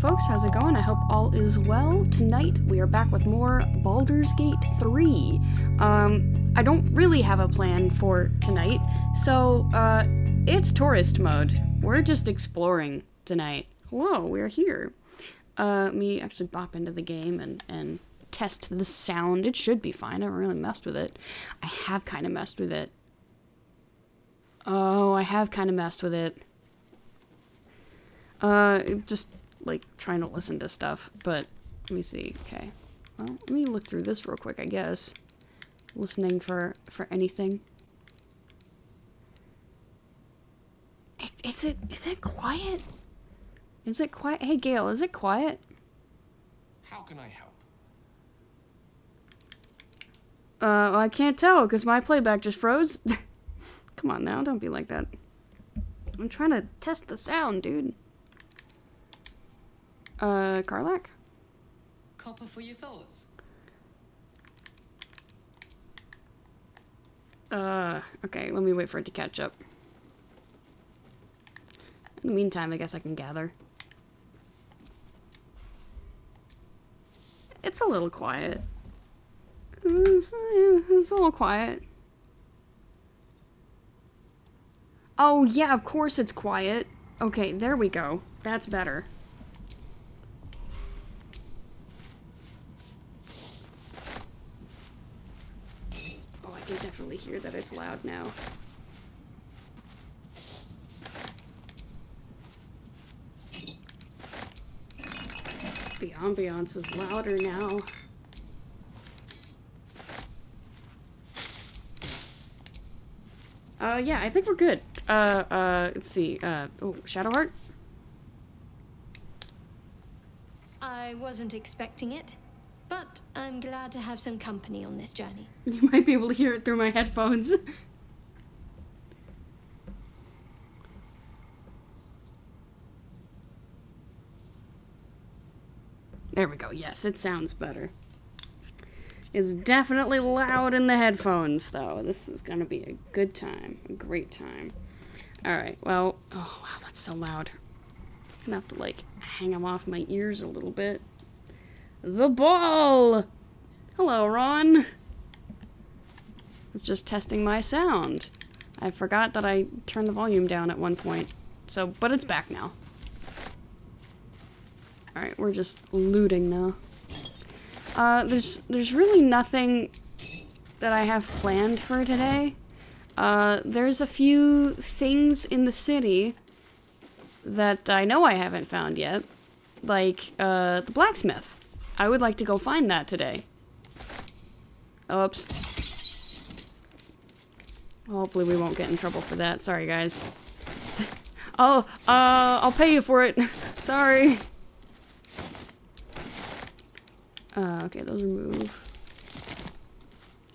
folks, how's it going? I hope all is well. Tonight we are back with more Baldur's Gate 3. I don't really have a plan for tonight, so it's tourist mode. We're just exploring tonight. Hello, we're here. Let me actually bop into the game and test the sound. It should be fine. I haven't really messed with it. I have kind of messed with it. Oh, I have kind of messed with it. Just, like, trying to listen to stuff, but let me see. Okay. Well, let me look through this real quick, I guess. Listening for anything. Is it quiet? Is it quiet? Hey, Gale, is it quiet? How can I help? Well, I can't tell, because my playback just froze. Come on now, don't be like that. I'm trying to test the sound, dude. Karlak? Copper for your thoughts. Okay, let me wait for it to catch up. In the meantime, I guess I can gather. It's a little quiet. It's a little quiet. Oh, yeah, of course it's quiet. Okay, there we go. That's better. Oh, I can definitely hear that it's loud now. The ambiance is louder now. Yeah, I think we're good. Let's see. Oh, Shadowheart? I wasn't expecting it, but I'm glad to have some company on this journey. You might be able to hear it through my headphones. There we go. Yes, it sounds better. It's definitely loud in the headphones, though. This is gonna be a good time. A great time. Alright, well... Oh, wow, that's so loud. I'm gonna have to, like, hang them off my ears a little bit. The ball! Hello, Ron. I was just testing my sound. I forgot that I turned the volume down at one point. So, but it's back now. Alright, we're just looting now. There's really nothing that I have planned for today. There's a few things in the city that I know I haven't found yet. Like, the blacksmith. I would like to go find that today. Oops. Hopefully we won't get in trouble for that. Sorry, guys. Oh, I'll pay you for it. Sorry. Okay, those remove.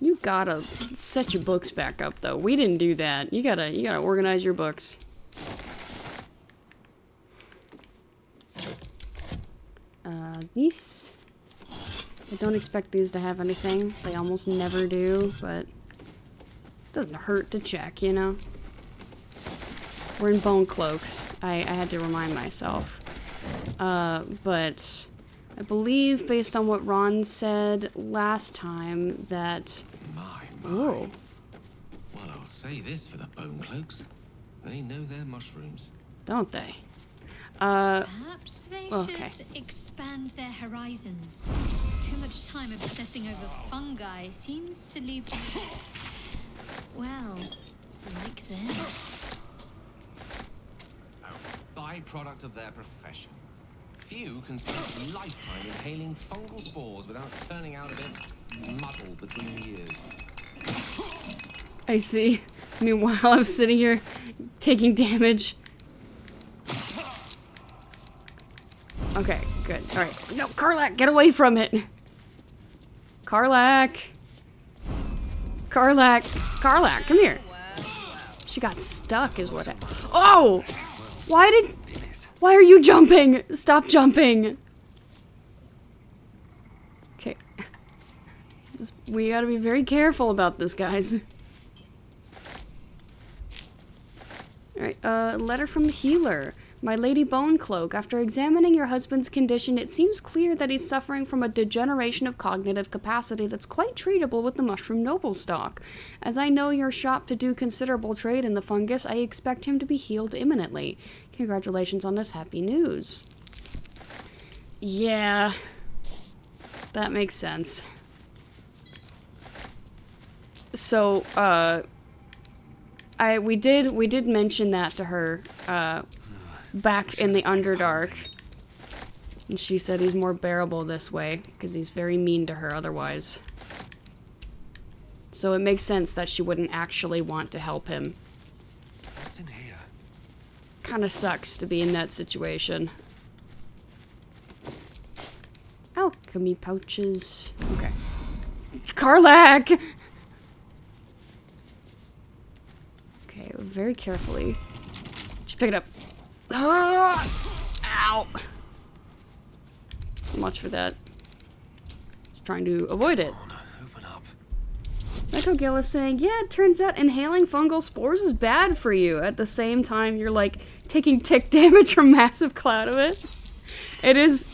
You gotta set your books back up, though. We didn't do that. You gotta organize your books. These. I don't expect these to have anything. They almost never do, but it doesn't hurt to check, you know? We're in bone cloaks. I had to remind myself. But I believe, based on what Ron said last time, that... My. Oh. Well, I'll say this for the bone cloaks. They know their mushrooms. Don't they? Perhaps they okay. should expand their horizons. Too much time obsessing over fungi seems to leave them, well, like them. A byproduct of their profession. Few can spend a lifetime inhaling fungal spores without turning out a bit muddled between the ears. I see. Meanwhile, I'm sitting here taking damage. Okay, good. Alright. No, Karlak, get away from it! Karlak! Karlak! Karlak, come here! She got stuck is what happened. Oh! Why are you jumping? Stop jumping! Okay. We gotta be very careful about this, guys. Alright, letter from the healer. My Lady Bonecloak, after examining your husband's condition, it seems clear that he's suffering from a degeneration of cognitive capacity that's quite treatable with the mushroom noble stock. As I know your shop to do considerable trade in the fungus, I expect him to be healed imminently. Congratulations on this happy news. Yeah, that makes sense. So, we did mention that to her, back in the Underdark. And she said he's more bearable this way, because he's very mean to her otherwise. So it makes sense that she wouldn't actually want to help him. What's in here? Kinda sucks to be in that situation. Alchemy pouches. Okay. Karlak! Okay, very carefully. Just pick it up. Ow! So much for that. Just trying to avoid it. Open up. Echo Gill is saying, yeah, it turns out inhaling fungal spores is bad for you. At the same time, you're like taking tick damage from massive cloud of it. It is.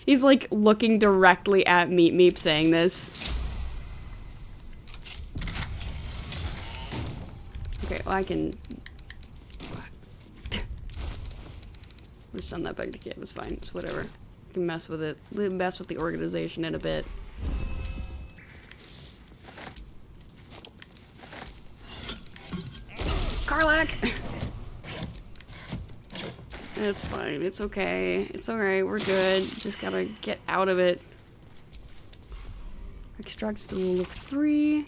He's like looking directly at Meep Meep saying this. Okay, well I can. Just send that back to Kit. It was fine. It's whatever. I can mess with it. Mess with the organization in a bit. Karlak! It's fine. It's okay. It's alright. We're good. Just gotta get out of it. Extracts the rule of 3.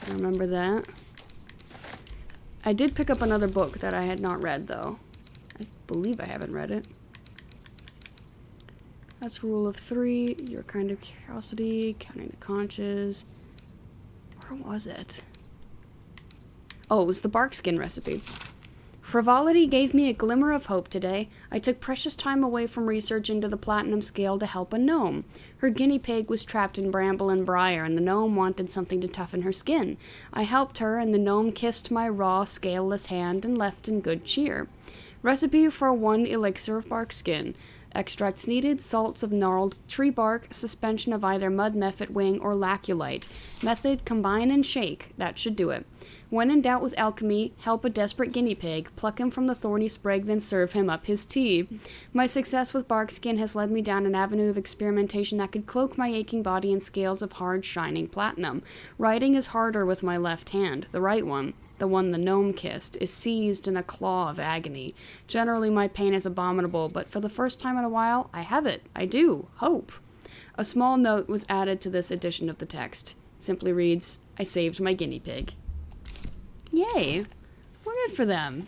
I remember that. I did pick up another book that I had not read, though. I believe I haven't read it. That's rule of 3. Your kind of curiosity. Counting the conches. Where was it? Oh, it was the bark skin recipe. Frivolity gave me a glimmer of hope today. I took precious time away from research into the platinum scale to help a gnome. Her guinea pig was trapped in bramble and briar, and the gnome wanted something to toughen her skin. I helped her, and the gnome kissed my raw, scaleless hand and left in good cheer. Recipe for 1 elixir of bark skin. Extracts needed, salts of gnarled tree bark, suspension of either mud mephit wing or laculite. Method, combine and shake. That should do it. When in doubt with alchemy, help a desperate guinea pig, pluck him from the thorny sprig, then serve him up his tea. My success with bark skin has led me down an avenue of experimentation that could cloak my aching body in scales of hard, shining platinum. Writing is harder with my left hand. The right one, the one the gnome kissed, is seized in a claw of agony. Generally, my pain is abominable, but for the first time in a while, I have it. I do. Hope. A small note was added to this edition of the text. It simply reads, I saved my guinea pig. Yay. Well, good for them.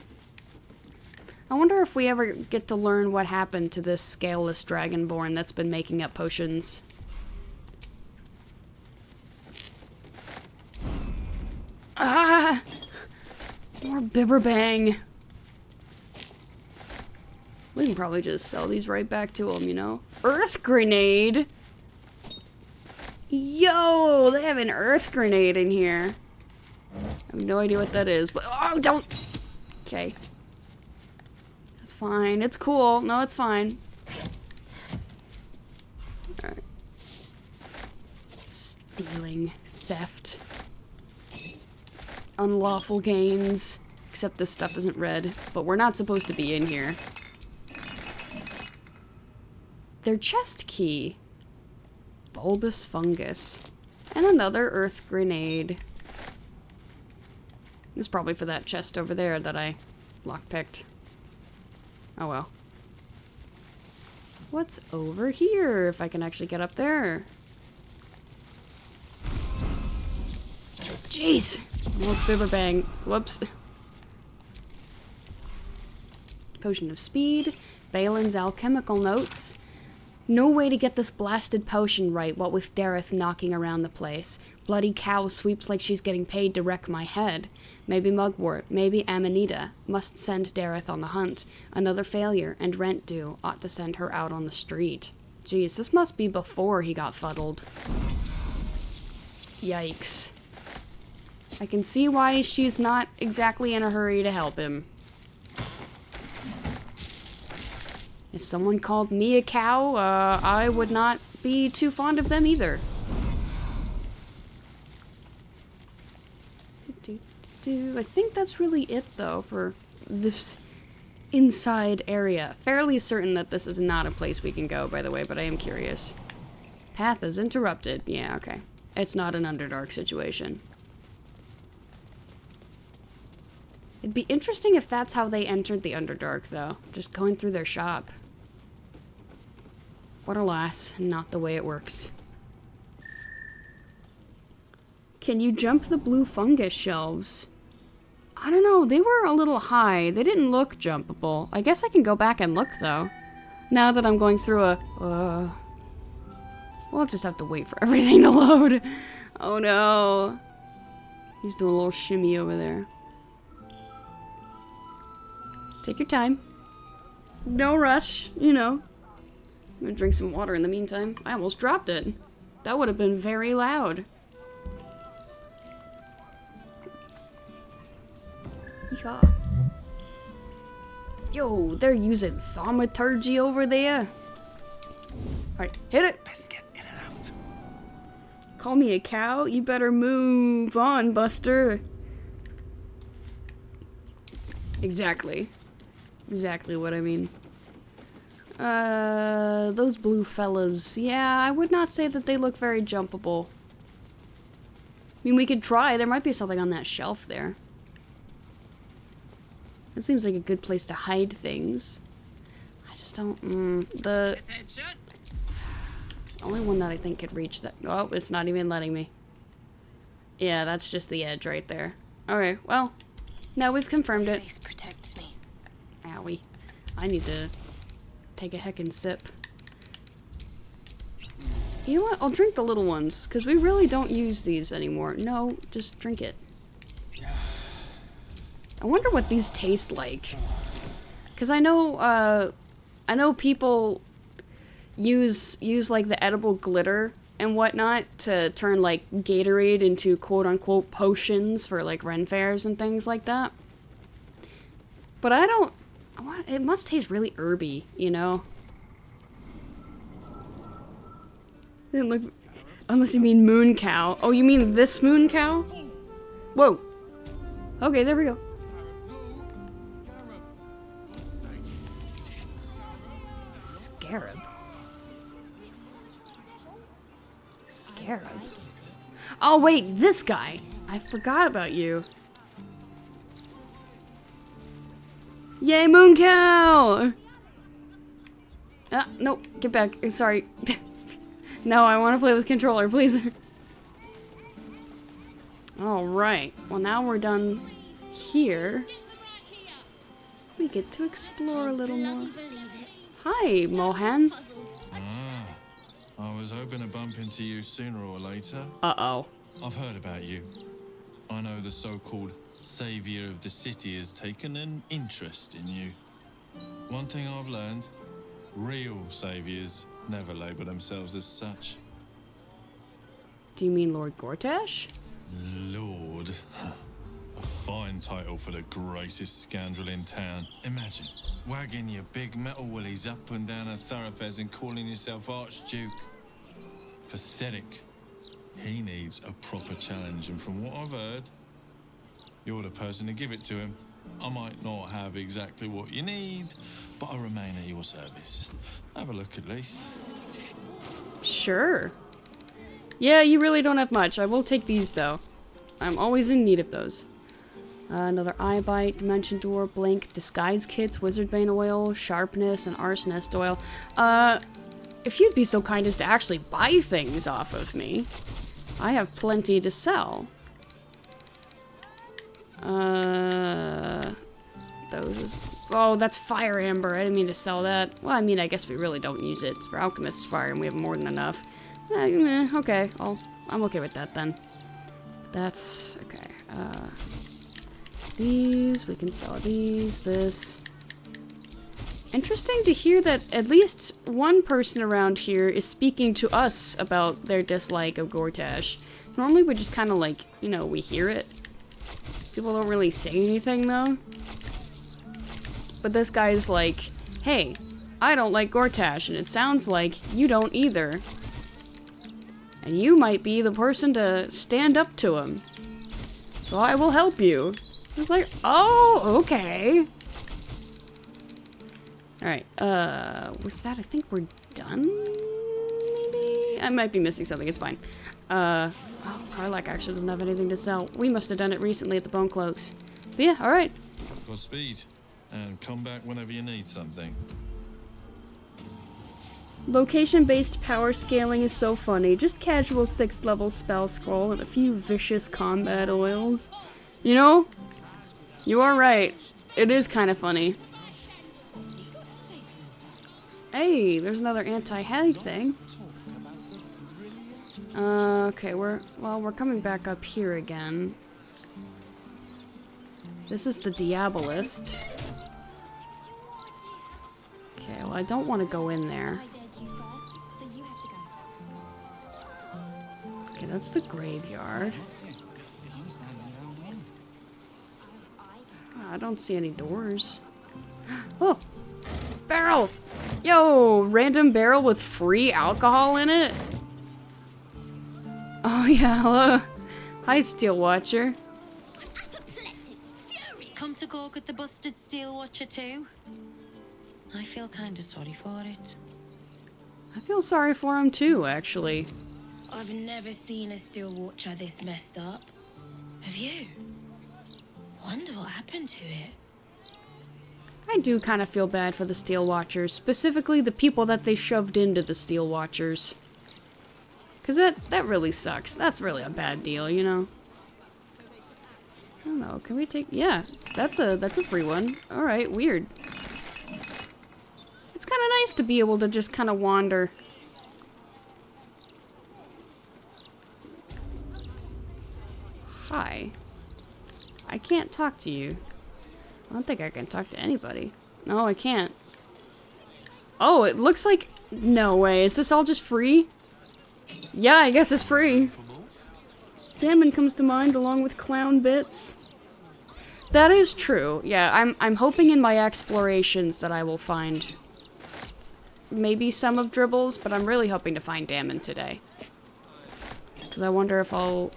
I wonder if we ever get to learn what happened to this scaleless dragonborn that's been making up potions. Ah! More Bibberbang. We can probably just sell these right back to him, you know? Earth Grenade! Yo! They have an Earth Grenade in here. I have no idea what that is, but oh, don't. Okay, that's fine. It's cool. No, it's fine. All right. Stealing, theft, unlawful gains. Except this stuff isn't red, but we're not supposed to be in here. Their chest key, bulbous fungus, and another earth grenade. This is probably for that chest over there that I lockpicked. Oh well. What's over here, if I can actually get up there? Jeez! More Bibberbang. Whoops. Potion of Speed. Balin's alchemical notes. No way to get this blasted potion right, what with Dareth knocking around the place. Bloody cow sweeps like she's getting paid to wreck my head. Maybe Mugwort, maybe Amanita. Must send Dareth on the hunt. Another failure, and rent due. Ought to send her out on the street. Jeez, this must be before he got fuddled. Yikes. I can see why she's not exactly in a hurry to help him. If someone called me a cow, I would not be too fond of them either. I think that's really it, though, for this inside area. Fairly certain that this is not a place we can go, by the way, but I am curious. Path is interrupted. Yeah, okay. It's not an Underdark situation. It'd be interesting if that's how they entered the Underdark, though. Just going through their shop. But alas, not the way it works. Can you jump the blue fungus shelves? I don't know, they were a little high. They didn't look jumpable. I guess I can go back and look, though. Now that I'm going through a... We'll just have to wait for everything to load. Oh no. He's doing a little shimmy over there. Take your time. No rush, you know. I'm gonna drink some water in the meantime. I almost dropped it. That would have been very loud. Yeah. Yo, they're using thaumaturgy over there. Alright, hit it. Best get in and out. Call me a cow? You better move on, Buster. Exactly. Exactly what I mean. Those blue fellas. Yeah, I would not say that they look very jumpable. I mean, we could try. There might be something on that shelf there. It seems like a good place to hide things. I just don't... the only one that I think could reach that... Oh, it's not even letting me. Yeah, that's just the edge right there. Okay, well, now we've confirmed it. Faith protects me. Owie. I need to take a heckin' sip. You know what? I'll drink the little ones, because we really don't use these anymore. No, just drink it. I wonder what these taste like. Because I know people use like the edible glitter and whatnot to turn like Gatorade into quote-unquote potions for like Ren fairs and things like that. But I don't... It must taste really herby, you know? Didn't look... Unless you mean moon cow. Oh, you mean this moon cow? Whoa. Okay, there we go. Scarab. Scarab? Oh, wait, this guy. I forgot about you. Yay, moon cow! No, get back. Sorry. No, I want to play with controller, please. Alright. Well, now we're done here. We get to explore a little more. Hi, Mohan. I was hoping to bump into you sooner or later. Uh-oh. I've heard about you. I know the so-called savior of the city has taken an interest in you. One thing I've learned, real saviors never label themselves as such. Do you mean Lord Gortash? Lord. A fine title for the greatest scoundrel in town. Imagine, wagging your big metal willies up and down the thoroughfares and calling yourself Archduke. Pathetic. He needs a proper challenge, and from what I've heard, you're the person to give it to him. I might not have exactly what you need, but I remain at your service. Have a look at least. Sure. Yeah, you really don't have much. I will take these, though. I'm always in need of those. Another eye bite, dimension door, blink, disguise kits, wizard bane oil, sharpness, and arsonist oil. If you'd be so kind as to actually buy things off of me, I have plenty to sell. Oh, that's fire amber. I didn't mean to sell that. Well, I mean, I guess we really don't use it. It's for alchemist's fire, and we have more than enough. Okay, I'm okay with that then. That's okay. These we can sell. This. Interesting to hear that at least one person around here is speaking to us about their dislike of Gortash. Normally we just kind of like, you know, we hear it. People don't really say anything though. But this guy's like, hey, I don't like Gortash, and it sounds like you don't either. And you might be the person to stand up to him. So I will help you. It's like, oh, okay. Alright, with that, I think we're done, maybe? I might be missing something, it's fine. Oh, Karlach actually doesn't have anything to sell. We must have done it recently at the Bone Cloaks. But yeah, alright. Godspeed, and come back whenever you need something. Location-based power scaling is so funny. Just casual 6th level spell scroll and a few vicious combat oils. You know, you are right. It is kind of funny. Hey, there's another anti-heli thing. Okay, we're coming back up here again. This is the Diabolist. Okay, well I don't want to go in there. Okay, that's the graveyard. I don't see any doors. Oh! Barrel! Yo! Random barrel with free alcohol in it? Oh yeah, hello. Hi, Steel Watcher. Come to gawk at the busted steel watcher too? I feel kinda sorry for it. I feel sorry for him too, actually. I've never seen a steel watcher this messed up. Have you? Wonder what happened to it. I do kind of feel bad for the Steel Watchers, specifically the people that they shoved into the Steel Watchers. Cause that really sucks. That's really a bad deal, you know. I don't know. Can we take? Yeah, that's a free one. All right, weird. It's kind of nice to be able to just kind of wander. Hi. I can't talk to you. I don't think I can talk to anybody. No, I can't. Oh, it looks like... No way. Is this all just free? Yeah, I guess it's free. Dammon comes to mind along with clown bits. That is true. Yeah, I'm hoping in my explorations that I will find maybe some of Dribbles, but I'm really hoping to find Dammon today. Because I wonder if I'll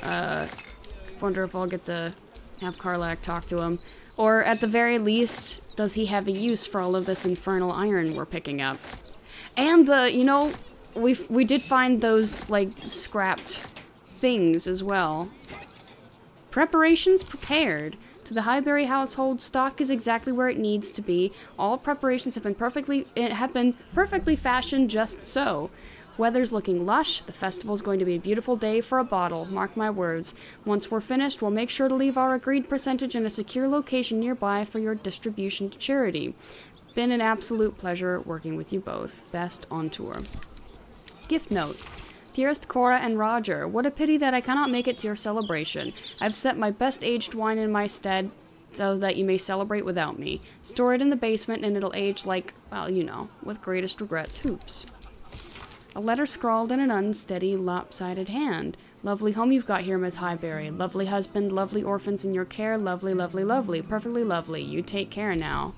get to have Karlach talk to him. Or at the very least, does he have a use for all of this infernal iron we're picking up? And you know, we did find those, like, scrapped things as well. Preparations prepared. To the Highbury household, stock is exactly where it needs to be. All preparations have been perfectly fashioned just so. Weather's looking lush. The festival's going to be a beautiful day for a bottle. Mark my words. Once we're finished, we'll make sure to leave our agreed percentage in a secure location nearby for your distribution to charity. Been an absolute pleasure working with you both. Best on tour. Gift note. Dearest Cora and Roger, what a pity that I cannot make it to your celebration. I've set my best aged wine in my stead so that you may celebrate without me. Store it in the basement and it'll age like, well, you know, with greatest regrets, hoops. A letter scrawled in an unsteady, lopsided hand. Lovely home you've got here, Miss Highbury. Lovely husband, lovely orphans in your care. Lovely, lovely, lovely. Perfectly lovely. You take care now.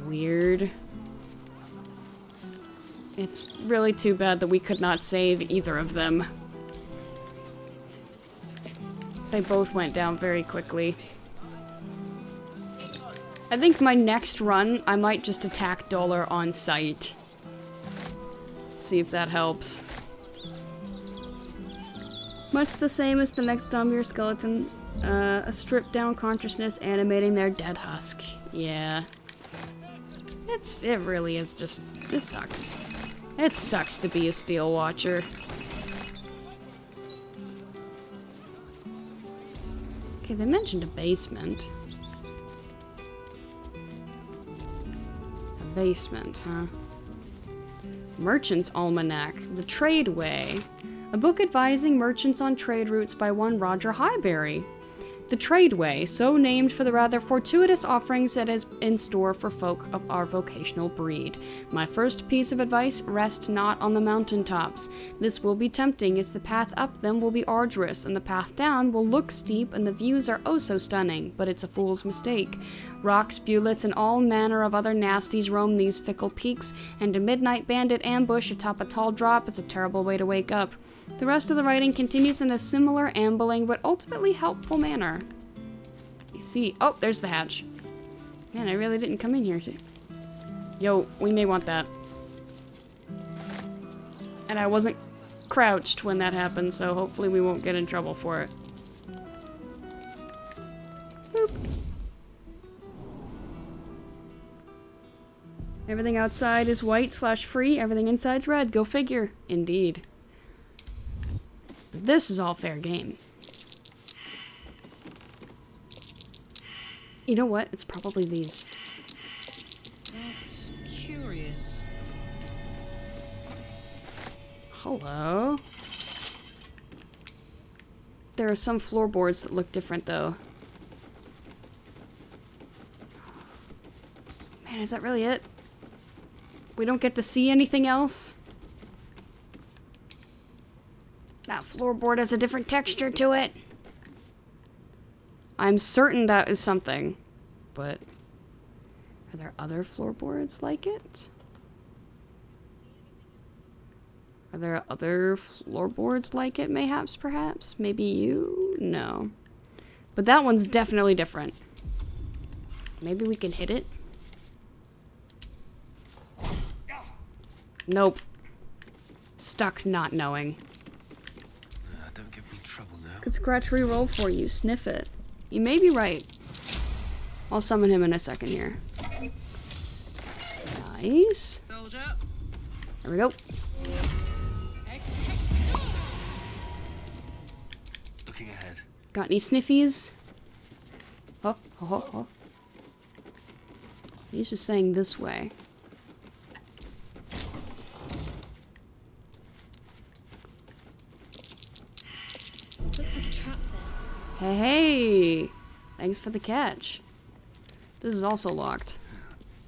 Weird. It's really too bad that we could not save either of them. They both went down very quickly. I think my next run, I might just attack Dollar on sight. See if that helps. Much the same as the next Domir skeleton, a stripped down consciousness animating their dead husk. Yeah. It really is just, this sucks. It sucks to be a Steel Watcher. Okay, they mentioned a basement. A basement, huh? Merchant's Almanac, The Trade Way. A book advising merchants on trade routes by one Roger Highbury. The Tradeway, so named for the rather fortuitous offerings that is in store for folk of our vocational breed. My first piece of advice, rest not on the mountaintops. This will be tempting, as the path up them will be arduous, and the path down will look steep, and the views are oh so stunning, but it's a fool's mistake. Rocks, bullets, and all manner of other nasties roam these fickle peaks, and a midnight bandit ambush atop a tall drop is a terrible way to wake up. The rest of the writing continues in a similar ambling but ultimately helpful manner. You see, oh, there's the hatch. Man, I really didn't come in here to... Yo, we may want that. And I wasn't crouched when that happened, so hopefully we won't get in trouble for it. Boop. Everything outside is white/free, everything inside's red. Go figure. Indeed. This is all fair game. You know what? It's probably these. That's curious. Hello? There are some floorboards that look different, though. Man, is that really it? We don't get to see anything else? That floorboard has a different texture to it. I'm certain that is something, but are there other floorboards like it? Are there other floorboards like it, mayhaps, perhaps? Maybe you? No. But that one's definitely different. Maybe we can hit it? Nope. Stuck not knowing. Don't give me trouble now. Could Scratch re-roll for you. Sniff it. You may be right. I'll summon him in a second here. Nice. Soldier. There we go. Looking ahead. Got any sniffies? Oh. He's just saying this way. Looks like a trap there. Hey! Thanks for the catch. This is also locked.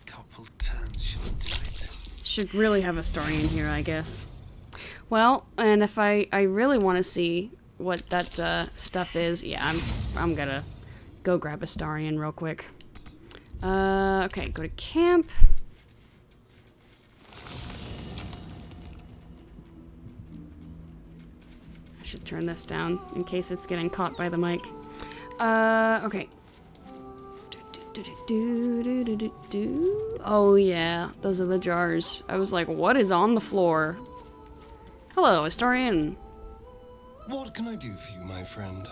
Couple turns should do it. Should really have a story in here, I guess. Well, and if I really want to see what that stuff is, yeah, I'm gonna go grab a Starian real quick. Okay, go to camp. I should turn this down in case it's getting caught by the mic. Okay. Oh yeah, those are the jars. I was like, what is on the floor? Hello, Astarian. What can I do for you, my friend?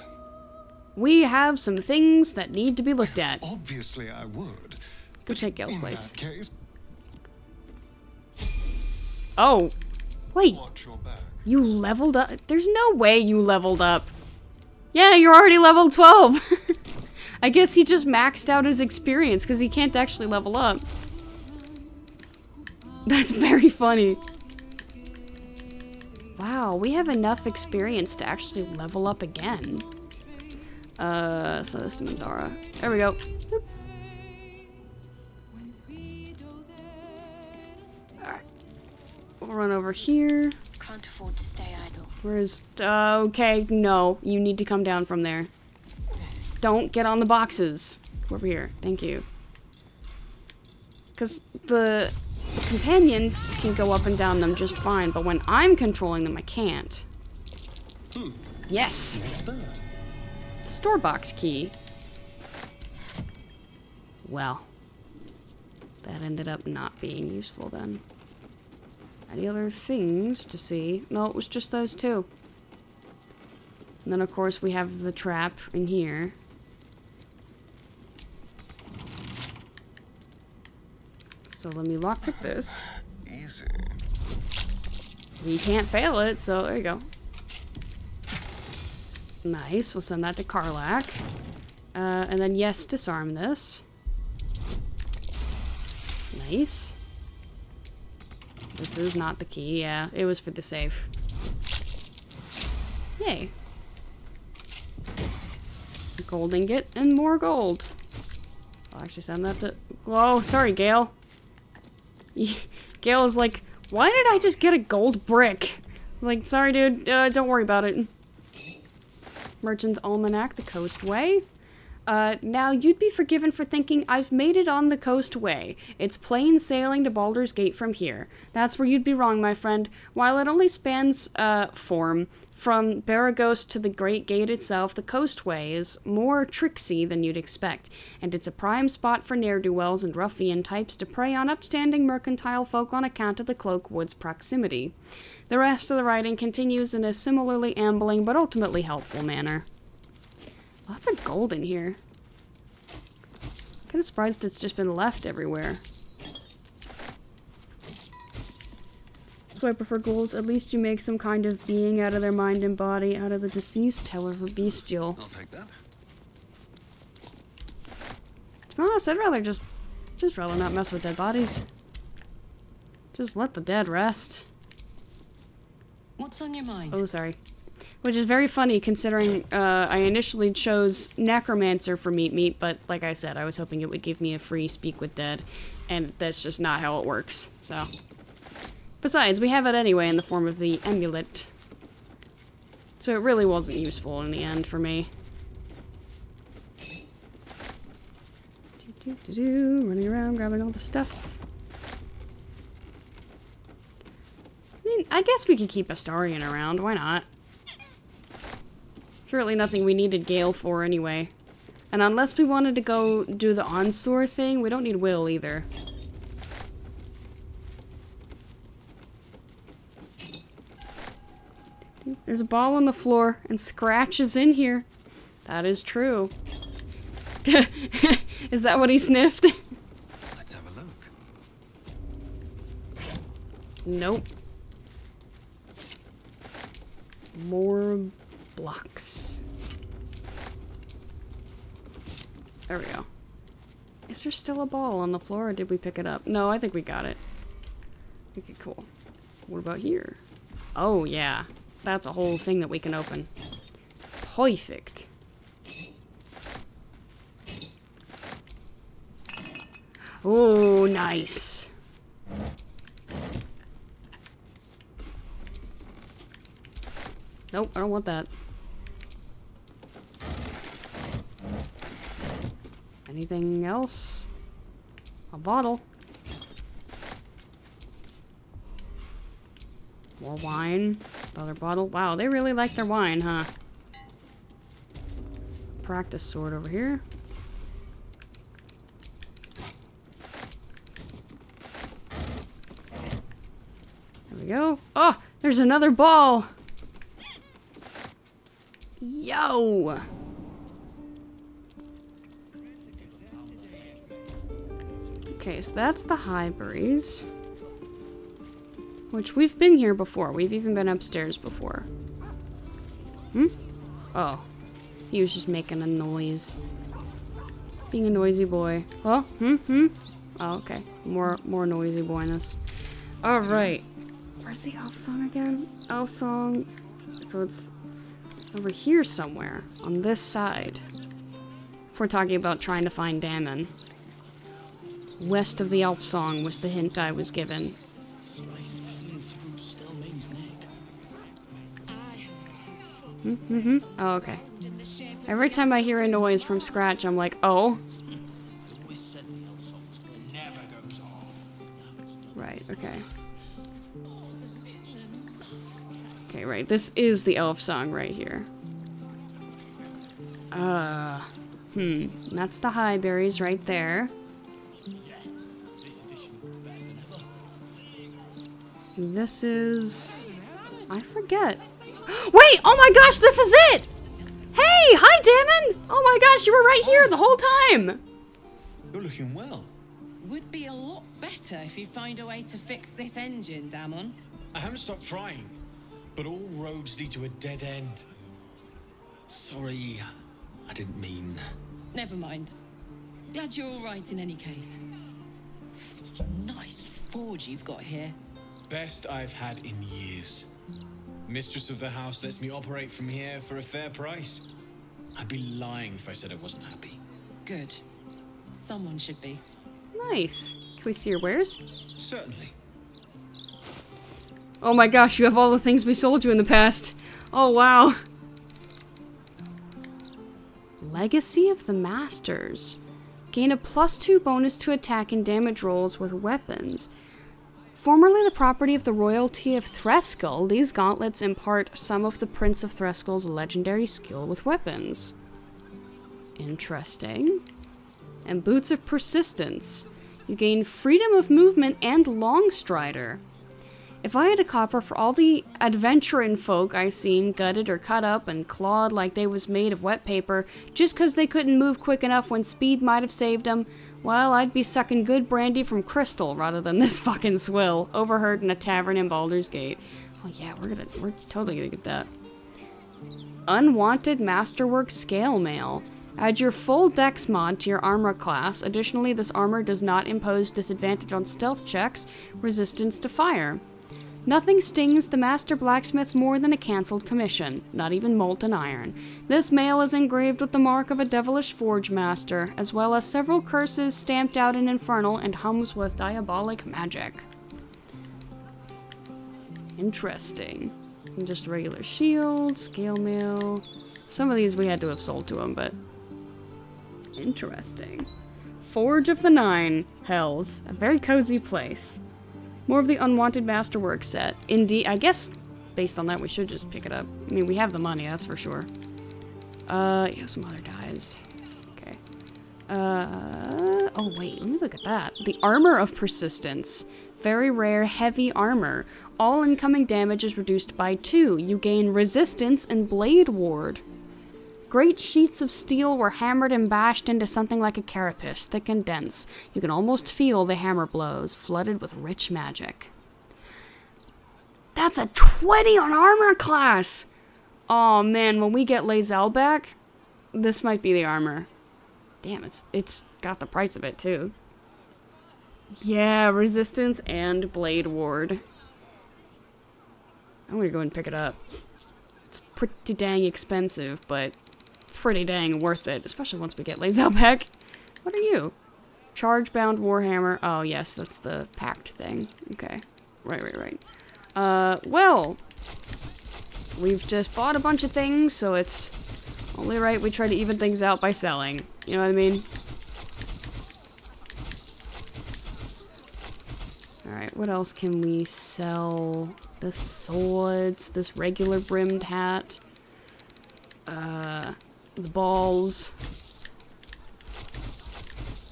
We have some things that need to be looked at. Obviously I would. Go take Gale's In place. that case, Oh, wait, watch your back. you leveled up? There's no way you leveled up. Yeah, you're already level 12. I guess he just maxed out his experience because he can't actually level up. That's very funny. Wow, we have enough experience to actually level up again. So this is Mandara. There we go. Zoop. Alright. We'll run over here. Can't afford to stay idle. Where's... okay, no. You need to come down from there. Don't get on the boxes. Come over here. Thank you. Because the companions can go up and down them just fine, but when I'm controlling them, I can't. Yes! What's that? The store box key. Well, that ended up not being useful then. Any other things to see? No, it was just those two. And then, of course, we have the trap in here. So let me lock with this. Easy. We can't fail it, so there you go. Nice, we'll send that to Karlak. And then, yes, disarm this. Nice. This is not the key, yeah. It was for the safe. Yay. gold ingot and more gold. I'll actually send that to... Whoa, sorry, Gale. Gale is like, why did I just get a gold brick? Like, sorry, dude. Don't worry about it. Merchant's Almanac, the Coast Way. Now, you'd be forgiven for thinking, I've made it on the Coast Way. It's plain sailing to Baldur's Gate from here. That's where you'd be wrong, my friend. While it only spans, from Baragos to the Great Gate itself, the Coastway is more tricksy than you'd expect, and it's a prime spot for ne'er-do-wells and ruffian types to prey on upstanding mercantile folk on account of the Cloak Wood's proximity. The rest of the writing continues in a similarly ambling but ultimately helpful manner. Lots of gold in here. Kinda surprised it's just been left everywhere. That's why I prefer ghouls. At least you make some kind of being out of their mind and body, out of the deceased, however bestial. I'll take that. To be honest, I'd rather just rather not mess with dead bodies. Just let the dead rest. What's on your mind? Oh, sorry. Which is very funny considering I initially chose Necromancer for Meat, but like I said, I was hoping it would give me a free Speak with Dead, and that's just not how it works, so. Besides, we have it anyway in the form of the amulet. So it really wasn't useful in the end for me. Running around, grabbing all the stuff. I mean, I guess we could keep Astarion around, why not? Surely nothing we needed Gale for anyway. And unless we wanted to go do the Onsor thing, we don't need Will either. There's a ball on the floor, and Scratch is in here. That is true. Is that what he sniffed? Let's have a look. Nope. More blocks. There we go. Is there still a ball on the floor, or did we pick it up? No, I think we got it. Okay, cool. What about here? Oh, yeah. That's a whole thing that we can open. Perfect. Oh, nice. Nope, I don't want that. Anything else? A bottle. More wine. Another bottle. Wow, they really like their wine, huh? Practice sword over here. There we go. Oh, there's another ball. Yo! Okay, so that's the Highbury's. Which we've been here before. We've even been upstairs before. Hmm? Oh. He was just making a noise. Being a noisy boy. Oh, Oh, okay. More noisy boyness. Alright. Where's the elf song again? Elf song. So it's over here somewhere. On this side. If we're talking about trying to find Dammon. West of the elf song was the hint I was given. Oh, okay. Every time I hear a noise from Scratch, I'm like, oh. Right, okay. Okay, right. This is the elf song right here. That's the Highberries right there. This is... I forget. Wait! Oh my gosh, this is it! Hey! Hi, Dammon! Oh my gosh, you were right here the whole time! You're looking well. Would be a lot better if you find a way to fix this engine, Dammon. I haven't stopped trying, but all roads lead to a dead end. Sorry, I didn't mean... Never mind. Glad you're all right in any case. Nice forge you've got here. Best I've had in years. Mistress of the house lets me operate from here for a fair price. I'd be lying if I said I wasn't happy. Good. Someone should be. Nice. Can we see your wares? Certainly. Oh my gosh, you have all the things we sold you in the past. Oh wow. Legacy of the Masters. Gain a +2 bonus to attack and damage rolls with weapons. Formerly the property of the royalty of Threskull, these gauntlets impart some of the Prince of Threskull's legendary skill with weapons. Interesting. And Boots of Persistence. You gain freedom of movement and long strider. If I had a copper for all the adventuring folk I seen gutted or cut up and clawed like they was made of wet paper just 'cause they couldn't move quick enough when speed might have saved them, well, I'd be sucking good brandy from crystal rather than this fucking swill overheard in a tavern in Baldur's Gate. Oh yeah, we're totally gonna get that. Unwanted Masterwork Scale Mail. Add your full dex mod to your armor class. Additionally, this armor does not impose disadvantage on stealth checks, resistance to fire. Nothing stings the master blacksmith more than a cancelled commission, not even molten iron. This mail is engraved with the mark of a devilish forge master, as well as several curses stamped out in infernal and hums with diabolic magic. Interesting. And just regular shield, scale mail. Some of these we had to have sold to him, but interesting. Forge of the Nine Hells, a very cozy place. More of the unwanted masterwork set. Indeed, I guess based on that we should just pick it up. I mean, we have the money, that's for sure. Yeah, some other dies. Okay. Oh wait, let me look at that. The Armor of Persistence. Very rare, heavy armor. All incoming damage is reduced by 2. You gain resistance and blade ward. Great sheets of steel were hammered and bashed into something like a carapace, thick and dense. You can almost feel the hammer blows, flooded with rich magic. That's a 20 on armor class! Oh man, when we get Lae'zel back, this might be the armor. Damn, it's got the price of it too. Yeah, resistance and blade ward. I'm gonna go and pick it up. It's pretty dang expensive, but pretty dang worth it, especially once we get Lae'zel back. What are you? Charge-bound Warhammer. Oh, yes, that's the pact thing. Okay. Right. Well, we've just bought a bunch of things, so it's only right we try to even things out by selling. You know what I mean? Alright, what else can we sell? The swords, this regular brimmed hat. The balls.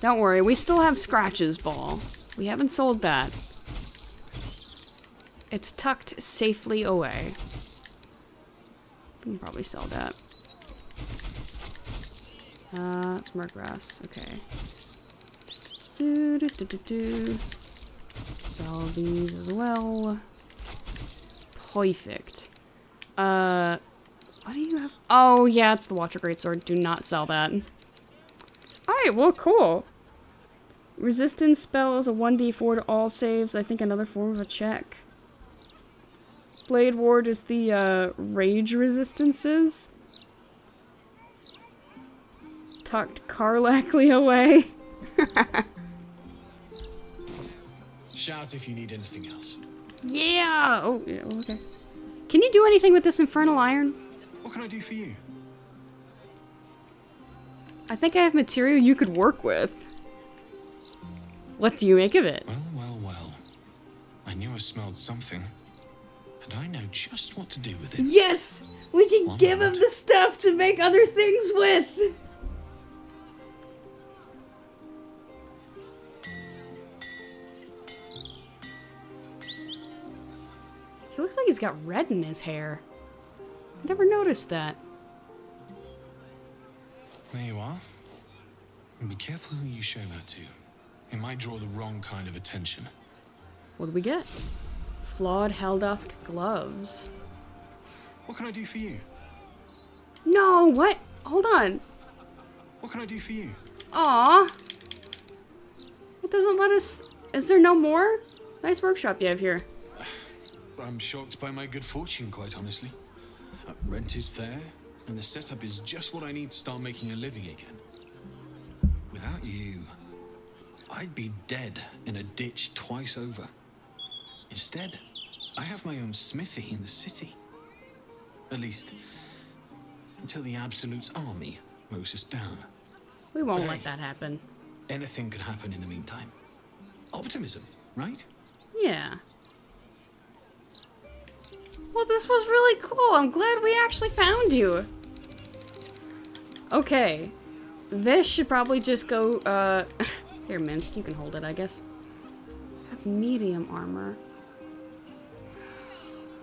Don't worry, we still have Scratch's ball. We haven't sold that. It's tucked safely away. We can probably sell that. It's Murgrass. Okay. Sell these as well. Perfect. What do you have? Oh, yeah, it's the Watcher Greatsword. Do not sell that. Alright, well, cool. Resistance spell is a 1d4 to all saves. I think another form of a check. Blade Ward is the, rage resistances. Tucked Carlackly away. Shout if you need anything else. Yeah! Oh, yeah, okay. Can you do anything with this Infernal Iron? What can I do for you? I think I have material you could work with. What do you make of it? Well. I knew I smelled something. And I know just what to do with it. Yes! We can give him the stuff to make other things with! He looks like he's got red in his hair. I never noticed that. There you are. And be careful who you show that to. It might draw the wrong kind of attention. What do we get? Flawed Helldusk gloves. What can I do for you? No, what? Hold on. What can I do for you? Aw. It doesn't let us... Is there no more? Nice workshop you have here. I'm shocked by my good fortune, quite honestly. Rent is fair, And the setup is just what I need to start making a living again. Without you, I'd be dead in a ditch twice over. Instead, I have my own smithy in the city. At least, until the Absolute's army mows us down. We won't But let hey, that happen. anything could happen in the meantime. Optimism, right? Yeah. Well, this was really cool. I'm glad we actually found you. Okay. This should probably just go, here, Minsk, you can hold it, I guess. That's medium armor.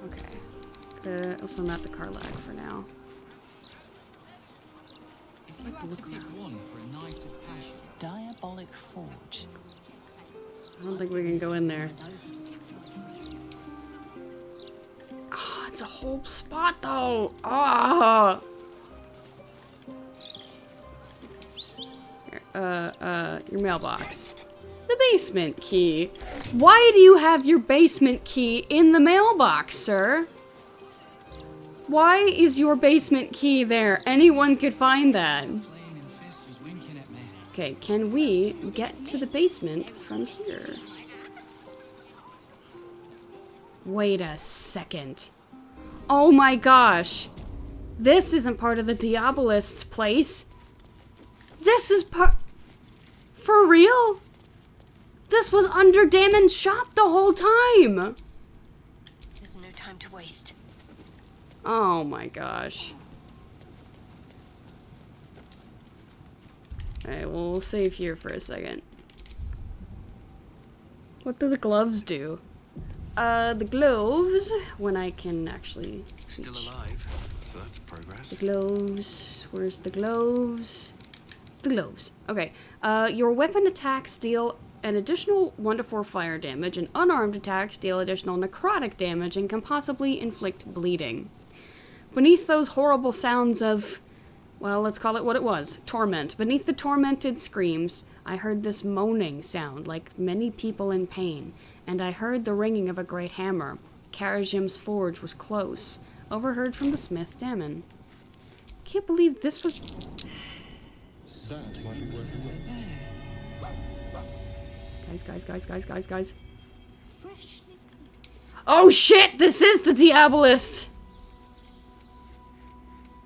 Okay. I'll send that to Karlak for now. If you had to pick one for a night of passion, Diabolic Forge. I don't think we can go in there. Oh, it's a whole spot though. Ah. Your mailbox. The basement key. Why do you have your basement key in the mailbox, sir? Why is your basement key there? Anyone could find that. Okay, can we get to the basement from here? Wait a second. Oh my gosh. This isn't part of the Diabolist's place. This is part... For real? This was under Dammon's shop the whole time. There's no time to waste. Oh my gosh. Alright, well, we'll save here for a second. What do the gloves do? The gloves, when I can actually switch. Still alive, so that's progress. The gloves, where's the gloves? The gloves. Okay, your weapon attacks deal an additional 1 to 4 fire damage, and unarmed attacks deal additional necrotic damage and can possibly inflict bleeding. Beneath those horrible sounds of, well, let's call it what it was, torment. Beneath the tormented screams, I heard this moaning sound like many people in pain, and I heard the ringing of a great hammer. Karajim's forge was close, overheard from the smith Dammon. Can't believe this was... Guys. Oh shit, this is the Diabolist!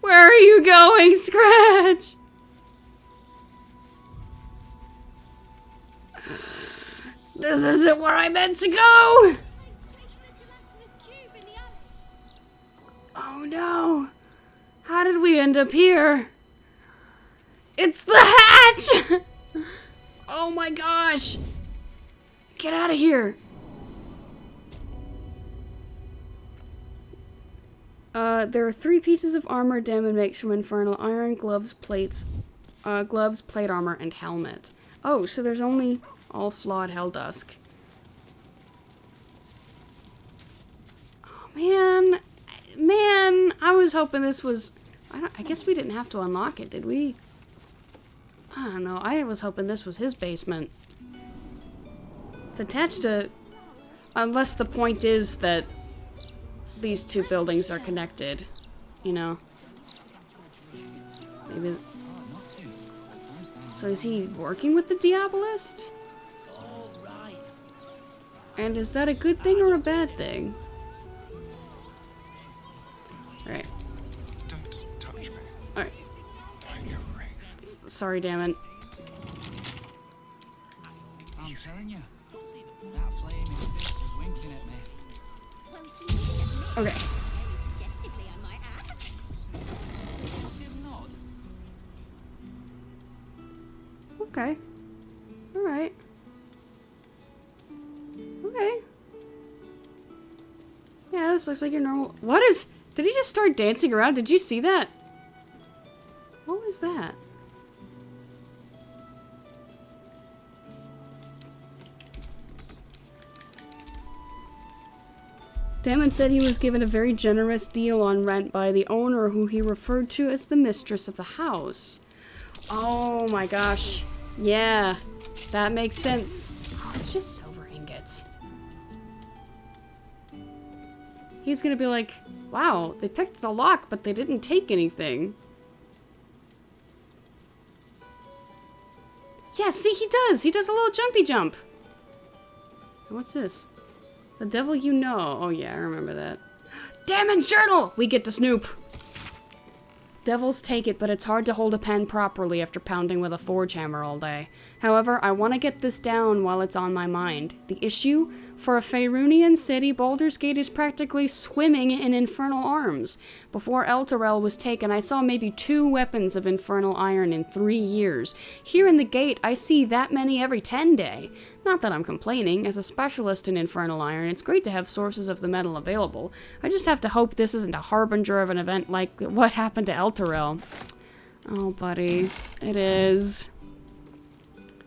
Where are you going, Scratch? This isn't where I meant to go! Oh no! How did we end up here? It's the hatch! Oh my gosh! Get out of here! There are 3 pieces of armor Dammon makes from infernal iron, gloves, plate armor, and helmet. Oh, so there's only all flawed Helldusk. Oh, man, I was hoping this was... I guess we didn't have to unlock it, did we? I don't know, I was hoping this was his basement. It's attached to... Unless the point is that these 2 buildings are connected, you know? Maybe... So is he working with the Diabolist? And is that a good thing or a bad thing? Alright. Don't touch me. Alright. Tiger ring. Sorry, Dammon. I'm telling you, that flaming fist was winking at me. Okay. Still nod. Okay. Alright. Okay. Yeah, this looks like your normal... What is... Did he just start dancing around? Did you see that? What was that? Dammon said he was given a very generous deal on rent by the owner, who he referred to as the mistress of the house. Oh my gosh. Yeah, that makes sense. Oh, it's just silver ingots. he's gonna be like, wow, they picked the lock, but they didn't take anything. Yeah, see, he does. He does a little jumpy jump. What's this? The devil you know. Oh yeah, I remember that. Dammon's journal! We get to snoop. Devils take it, but it's hard to hold a pen properly after pounding with a forge hammer all day. However, I want to get this down while it's on my mind. The issue? For a Faerunian city, Baldur's Gate is practically swimming in infernal arms. Before Elturel was taken, I saw maybe 2 weapons of infernal iron in 3 years. Here in the gate, I see that many every 10 day. Not that I'm complaining. As a specialist in infernal iron, it's great to have sources of the metal available. I just have to hope this isn't a harbinger of an event like what happened to Elturel. Oh, buddy. It is.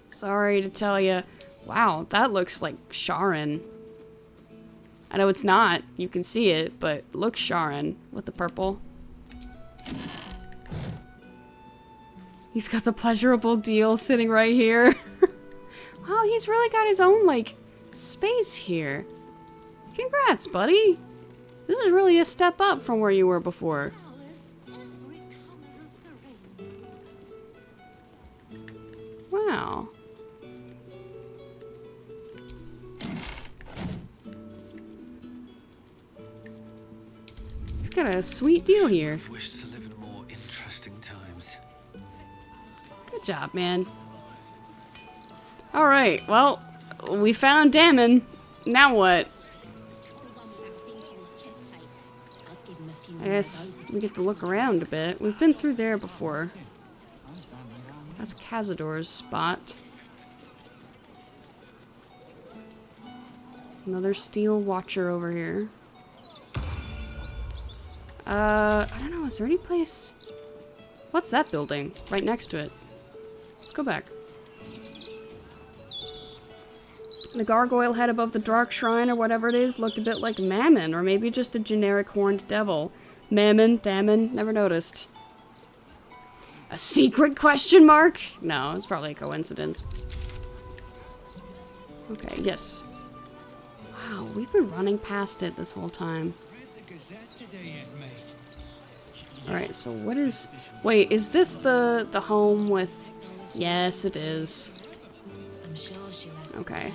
Sorry to tell you. Wow, that looks like Sharon. I know it's not. You can see it, but it looks Sharon with the purple. He's got the pleasurable deal sitting right here. Wow, he's really got his own, like, space here. Congrats, buddy. This is really a step up from where you were before. Wow. He's got a sweet deal here. I wish to live in more interesting times. Good job, man. Alright, well, we found Dammon. Now what? I guess we get to look around a bit. We've been through there before. That's Cazador's spot. Another steel watcher over here. I don't know, is there any place? What's that building? Right next to it. Let's go back. The gargoyle head above the dark shrine or whatever it is looked a bit like Mammon, or maybe just a generic horned devil. Mammon, Dammon, never noticed. A secret question mark? No, it's probably a coincidence. Okay, yes. Wow, we've been running past it this whole time. Alright, so what is... Wait, is this the home with... Yes, it is. Okay.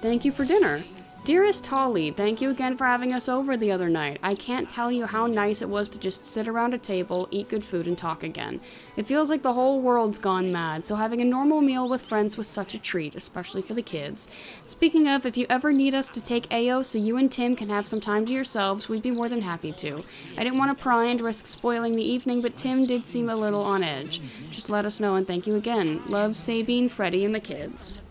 Thank you for dinner. Dearest Holly, thank you again for having us over the other night. I can't tell you how nice it was to just sit around a table, eat good food, and talk again. It feels like the whole world's gone mad, so having a normal meal with friends was such a treat, especially for the kids. Speaking of, if you ever need us to take AO so you and Tim can have some time to yourselves, we'd be more than happy to. I didn't want to pry and risk spoiling the evening, but Tim did seem a little on edge. Just let us know and thank you again. Love, Sabine, Freddie, and the kids.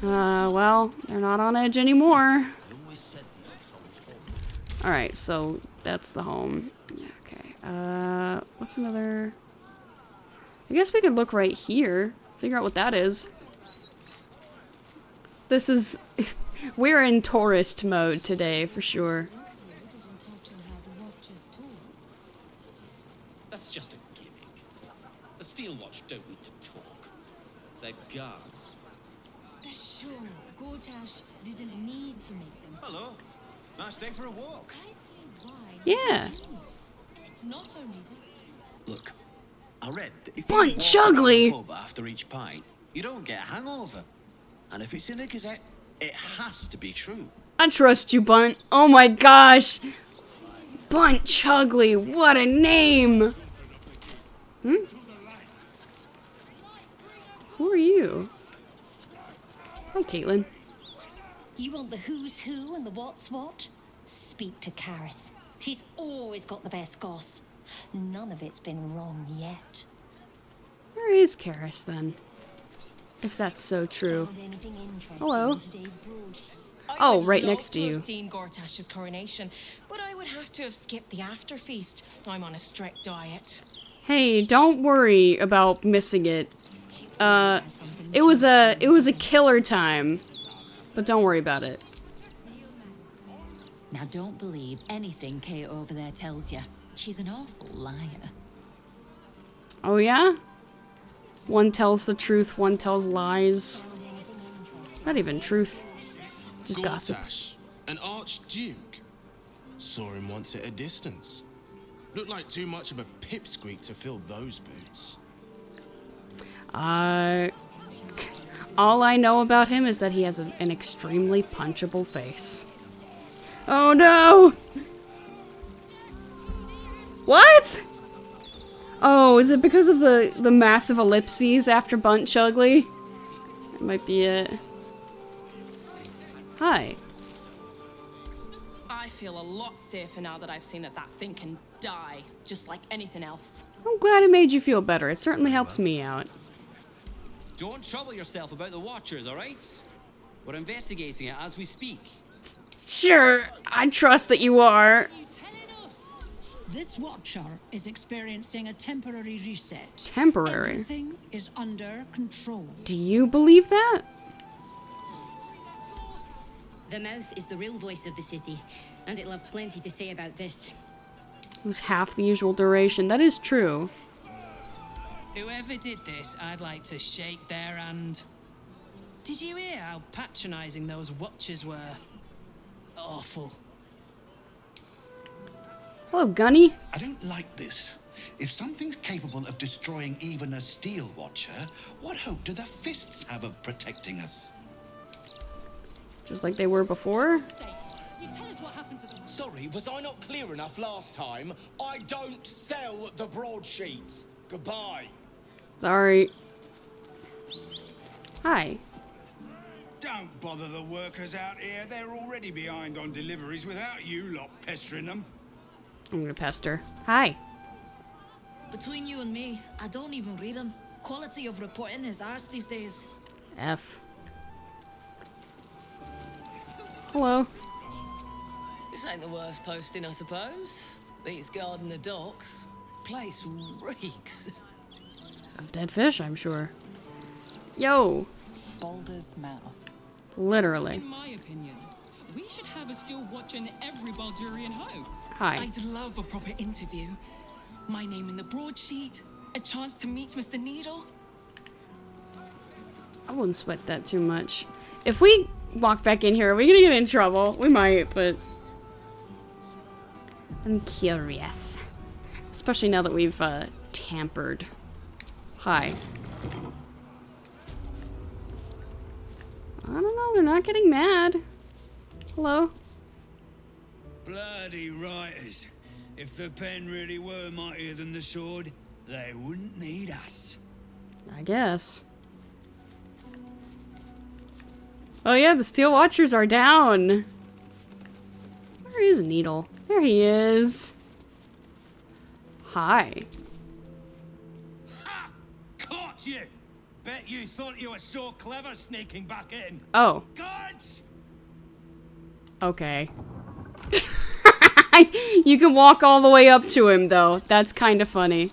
Well, they're not on edge anymore. Alright, so that's the home. Okay, what's another... I guess we could look right here, figure out what that is. This is... We're in tourist mode today, for sure. That's just a gimmick. The Steel Watch don't need to talk. They're guards. Sure, Gortash didn't need to make them. Hello. Nice day for a walk. Yeah. Not only Look, I read that if Bunt you walk Chugly. around the pub after each pint, you don't get a hangover. And if it's in the Gazette, it has to be true. I trust you, Bunt. Oh my gosh. Bunt Chugly, what a name. Hmm? Who are you? Hi, Caitlin. You want the who's who and the what's what? Speak to Karis. She's always got the best goss. None of it's been wrong yet. Where is Karis, then? If that's so true. Hello. Oh, right next to you. I've seen Gortash's coronation, but I would have to have skipped the after feast. I'm on a strict diet. Hey, don't worry about missing it. It was a killer time, but don't worry about it. Now don't believe anything Kate over there tells you. She's an awful liar. Oh yeah? One tells the truth, one tells lies. Not even truth. Just gossip. An archduke? Saw him once at a distance. Looked like too much of a pipsqueak to fill those boots. All I know about him is that he has an extremely punchable face. Oh no! What? Oh, is it because of the massive ellipses after Bunt Chugly? That might be it. Hi. I feel a lot safer now that I've seen that thing can die, just like anything else. I'm glad it made you feel better. It certainly helps me out. Don't trouble yourself about the Watchers, alright? We're investigating it as we speak. Sure, I trust that you are. This Watcher is experiencing a temporary reset. Temporary? Everything is under control. Do you believe that? The mouth is the real voice of the city, and it'll have plenty to say about this. It was half the usual duration. That is true. Whoever did this, I'd like to shake their hand. Did you hear how patronizing those Watchers were? Awful. Hello, Gunny. I don't like this. If something's capable of destroying even a Steel Watcher, what hope do the fists have of protecting us? Just like they were before? Sorry, was I not clear enough last time? I don't sell the broadsheets. Goodbye. Sorry. Hi. Don't bother the workers out here. They're already behind on deliveries without you lot pestering them. I'm gonna pester. Hi. Between you and me, I don't even read them. Quality of reporting is ours these days. F. Hello. This ain't the worst posting, I suppose. Beats guarding the docks. Place reeks. Of dead fish, I'm sure. Yo. Baldur's mouth. Literally. In my opinion, we should have a Steel Watcher in every Baldurian home. Hi. I'd love a proper interview. My name in the broadsheet. A chance to meet Mr. Needle. I wouldn't sweat that too much. If we walk back in here, are we gonna get in trouble? We might, but I'm curious. Especially now that we've tampered. Hi. I don't know, they're not getting mad. Hello? Bloody writers. If the pen really were mightier than the sword, they wouldn't need us. I guess. Oh yeah, the Steel Watchers are down. Where is Needle? There he is. Hi. Ha! Caught you! Bet you thought you were so clever sneaking back in. Oh. Guards! Okay. You can walk all the way up to him, though. That's kind of funny.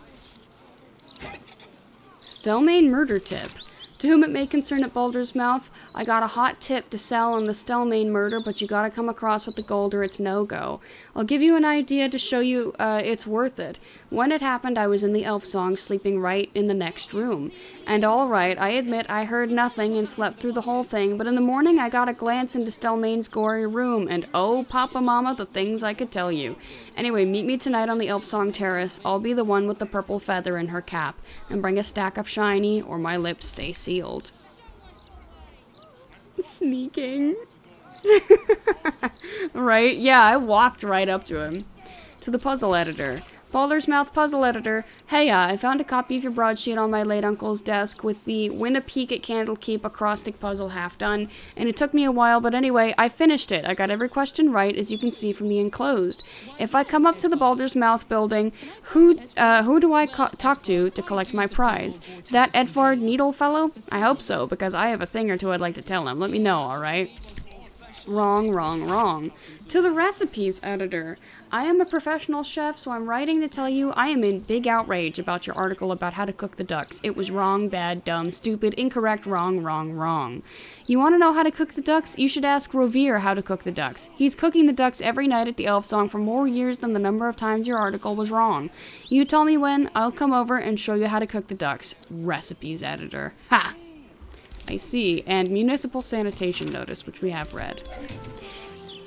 Stelmane murder tip. To whom it may concern at Baldur's Mouth, I got a hot tip to sell on the Stelmane murder, but you gotta come across with the gold or it's no-go. I'll give you an idea to show you it's worth it. When it happened, I was in the elf song, sleeping right in the next room. And alright, I admit I heard nothing and slept through the whole thing, but in the morning I got a glance into Stelmane's gory room, and oh, Papa Mama, the things I could tell you. Anyway, meet me tonight on the elf song terrace. I'll be the one with the purple feather in her cap, and bring a stack of shiny, or my lips stay sealed. Sneaking. Right? Yeah, I walked right up to him. To the puzzle editor. Baldur's Mouth puzzle editor. Hey, I found a copy of your broadsheet on my late uncle's desk with the Win a Peek at Candlekeep acrostic puzzle half done, and it took me a while, but anyway, I finished it. I got every question right, as you can see from the enclosed. If I come up to the Baldur's Mouth building, who do I talk to collect my prize? That Edvard Needle fellow? I hope so, because I have a thing or two I'd like to tell him. Let me know, alright? Wrong, wrong, wrong. To the recipes editor. I am a professional chef, so I'm writing to tell you I am in big outrage about your article about how to cook the ducks. It was wrong, bad, dumb, stupid, incorrect, wrong, wrong, wrong. You want to know how to cook the ducks? You should ask Rovere how to cook the ducks. He's cooking the ducks every night at the Elf Song for more years than the number of times your article was wrong. You tell me when, I'll come over and show you how to cook the ducks. Recipes editor. Ha! I see. And municipal sanitation notice, which we have read.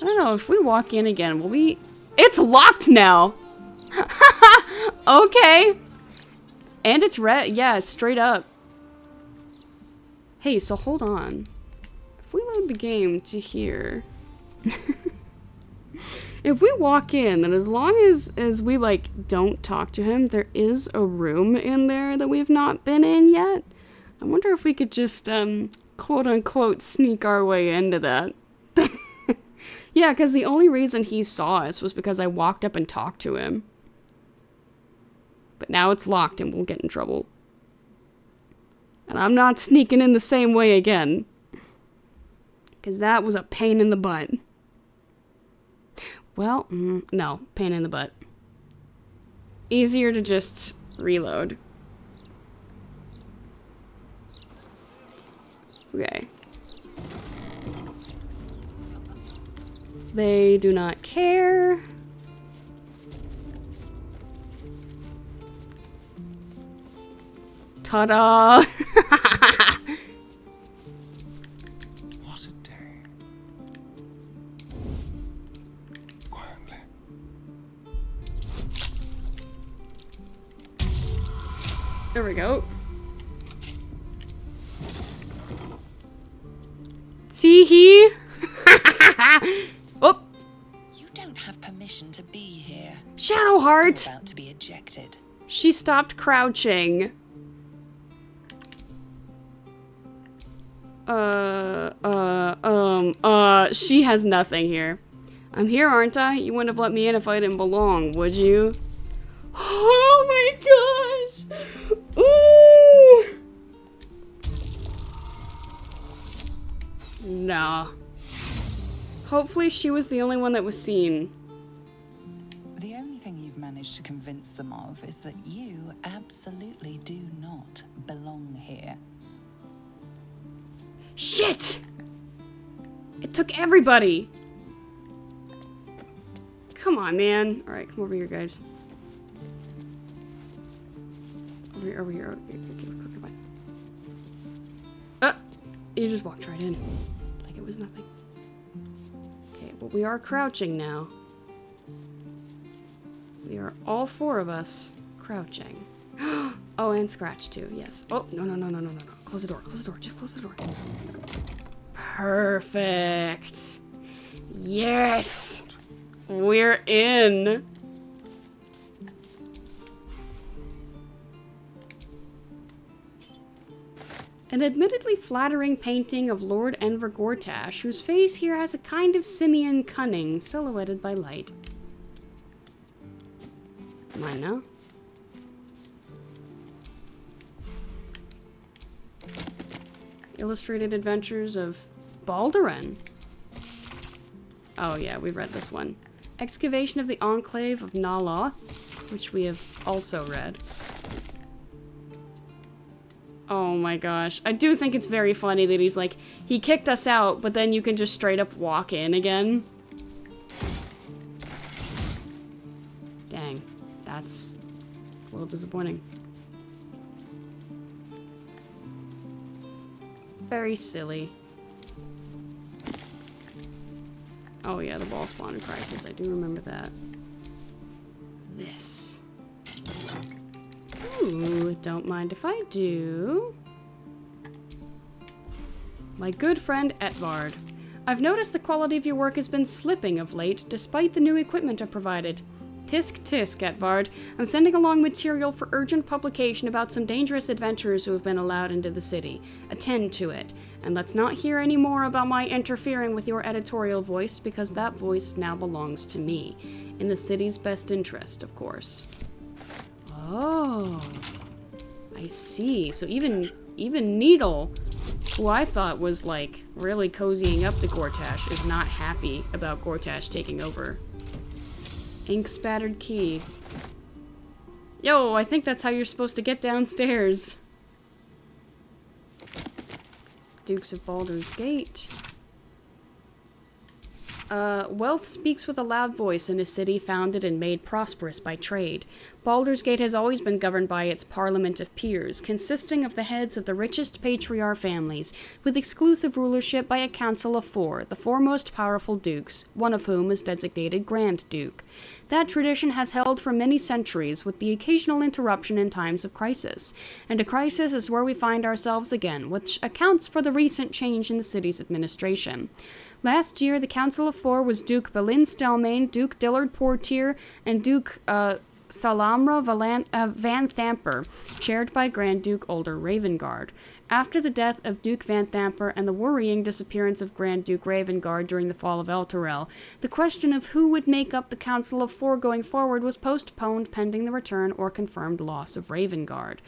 I don't know, if we walk in again, will we... It's locked now! Okay. And it's red. Yeah, it's straight up. Hey, so hold on. If we load the game to here... If we walk in, then as long as we, like, don't talk to him, there is a room in there that we've not been in yet. I wonder if we could just, quote-unquote, sneak our way into that. Yeah, because the only reason he saw us was because I walked up and talked to him. But now it's locked and we'll get in trouble. And I'm not sneaking in the same way again. Because that was a pain in the butt. Well, no, pain in the butt. Easier to just reload. Okay. They do not care. Ta-da! What a day. Quietly. There we go. Tee-hee! Oh! You don't have permission to be here. Shadowheart! You're about to be ejected. She stopped crouching. She has nothing here. I'm here, aren't I? You wouldn't have let me in if I didn't belong, would you? Oh my gosh! Ooh! Nah. Hopefully she was the only one that was seen. The only thing you've managed to convince them of is that you absolutely do not belong here. Shit! It took everybody! Come on, man. Alright, come over here, guys. Over here, over here. Come on. You just walked right in. Like it was nothing. Okay, but we are crouching now. We are all four of us crouching. Oh, and Scratch too, yes. Oh, no. Close the door, just close the door. Perfect. Yes! We're in. An admittedly flattering painting of Lord Enver Gortash, whose face here has a kind of simian cunning, silhouetted by light. Mine now. Illustrated Adventures of Baldur. Oh yeah, we read this one. Excavation of the Enclave of Naloth, which we have also read. Oh my gosh. I do think it's very funny that he's like, he kicked us out, but then you can just straight up walk in again. Dang. That's a little disappointing. Very silly. Oh yeah, the ball spawn crisis. I do remember that. This. Ooh, don't mind if I do. My good friend Etvard. I've noticed the quality of your work has been slipping of late, despite the new equipment I've provided. Tisk tisk, Etvard. I'm sending along material for urgent publication about some dangerous adventurers who have been allowed into the city. Attend to it. And let's not hear any more about my interfering with your editorial voice, because that voice now belongs to me. In the city's best interest, of course. Oh. I see. So even Needle, who I thought was, like, really cozying up to Gortash, is not happy about Gortash taking over. Ink spattered key. Yo, I think that's how you're supposed to get downstairs. Dukes of Baldur's Gate. Wealth speaks with a loud voice in a city founded and made prosperous by trade. Baldur's Gate has always been governed by its parliament of peers, consisting of the heads of the richest patriarch families, with exclusive rulership by a council of 4, the 4 most powerful dukes, one of whom is designated Grand Duke. That tradition has held for many centuries, with the occasional interruption in times of crisis. And a crisis is where we find ourselves again, which accounts for the recent change in the city's administration. Last year, the Council of 4 was Duke Balin Stelmane, Duke Dillard Portier, and Duke Thalamra Van Thamper, chaired by Grand Duke Ulder Ravengard. After the death of Duke Van Thamper and the worrying disappearance of Grand Duke Ravengard during the fall of Elturel, the question of who would make up the Council of 4 going forward was postponed pending the return or confirmed loss of Ravengard.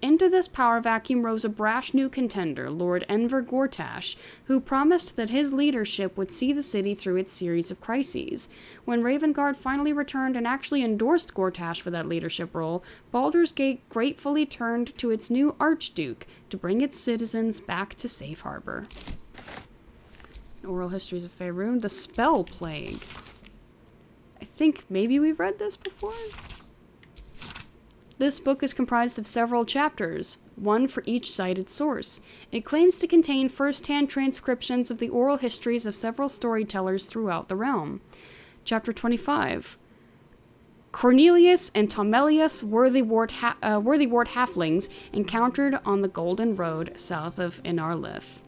Into this power vacuum rose a brash new contender, Lord Enver Gortash, who promised that his leadership would see the city through its series of crises. When Ravengard finally returned and actually endorsed Gortash for that leadership role, Baldur's Gate gratefully turned to its new Archduke to bring its citizens back to safe harbor. Oral Histories of Faerun, the Spell Plague. I think maybe we've read this before? This book is comprised of several chapters, one for each cited source. It claims to contain first-hand transcriptions of the oral histories of several storytellers throughout the realm. Chapter 25. Cornelius and Tomelius Worthywart halflings encountered on the Golden Road south of Inarlith.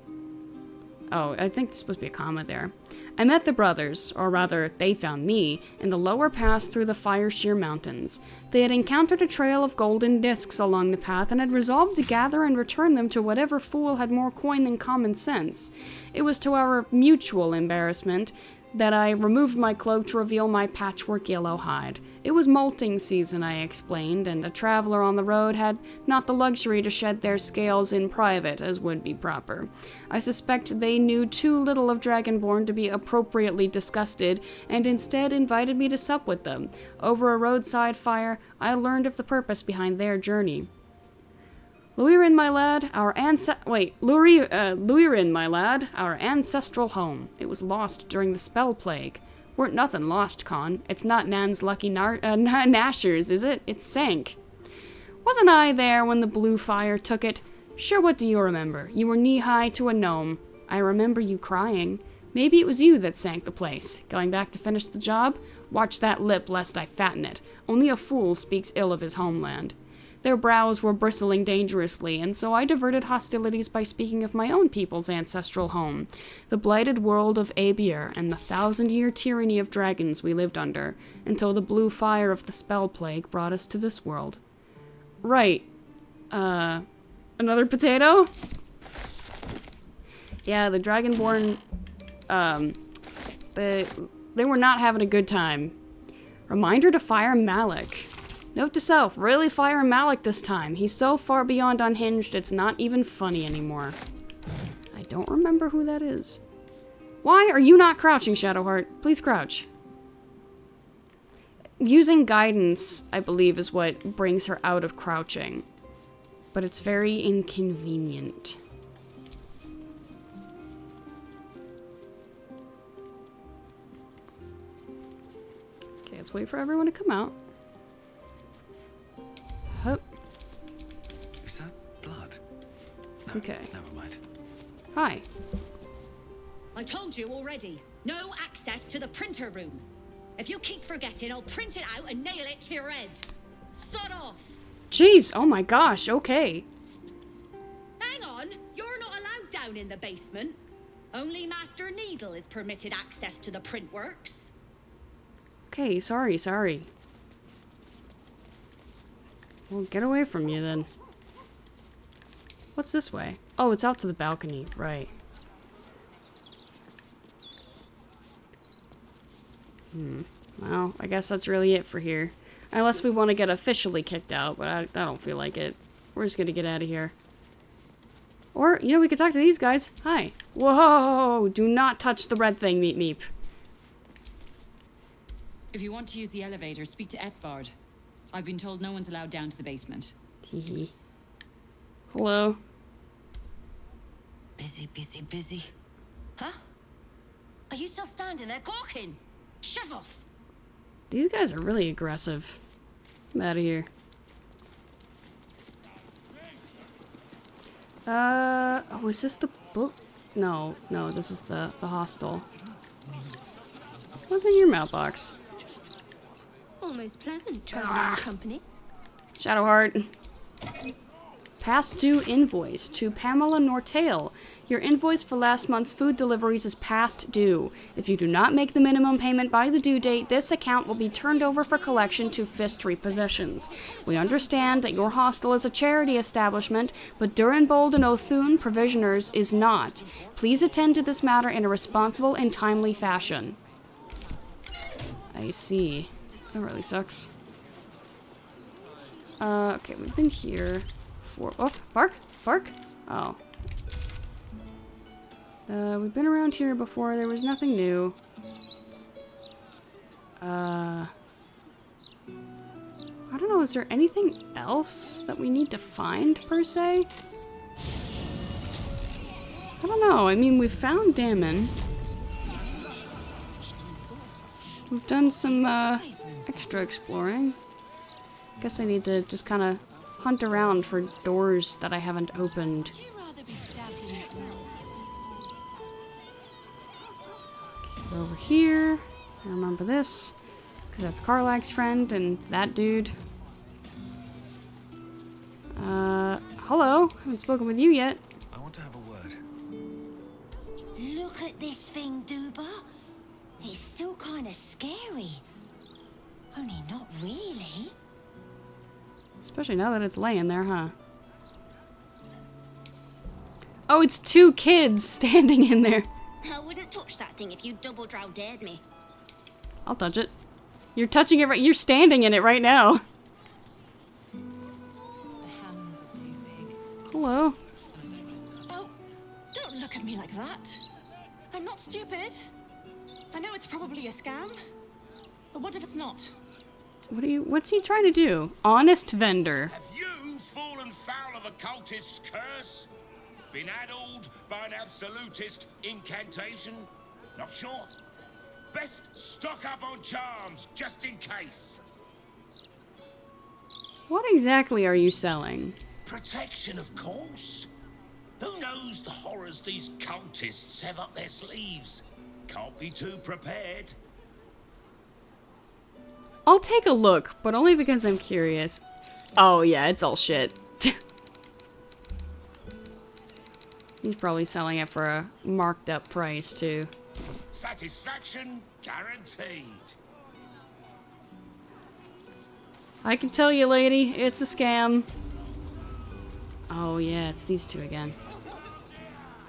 Oh, I think there's supposed to be a comma there. I met the brothers, or rather, they found me, in the lower pass through the Firesheer Mountains. They had encountered a trail of golden discs along the path and had resolved to gather and return them to whatever fool had more coin than common sense. It was to our mutual embarrassment that I removed my cloak to reveal my patchwork yellow hide. It was molting season, I explained, and a traveler on the road had not the luxury to shed their scales in private, as would be proper. I suspect they knew too little of Dragonborn to be appropriately disgusted, and instead invited me to sup with them. Over a roadside fire, I learned of the purpose behind their journey. Luirin, my lad, our ancestral home. It was lost during the spell plague. Weren't nothing lost, Con. It's not Nan's lucky Nashers, is it? It sank. Wasn't I there when the blue fire took it? Sure, what do you remember? You were knee-high to a gnome. I remember you crying. Maybe it was you that sank the place. Going back to finish the job? Watch that lip lest I fatten it. Only a fool speaks ill of his homeland. Their brows were bristling dangerously, and so I diverted hostilities by speaking of my own people's ancestral home, the blighted world of Abier and the 1,000-year tyranny of dragons we lived under, until the blue fire of the spell plague brought us to this world. Right. Another potato? Yeah, the Dragonborn, they were not having a good time. Reminder to fire Malik. Note to self, really fire Malik this time. He's so far beyond unhinged, it's not even funny anymore. I don't remember who that is. Why are you not crouching, Shadowheart? Please crouch. Using guidance, I believe, is what brings her out of crouching. But it's very inconvenient. Okay, let's wait for everyone to come out. Hup. Is that blood? No, okay. Never mind. Hi. I told you already. No access to the printer room. If you keep forgetting, I'll print it out and nail it to your head. Sod off. Jeez, oh my gosh, okay. Hang on, you're not allowed down in the basement. Only Master Needle is permitted access to the printworks. Okay, sorry. Well, get away from you then. What's this way? Oh, it's out to the balcony, right. Well, I guess that's really it for here. Unless we want to get officially kicked out, but I don't feel like it. We're just gonna get out of here. Or, you know, we could talk to these guys. Hi. Whoa! Do not touch the red thing, Meep Meep. If you want to use the elevator, speak to Etvard. I've been told no one's allowed down to the basement. Hehe. Hello. Busy. Huh? Are you You still standing there gawking? Shove off. These guys are really aggressive. I'm out of here. Oh, is this the book? No, this is the hostel. What's in your mailbox? Almost pleasant traveling with company. Shadowheart. Past due invoice to Pamela Nortale. Your invoice for last month's food deliveries is past due. If you do not make the minimum payment by the due date, this account will be turned over for collection to Fist Repossessions. We understand that your hostel is a charity establishment, but Durinbold and Othun Provisioners is not. Please attend to this matter in a responsible and timely fashion. I see. That really sucks. Okay, we've been here for... Oh, bark? Bark? Oh. We've been around here before. There was nothing new. I don't know, is there anything else that we need to find, per se? I don't know. I mean, we've found Dammon. We've done some, extra exploring. Guess I need to just kind of hunt around for doors that I haven't opened. Over here. I remember this, because that's Karlach's friend and that dude. Hello. Haven't spoken with you yet. I want to have a word. Look at this thing, Duba. It's still kind of scary. Only not really. Especially now that it's laying there, huh? Oh, it's two kids standing in there. I wouldn't touch that thing if you double drow dared me. I'll touch it. You're touching it right. You're standing in it right now. Hello. Oh, don't look at me like that. I'm not stupid. I know it's probably a scam. But what if it's not? What's he trying to do? Honest vendor. Have you fallen foul of a cultist's curse? Been addled by an absolutist incantation? Not sure? Best stock up on charms, just in case. What exactly are you selling? Protection, of course. Who knows the horrors these cultists have up their sleeves? Can't be too prepared. I'll take a look, but only because I'm curious. Oh yeah, it's all shit. He's probably selling it for a marked up price too. Satisfaction guaranteed. I can tell you, lady, it's a scam. Oh yeah, it's these two again.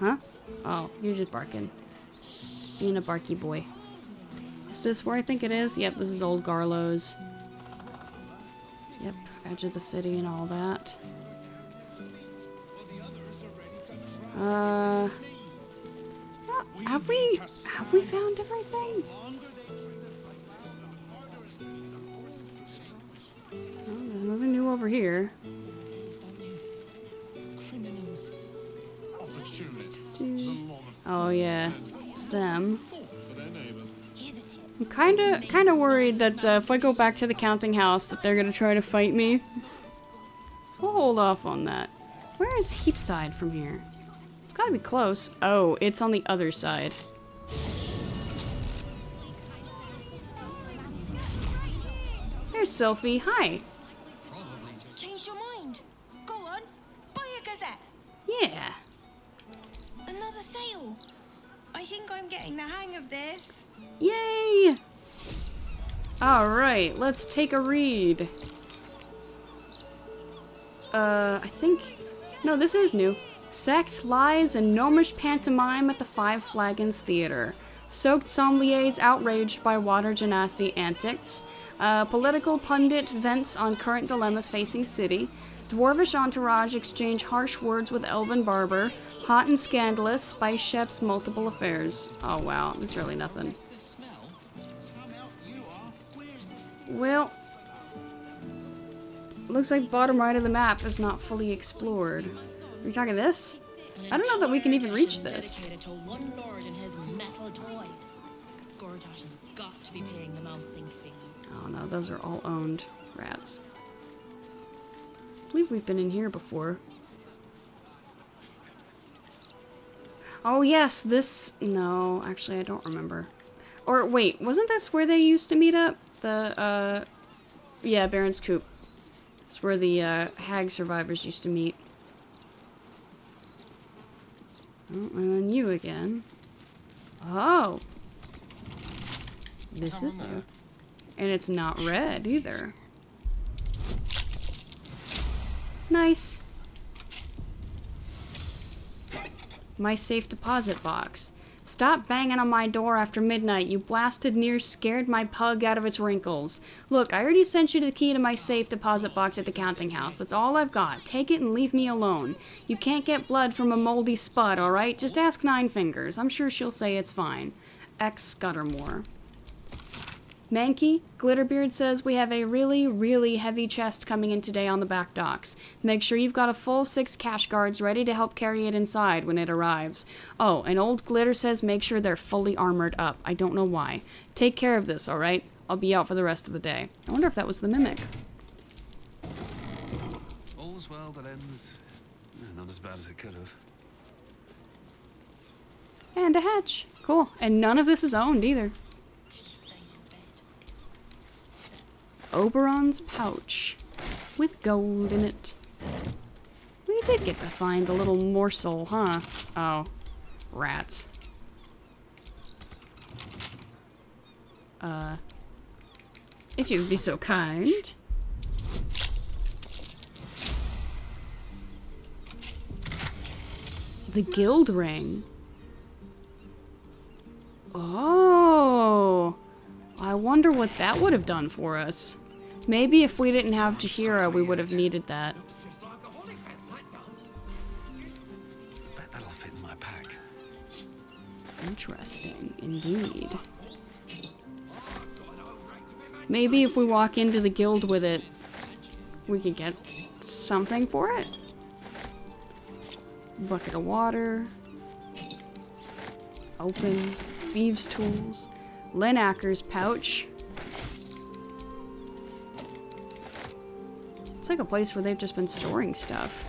Huh? Oh, you're just barking. Being a barky boy. Is this where I think it is? Yep, this is Old Garlow's. Yep, edge of the city and all that. Have we found everything? Oh, there's nothing new over here. Oh yeah, it's them. I'm kinda worried that if I go back to the counting house that they're gonna try to fight me. We'll hold off on that. Where is Heapside from here? It's gotta be close. Oh, it's on the other side. There's Sylphie. Hi. Change your mind. Go on, buy a gazette. Yeah. Another sale. I think I'm getting the hang of this. Yay! Alright, let's take a read. I think... No, this is new. Sex, Lies, and Gnomish Pantomime at the Five Flagons Theater. Soaked sommeliers outraged by water genasi antics. Political pundit vents on current dilemmas facing city. Dwarvish entourage exchange harsh words with elven barber. Hot and scandalous, spice chef's multiple affairs. Oh wow, there's really nothing. Well, looks like bottom right of the map is not fully explored. Are you talking this? I don't know that we can even reach this. Gortash has got to be paying the mounting fees. Oh no, those are all owned rats. I believe we've been in here before. Oh yes, this... No, actually I don't remember. Or wait, wasn't this where they used to meet up? The, yeah, Baron's Coop. It's where the, hag survivors used to meet. Oh, and then you again. Oh! This is new. And it's not red either. Nice. My safe deposit box. Stop banging on my door after midnight. You blasted near scared my pug out of its wrinkles. Look, I already sent you the key to my safe deposit box at the counting house. That's all I've got. Take it and leave me alone. You can't get blood from a moldy spud, alright? Just ask Nine Fingers. I'm sure she'll say it's fine. X Scuddermore. Mankey, Glitterbeard says we have a really, really heavy chest coming in today on the back docks. Make sure you've got a full 6 cash guards ready to help carry it inside when it arrives. Oh, and old Glitter says make sure they're fully armored up. I don't know why. Take care of this, alright? I'll be out for the rest of the day. I wonder if that was the Mimic. All's well that ends not as bad as it could have. And a hatch. Cool. And none of this is owned either. Oberon's pouch with gold in it. We did get to find a little morsel, huh? Oh, rats. If you'd be so kind. The guild ring. Oh, I wonder what that would have done for us. Maybe if we didn't have Jahira, we would have needed that. I bet that'll fit in my pack. Interesting, indeed. Maybe if we walk into the guild with it, we could get something for it. Bucket of water. Open. Thieves' tools. Linacre's pouch. It's like a place where they've just been storing stuff.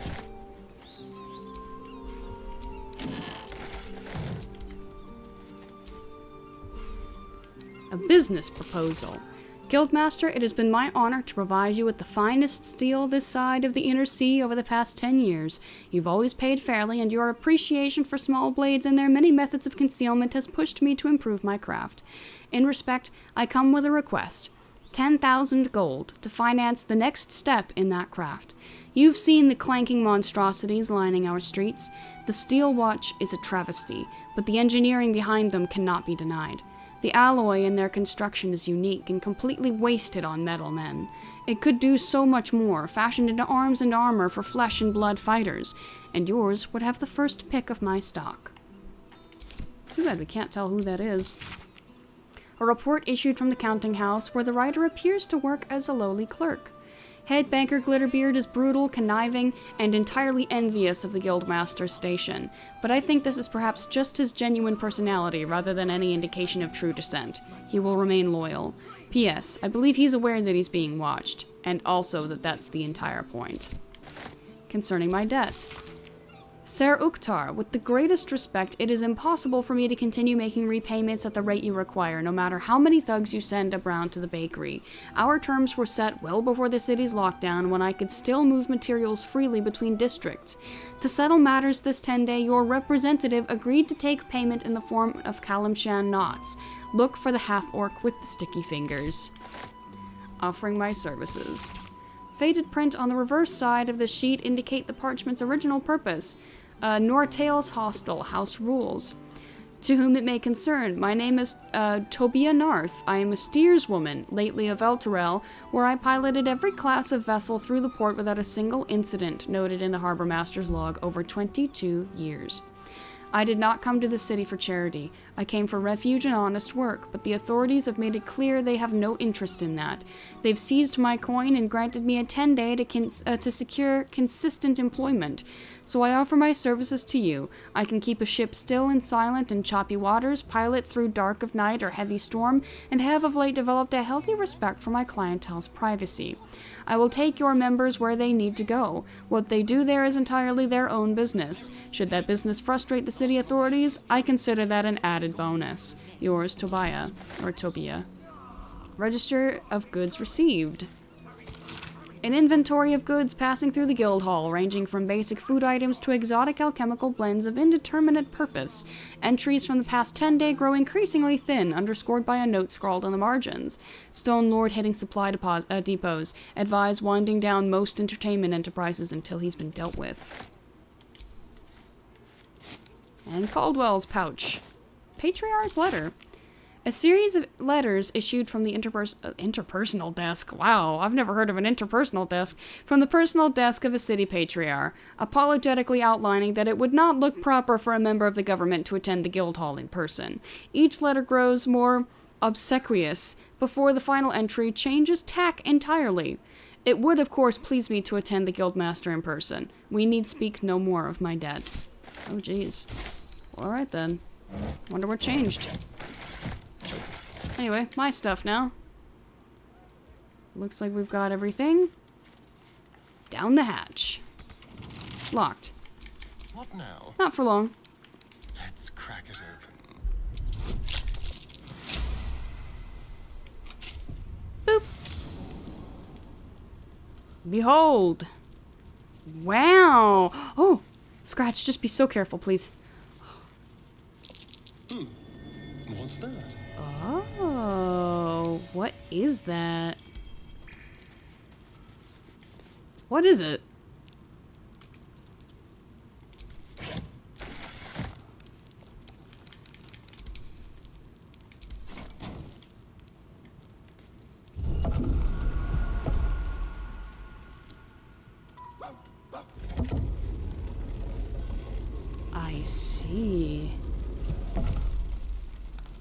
A business proposal. Guildmaster, it has been my honor to provide you with the finest steel this side of the inner sea over the past 10 years. You've always paid fairly, and your appreciation for small blades and their many methods of concealment has pushed me to improve my craft. In respect, I come with a request. 10,000 gold to finance the next step in that craft. You've seen the clanking monstrosities lining our streets. The steel watch is a travesty, but the engineering behind them cannot be denied. The alloy in their construction is unique and completely wasted on metal men. It could do so much more, fashioned into arms and armor for flesh and blood fighters, and yours would have the first pick of my stock. Too bad we can't tell who that is. A report issued from the counting house where the writer appears to work as a lowly clerk. Head banker Glitterbeard is brutal, conniving, and entirely envious of the guildmaster's station, but I think this is perhaps just his genuine personality rather than any indication of true descent. He will remain loyal. P.S. I believe he's aware that he's being watched, and also that that's the entire point. Concerning my debt. Ser Uktar, with the greatest respect, it is impossible for me to continue making repayments at the rate you require, no matter how many thugs you send around to the bakery. Our terms were set well before the city's lockdown, when I could still move materials freely between districts. To settle matters this 10-day, your representative agreed to take payment in the form of Kalimshan knots. Look for the half-orc with the sticky fingers. Offering my services. Faded print on the reverse side of the sheet indicate the parchment's original purpose. Nortail's Hostel, House Rules. To whom it may concern, my name is Tobia Narth. I am a steerswoman, lately of Elturel, where I piloted every class of vessel through the port without a single incident, noted in the Harbor Master's log, over 22 years. I did not come to the city for charity. I came for refuge and honest work, but the authorities have made it clear they have no interest in that. They've seized my coin and granted me a 10-day to secure consistent employment. so I offer my services to you. I can keep a ship still and silent in choppy waters, pilot through dark of night or heavy storm, and have of late developed a healthy respect for my clientele's privacy. I will take your members where they need to go. What they do there is entirely their own business. Should that business frustrate the city authorities, I consider that an added bonus. Yours, Tobiah. Or Tobia. Register of goods received. An inventory of goods passing through the guild hall, ranging from basic food items to exotic alchemical blends of indeterminate purpose. Entries from the past 10 day grow increasingly thin, underscored by a note scrawled on the margins. Stone Lord hitting supply depots. Advise winding down most entertainment enterprises until he's been dealt with. And Caldwell's pouch. Patriarch's letter. A series of letters issued from the interpersonal desk. Wow, I've never heard of an interpersonal desk. From the personal desk of a city patriarch, apologetically outlining that it would not look proper for a member of the government to attend the guild hall in person. Each letter grows more obsequious before the final entry changes tack entirely. It would, of course, please me to attend the guildmaster in person. We need speak no more of my debts. Oh, jeez. Well, alright then. Wonder what changed. Anyway, my stuff now. Looks like we've got everything. Down the hatch. Locked. What now? Not for long. Let's crack it open. Boop. Behold. Wow. Oh, Scratch, just be so careful, please. What's that? Oh, what is that? What is it? I see.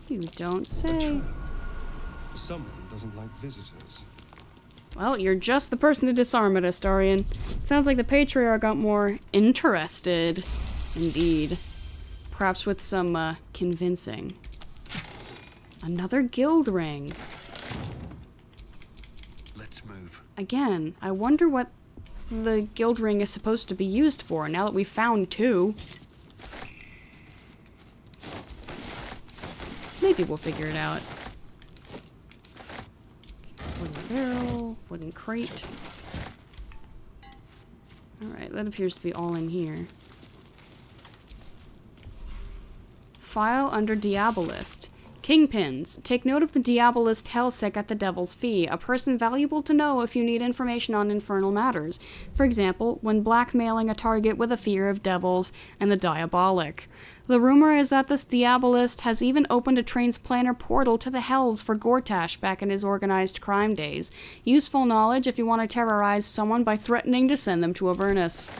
You don't say. Someone doesn't like visitors. Well, you're just the person to disarm it, Astarion. Sounds like the Patriarch got more interested. Indeed. Perhaps with some, convincing. Another guild ring. Let's move. Again, I wonder what the guild ring is supposed to be used for, now that we've found two. Maybe we'll figure it out. Wooden barrel, wooden crate. Alright, that appears to be all in here. File under Diabolist. Kingpins. Take note of the Diabolist Helsec at the Devil's Fee, a person valuable to know if you need information on infernal matters. For example, when blackmailing a target with a fear of devils and the diabolic. The rumor is that this Diabolist has even opened a transplanter portal to the Hells for Gortash back in his organized crime days. Useful knowledge if you want to terrorize someone by threatening to send them to Avernus.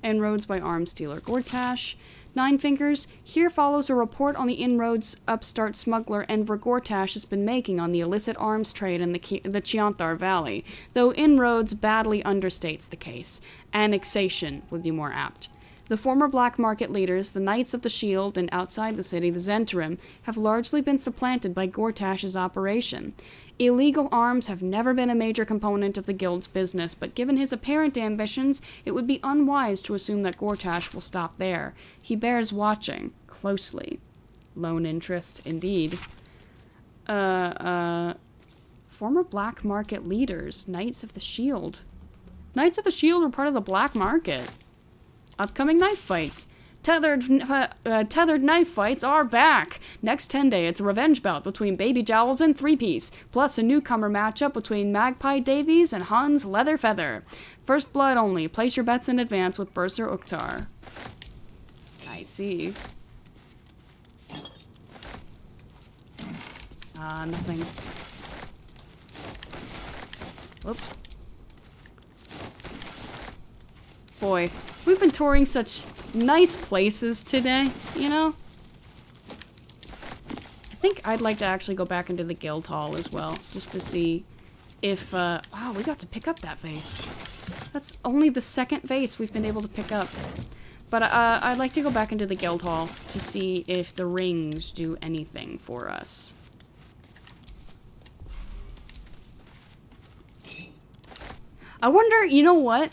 Inroads by Arms Dealer Gortash. Nine Fingers, here follows a report on the inroads upstart smuggler Enver Gortash has been making on the illicit arms trade in the Chianthar Valley, though inroads badly understates the case. Annexation would be more apt. The former black market leaders, the Knights of the Shield, and outside the city, the Zentrim, have largely been supplanted by Gortash's operation. Illegal arms have never been a major component of the guild's business, but given his apparent ambitions, it would be unwise to assume that Gortash will stop there. He bears watching closely. Lone interest, indeed. Former black market leaders, Knights of the Shield. Knights of the Shield were part of the black market. Upcoming knife fights. Tethered knife fights are back! Next 10 day, it's a revenge bout between Baby Jowls and Three Piece, plus a newcomer matchup between Magpie Davies and Hans Leather Feather. First blood only. Place your bets in advance with Bursar Uktar. I see. Nothing. Whoops. Boy, we've been touring such nice places today, you know? I think I'd like to actually go back into the guild hall as well, just to see if, wow, we got to pick up that vase. That's only the second vase we've been able to pick up. But I'd like to go back into the guild hall to see if the rings do anything for us. I wonder, you know what?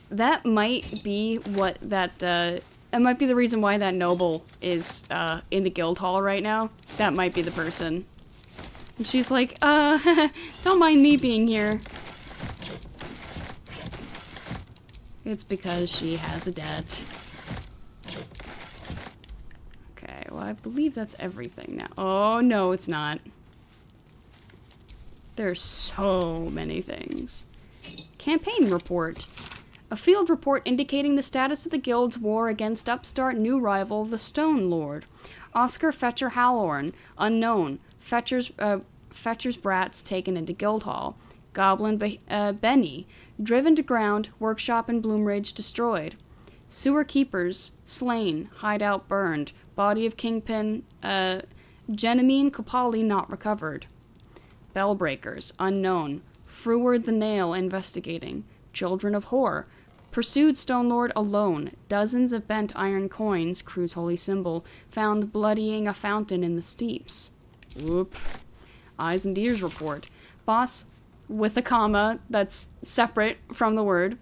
That might be what that, it might be the reason why that noble is, in the guild hall right now. That might be the person. And she's like, don't mind me being here. It's because she has a debt. Okay, well, I believe that's everything now. Oh, no, it's not. There's so many things. Campaign report. A field report indicating the status of the guild's war against upstart new rival, the Stone Lord. Oscar Fetcher Halorn, unknown. Fetcher's brats taken into Guildhall. Goblin Benny, driven to ground, workshop in Bloomridge destroyed. Sewer keepers, slain, hideout burned. Body of Kingpin, Genemine Kopali not recovered. Bellbreakers, unknown. Freward the Nail investigating. Children of Horror. Pursued Stone Lord alone. Dozens of bent iron coins, crew's holy symbol, found bloodying a fountain in the steeps. Whoop. Eyes and Ears report. Boss, with a comma that's separate from the word.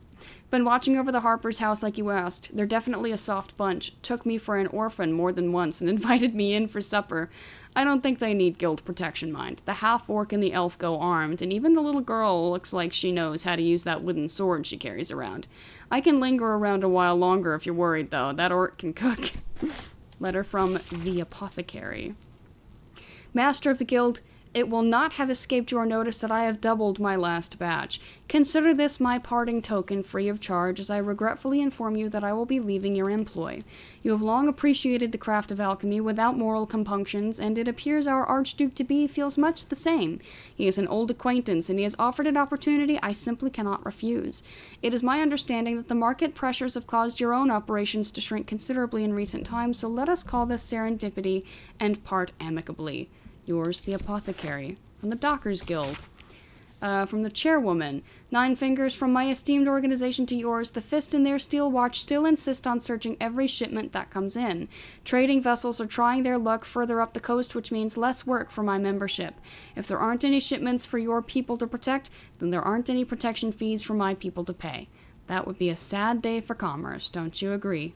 Been watching over the Harper's house like you asked. They're definitely a soft bunch. Took me for an orphan more than once and invited me in for supper. I don't think they need guild protection, mind. The half-orc and the elf go armed, and even the little girl looks like she knows how to use that wooden sword she carries around. I can linger around a while longer if you're worried, though. That orc can cook. Letter from the apothecary. Master of the guild, it will not have escaped your notice that I have doubled my last batch. Consider this my parting token free of charge, as I regretfully inform you that I will be leaving your employ. You have long appreciated the craft of alchemy without moral compunctions, and it appears our Archduke-to-be feels much the same. He is an old acquaintance, and he has offered an opportunity I simply cannot refuse. It is my understanding that the market pressures have caused your own operations to shrink considerably in recent times, so let us call this serendipity and part amicably. Yours, the apothecary. From the Dockers Guild. From the chairwoman. 9 fingers from my esteemed organization to yours. The fist in their steel watch still insist on searching every shipment that comes in. Trading vessels are trying their luck further up the coast, which means less work for my membership. If there aren't any shipments for your people to protect, then there aren't any protection fees for my people to pay. That would be a sad day for commerce, don't you agree?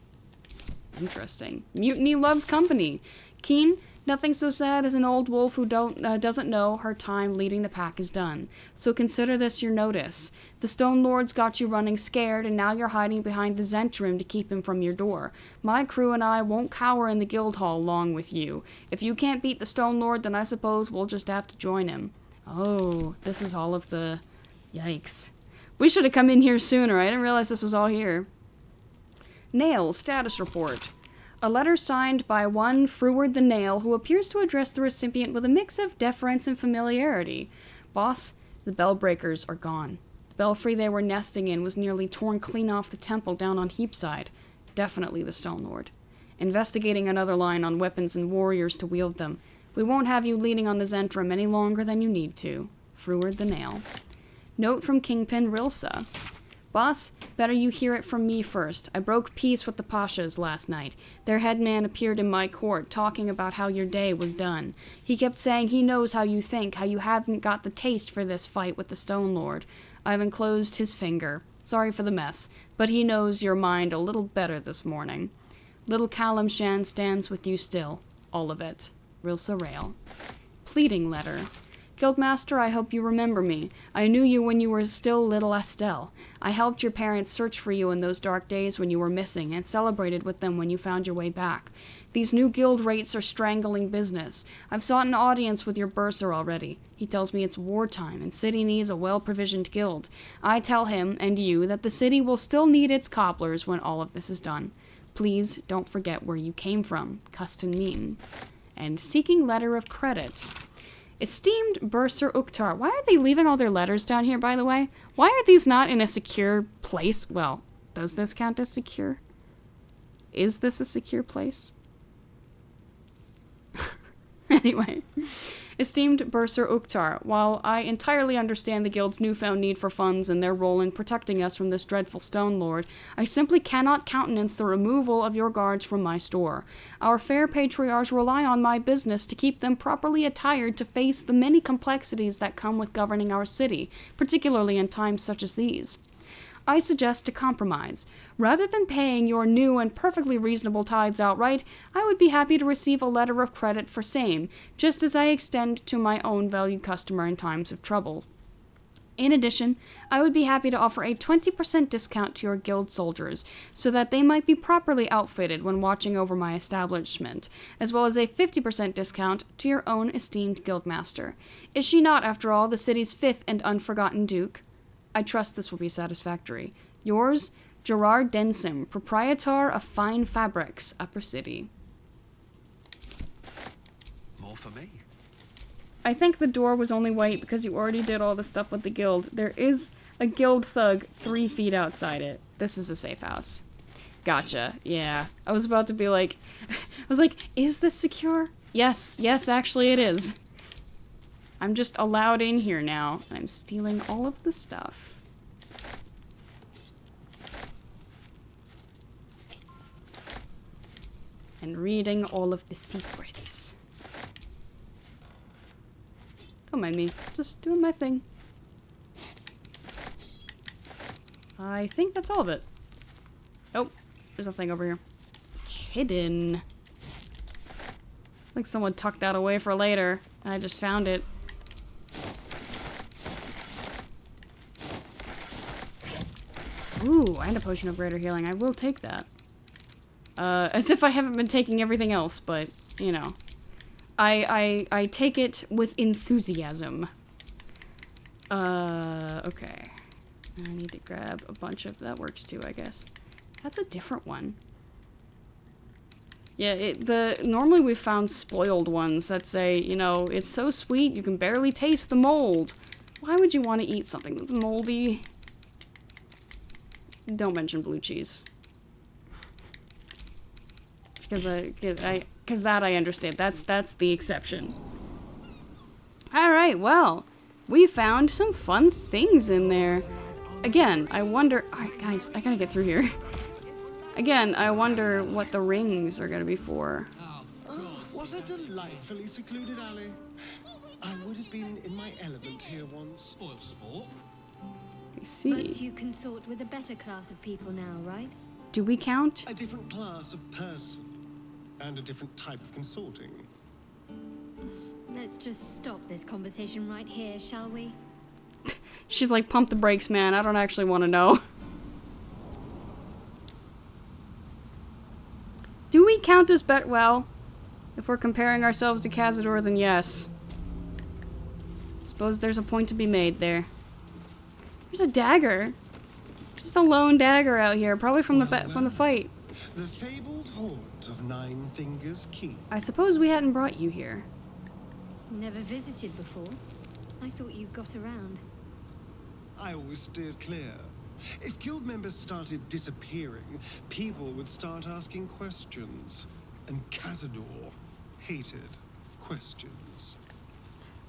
Interesting. Mutiny loves company. Keen? Nothing so sad as an old wolf who doesn't know her time leading the pack is done. So consider this your notice. The Stone Lord's got you running scared, and now you're hiding behind the Zentrum to keep him from your door. My crew and I won't cower in the guild hall long with you. If you can't beat the Stone Lord, then I suppose we'll just have to join him. Oh, this is all of the... Yikes. We should have come in here sooner. I didn't realize this was all here. Nail, status report. A letter signed by one Freward the Nail, who appears to address the recipient with a mix of deference and familiarity. Boss, the Bellbreakers are gone. The belfry they were nesting in was nearly torn clean off the temple down on Heapside. Definitely the Stone Lord. Investigating another line on weapons and warriors to wield them. We won't have you leaning on the Zentrum any longer than you need to. Freward the Nail. Note from Kingpin Rilsa. Boss, better you hear it from me first. I broke peace with the Pashas last night. Their headman appeared in my court, talking about how your day was done. He kept saying he knows how you think, how you haven't got the taste for this fight with the Stone Lord. I've enclosed his finger. Sorry for the mess, but he knows your mind a little better this morning. Little Callum Shan stands with you still. All of it. Rilsa Rail. Pleading letter. Guildmaster, I hope you remember me. I knew you when you were still little Estelle. I helped your parents search for you in those dark days when you were missing, and celebrated with them when you found your way back. These new guild rates are strangling business. I've sought an audience with your bursar already. He tells me it's wartime, and city needs a well-provisioned guild. I tell him, and you, that the city will still need its cobblers when all of this is done. Please don't forget where you came from, Custon Mean. And seeking letter of credit. Esteemed Bursar Uktar. Why are they leaving all their letters down here, by the way? Why are these not in a secure place? Well, does this count as secure? Is this a secure place? Anyway. Esteemed Bursar Uktar, while I entirely understand the guild's newfound need for funds and their role in protecting us from this dreadful Stone Lord, I simply cannot countenance the removal of your guards from my store. Our fair patriarchs rely on my business to keep them properly attired to face the many complexities that come with governing our city, particularly in times such as these. I suggest a compromise. Rather than paying your new and perfectly reasonable tithes outright, I would be happy to receive a letter of credit for same, just as I extend to my own valued customer in times of trouble. In addition, I would be happy to offer a 20% discount to your guild soldiers, so that they might be properly outfitted when watching over my establishment, as well as a 50% discount to your own esteemed guildmaster. Is she not, after all, the city's 5th and unforgotten duke? I trust this will be satisfactory. Yours, Gerard Densim, proprietor of fine fabrics, Upper City. More for me. I think the door was only white because you already did all the stuff with the guild. There is a guild thug 3 feet outside it. This is a safe house. Gotcha. Yeah. I was about to be like... I was like, is this secure? Yes. Yes, actually it is. I'm just allowed in here now. I'm stealing all of the stuff. And reading all of the secrets. Don't mind me. Just doing my thing. I think that's all of it. Oh, there's a thing over here. Hidden. Like someone tucked that away for later, and I just found it. Ooh, and a potion of greater healing. I will take that. As if I haven't been taking everything else, but, you know. I take it with enthusiasm. Okay. I need to grab a bunch of... That works too, I guess. That's a different one. Yeah, normally we've found spoiled ones that say, you know, it's so sweet you can barely taste the mold. Why would you want to eat something that's moldy? Don't mention blue cheese. Because that I understand. That's the exception. Alright, well, we found some fun things in there. Again, I wonder... Alright, guys, I gotta get through here. Again, I wonder what the rings are gonna be for. What a delightfully secluded alley. I would have been in my element here once. Spoiled sport. I see. But you consort with a better class of people now, right? Do we count? A different class of person. And a different type of consorting. Let's just stop this conversation right here, shall we? She's like, pump the brakes, man. I don't actually want to know. Do we count as well? If we're comparing ourselves to Cazador, then yes. Suppose there's a point to be made there. There's a dagger. Just a lone dagger out here, probably from the fight. The fabled haunt of Nine Fingers Key. I suppose we hadn't brought you here. Never visited before. I thought you got around. I always steered clear. If guild members started disappearing, people would start asking questions. And Cazador hated questions.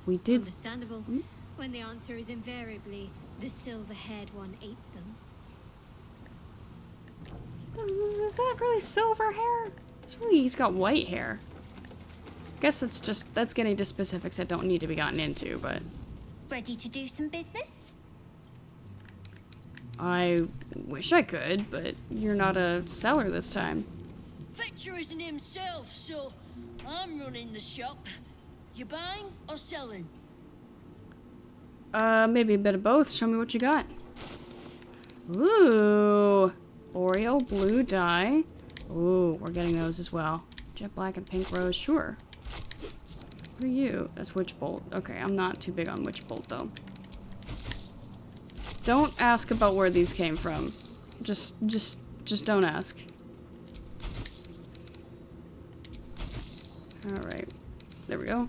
We did. Understandable. When the answer is invariably, the silver-haired one ate them. Is that really silver hair? He's got white hair. Guess that's getting into specifics that don't need to be gotten into, but... Ready to do some business? I wish I could, but you're not a seller this time. Fetcher isn't himself, so I'm running the shop. You buying or selling? Maybe a bit of both. Show me what you got. Ooh. Oreo blue dye. Ooh, we're getting those as well. Jet black and pink rose, sure. What are you? That's witch bolt. Okay, I'm not too big on witch bolt though. Don't ask about where these came from. Just don't ask. Alright. There we go.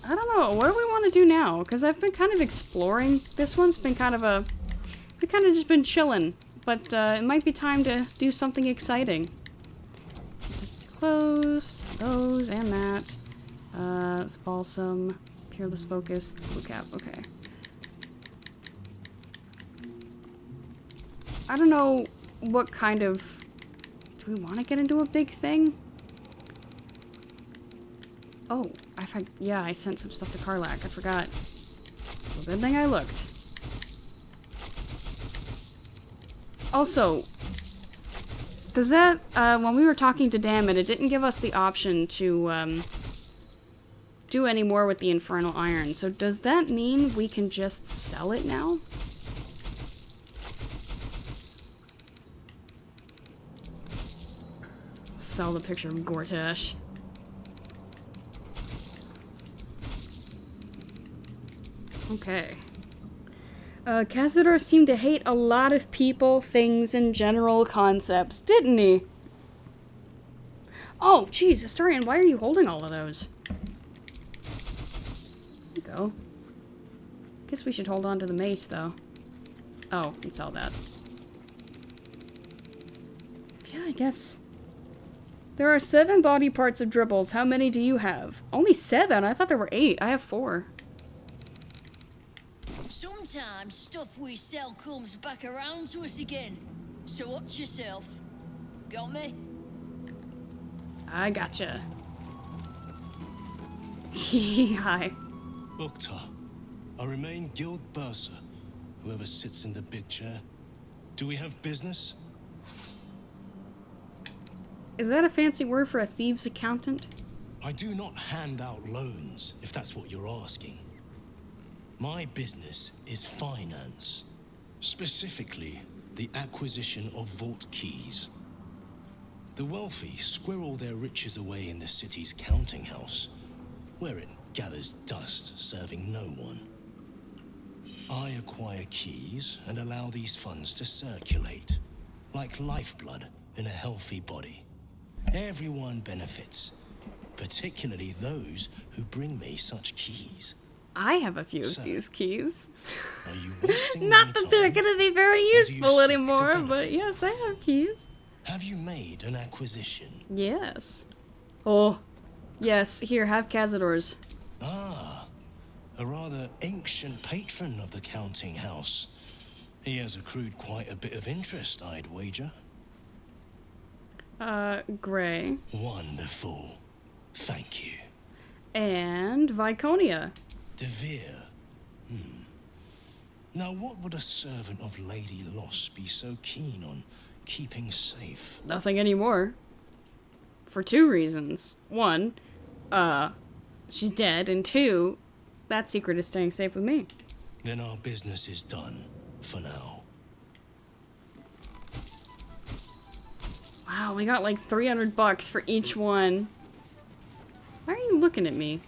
I don't know. What do we want to do now? Because I've been kind of exploring. This one's been kind of a... We've kind of just been chilling. But it might be time to do something exciting. Just close. those and that. It's balsam, peerless focus, blue cap. Okay. I don't know what kind of... Do we want to get into a big thing? Oh, yeah, I sent some stuff to Karlak. I forgot. Well, good thing I looked. Also, does that, when we were talking to Dammon, it didn't give us the option to, do any more with the Infernal Iron. So does that mean we can just sell it now? Sell the picture of Gortash. Okay. Cazador seemed to hate a lot of people, things, and general concepts, didn't he? Oh, geez, Astarion, why are you holding all of those? There you go. Guess we should hold on to the mace, though. Oh, and sell that. Yeah, I guess. There are 7 body parts of dribbles. How many do you have? Only 7? I thought there were 8. I have 4. Sometimes stuff we sell comes back around to us again. So watch yourself. Got me? I gotcha. Hi. Uktar, I remain Guild Bursar, whoever sits in the big chair. Do we have business? Is that a fancy word for a thieves' accountant? I do not hand out loans, if that's what you're asking. My business is finance. Specifically, the acquisition of vault keys. The wealthy squirrel their riches away in the city's counting house, where it gathers dust, serving no one. I acquire keys and allow these funds to circulate, like lifeblood in a healthy body. Everyone benefits, particularly those who bring me such keys. I have a few of these keys. Are you wasting Not my that they're time, gonna be very useful anymore, but yes, I have keys. Have you made an acquisition? Yes. Oh, yes, here, have Cazador's. Ah, a rather ancient patron of the counting house. He has accrued quite a bit of interest, I'd wager. Gray. Wonderful. Thank you. And Viconia. Devere. Now, what would a servant of Lady Loss be so keen on keeping safe? Nothing anymore. For 2 reasons. 1, she's dead, and 2, that secret is staying safe with me. Then our business is done, for now. Wow, we got like $300 for each one. Why are you looking at me?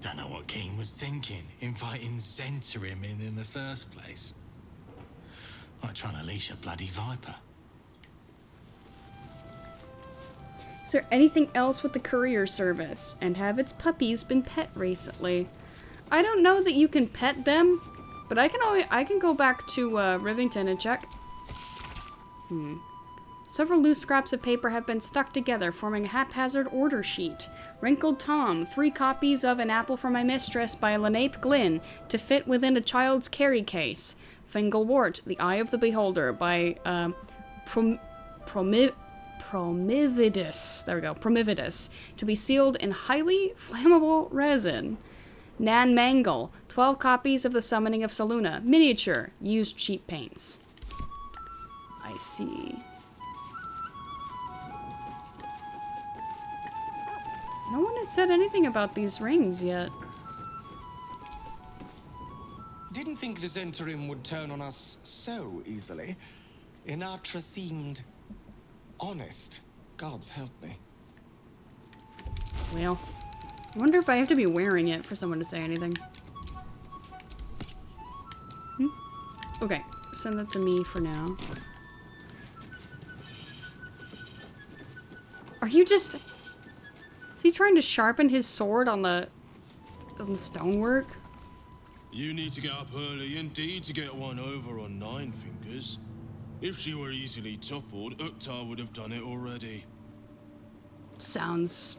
Don't know what Keen was thinking, inviting Zentarim in the first place. Like trying to leash a bloody viper. Is there anything else with the courier service? And have its puppies been pet recently? I don't know that you can pet them, but I can go back to Rivington and check. Several loose scraps of paper have been stuck together, forming a haphazard order sheet. Wrinkled Tom, 3 copies of An Apple for My Mistress by Lenape Glynn to fit within a child's carry case. Fingalwort, The Eye of the Beholder by Promividus. There we go, Promividus. To be sealed in highly flammable resin. Nan Mangle, 12 copies of The Summoning of Saluna. Miniature, used cheap paints. I see. No one has said anything about these rings yet. Didn't think the Zentarim would turn on us so easily. Inatra seemed honest. Gods help me. Well, I wonder if I have to be wearing it for someone to say anything. Okay, send that to me for now. Are you just... Is he trying to sharpen his sword on the stonework? You need to get up early indeed to get one over on Nine Fingers. If she were easily toppled, Uktar would have done it already. sounds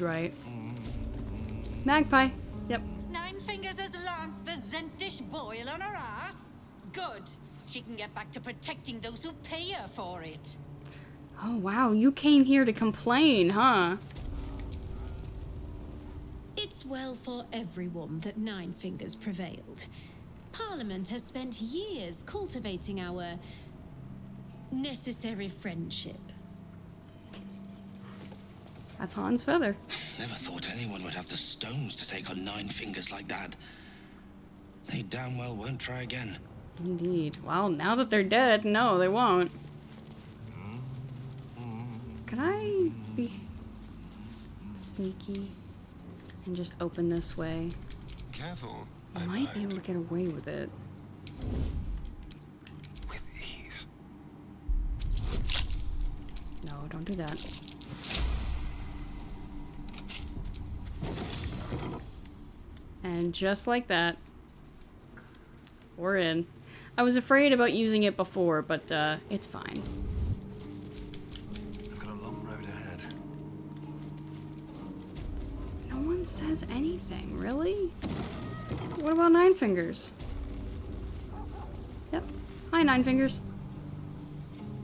right. Magpie. Yep. Nine Fingers has lanced the Zentish boil on her ass? Good. She can get back to protecting those who pay her for it. Oh wow, you came here to complain, huh? It's well for everyone that Nine Fingers prevailed. Parliament has spent years cultivating our necessary friendship. That's Han's feather. Never thought anyone would have the stones to take on Nine Fingers like that. They damn well won't try again. Indeed. Well, now that they're dead, no, they won't. Can I be sneaky and just open this way? Careful. I might be able to get away with it. With ease. No, don't do that. And just like that, we're in. I was afraid about using it before, but it's fine. I've got a long road ahead. No one says anything, really? What about Nine Fingers? Yep. Hi, Nine Fingers.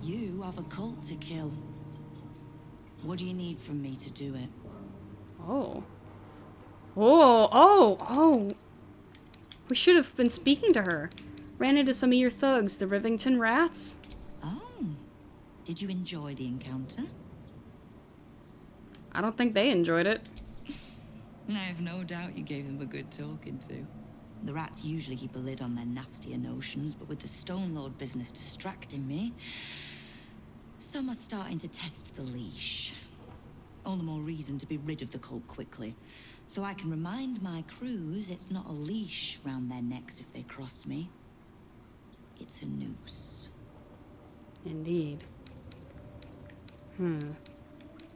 You have a cult to kill. What do you need from me to do it? Oh. Oh. We should have been speaking to her. Ran into some of your thugs, the Rivington Rats. Oh. Did you enjoy the encounter? I don't think they enjoyed it. I have no doubt you gave them a good talking to. The rats usually keep a lid on their nastier notions, but with the Stone Lord business distracting me, some are starting to test the leash. All the more reason to be rid of the cult quickly, so I can remind my crews it's not a leash round their necks if they cross me. It's a noose. Indeed.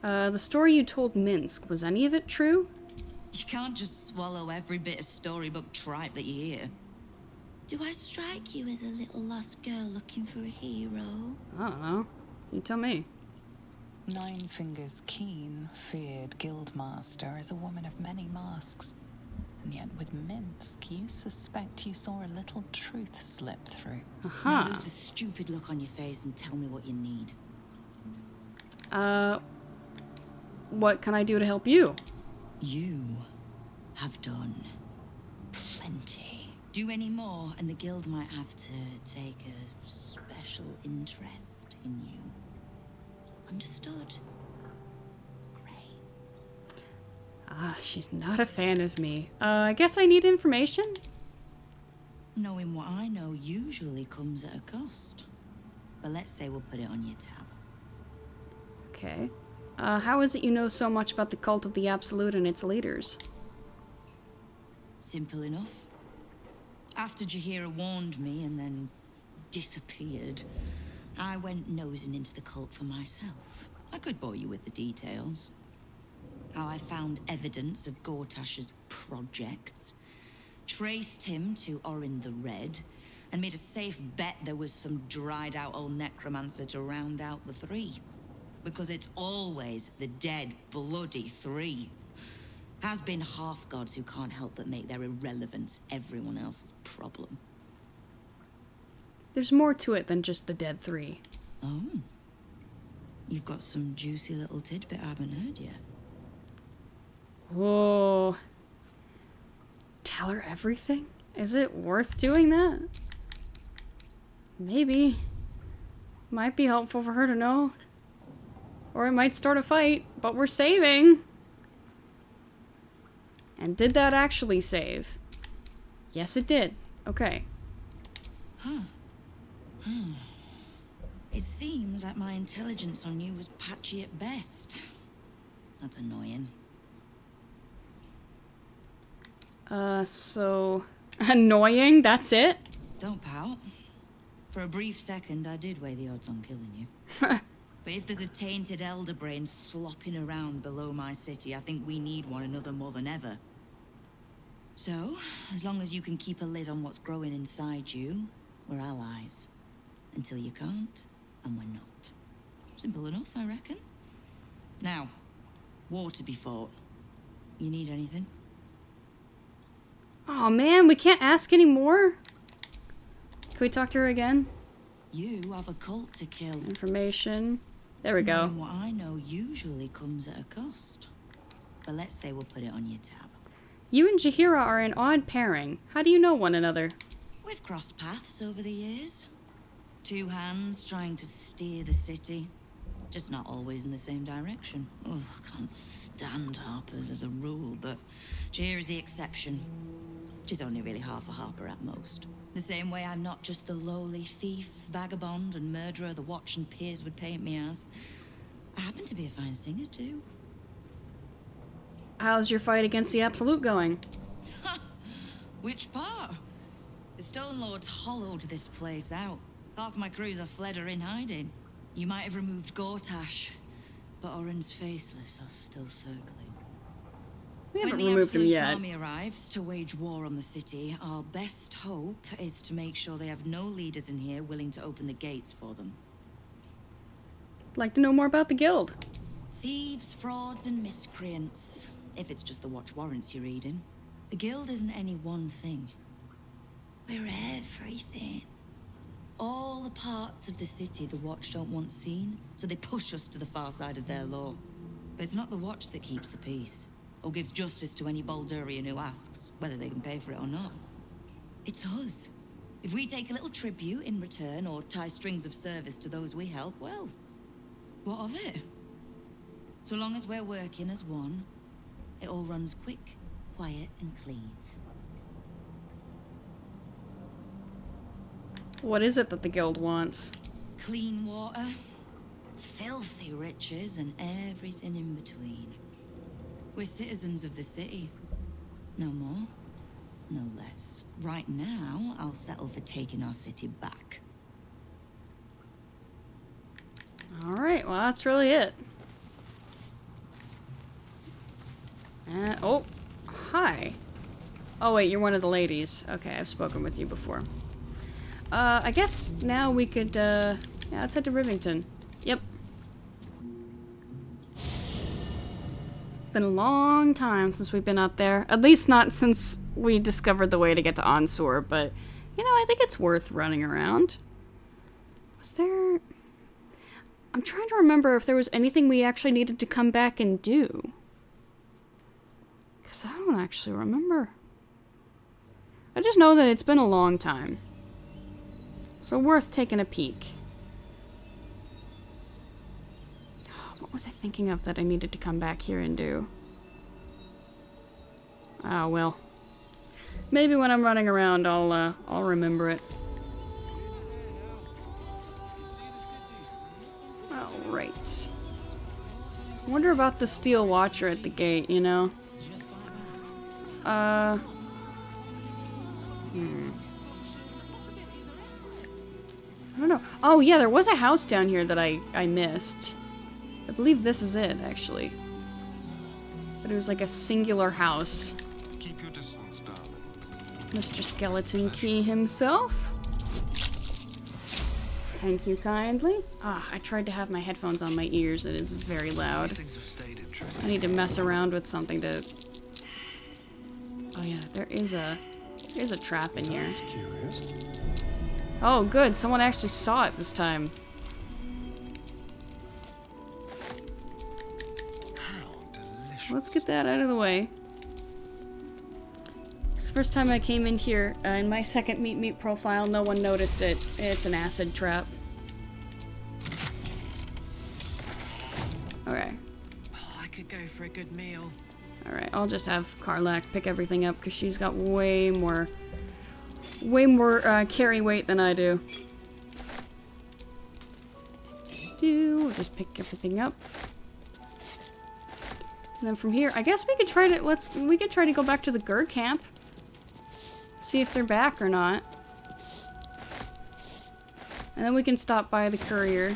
The story you told Minsk, was any of it true? You can't just swallow every bit of storybook tripe that you hear. Do I strike you as a little lost girl looking for a hero? I don't know. You tell me. Nine Fingers Keen feared Guildmaster as a woman of many masks. And yet with Minsk, you suspect you saw a little truth slip through. Now lose the stupid look on your face and tell me what you need. What can I do to help you? You have done plenty. Do any more, and the guild might have to take a special interest in you. Understood? She's not a fan of me. I guess I need information? Knowing what I know usually comes at a cost. But let's say we'll put it on your tab. Okay. How is it you know so much about the cult of the Absolute and its leaders? Simple enough. After Jaheira warned me and then disappeared, I went nosing into the cult for myself. I could bore you with the details. How I found evidence of Gortash's projects, traced him to Orin the Red, and made a safe bet there was some dried out old necromancer to round out the three. Because it's always the dead, bloody three. Has been half-gods who can't help but make their irrelevance everyone else's problem. There's more to it than just the dead three. Oh. You've got some juicy little tidbit I haven't heard yet. Whoa. Tell her everything? Is it worth doing that? Maybe. Might be helpful for her to know. Or it might start a fight, but we're saving. And did that actually save? Yes, it did. Okay. It seems like my intelligence on you was patchy at best. That's annoying. So... annoying? That's it? Don't pout. For a brief second, I did weigh the odds on killing you. But if there's a tainted elder brain slopping around below my city, I think we need one another more than ever. So, as long as you can keep a lid on what's growing inside you, we're allies. Until you can't, and we're not. Simple enough, I reckon. Now, war to be fought. You need anything? Oh man, we can't ask anymore? Can we talk to her again? You have a cult to kill. Information. There we go. Knowing what I know usually comes at a cost. But let's say we'll put it on your tab. You and Jahira are an odd pairing. How do you know one another? We've crossed paths over the years. Two hands trying to steer the city. Just not always in the same direction. Ugh, can't stand harpers as a rule, but Jahira's the exception. She's only really half a harper at most. The same way I'm not just the lowly thief, vagabond, and murderer the Watch and peers would paint me as. I happen to be a fine singer, too. How's your fight against the Absolute going? Which part? The Stone Lords hollowed this place out. Half my crews are fled or in hiding. You might have removed Gortash, but Orin's faceless are still circling. We haven't when the removed him Absolute's yet. army arrives to wage war on the city, our best hope is to make sure they have no leaders in here willing to open the gates for them. Like to know more about the guild. Thieves, frauds, and miscreants. If it's just the Watch warrants you're reading. The guild isn't any one thing. We're everything. All the parts of the city the Watch don't want seen, so they push us to the far side of their law. But it's not the Watch that keeps the peace, or gives justice to any Baldurian who asks, whether they can pay for it or not. It's us. If we take a little tribute in return, or tie strings of service to those we help, well, what of it? So long as we're working as one, it all runs quick, quiet, and clean. What is it that the guild wants? Clean water, filthy riches, and everything in between. We're citizens of the city. No more, no less. Right now, I'll settle for taking our city back. Alright, well that's really it. Oh, hi. Oh wait, you're one of the ladies. Okay, I've spoken with you before. I guess now we could, yeah, let's head to Rivington. Yep. Been a long time since we've been out there. At least not since we discovered the way to get to Onsor, but, you know, I think it's worth running around. Was there... I'm trying to remember if there was anything we actually needed to come back and do. Because I don't actually remember. I just know that it's been a long time. So worth taking a peek. What was I thinking of that I needed to come back here and do? Oh, well. Maybe when I'm running around, I'll remember it. Alright. I wonder about the Steel Watcher at the gate, you know? I don't know. Oh, yeah, there was a house down here that I missed. I believe this is it, actually. But it was like a singular house. Keep your distance, darling. Mr. Skeleton Key himself. Thank you kindly. Ah, I tried to have my headphones on my ears and it's very loud. These things have stayed interesting. I need to mess around with something to... Oh yeah, there's a trap in here. That's curious. Oh good, someone actually saw it this time. Let's get that out of the way. It's the first time I came in here, in my second Meat profile, no one noticed it. It's an acid trap. Okay. Oh, I could go for a good meal. Alright, I'll just have Karlak pick everything up because she's got way more carry weight than I do. We'll just pick everything up. And then from here, I guess we could try to go back to the Gur camp. See if they're back or not. And then we can stop by the courier.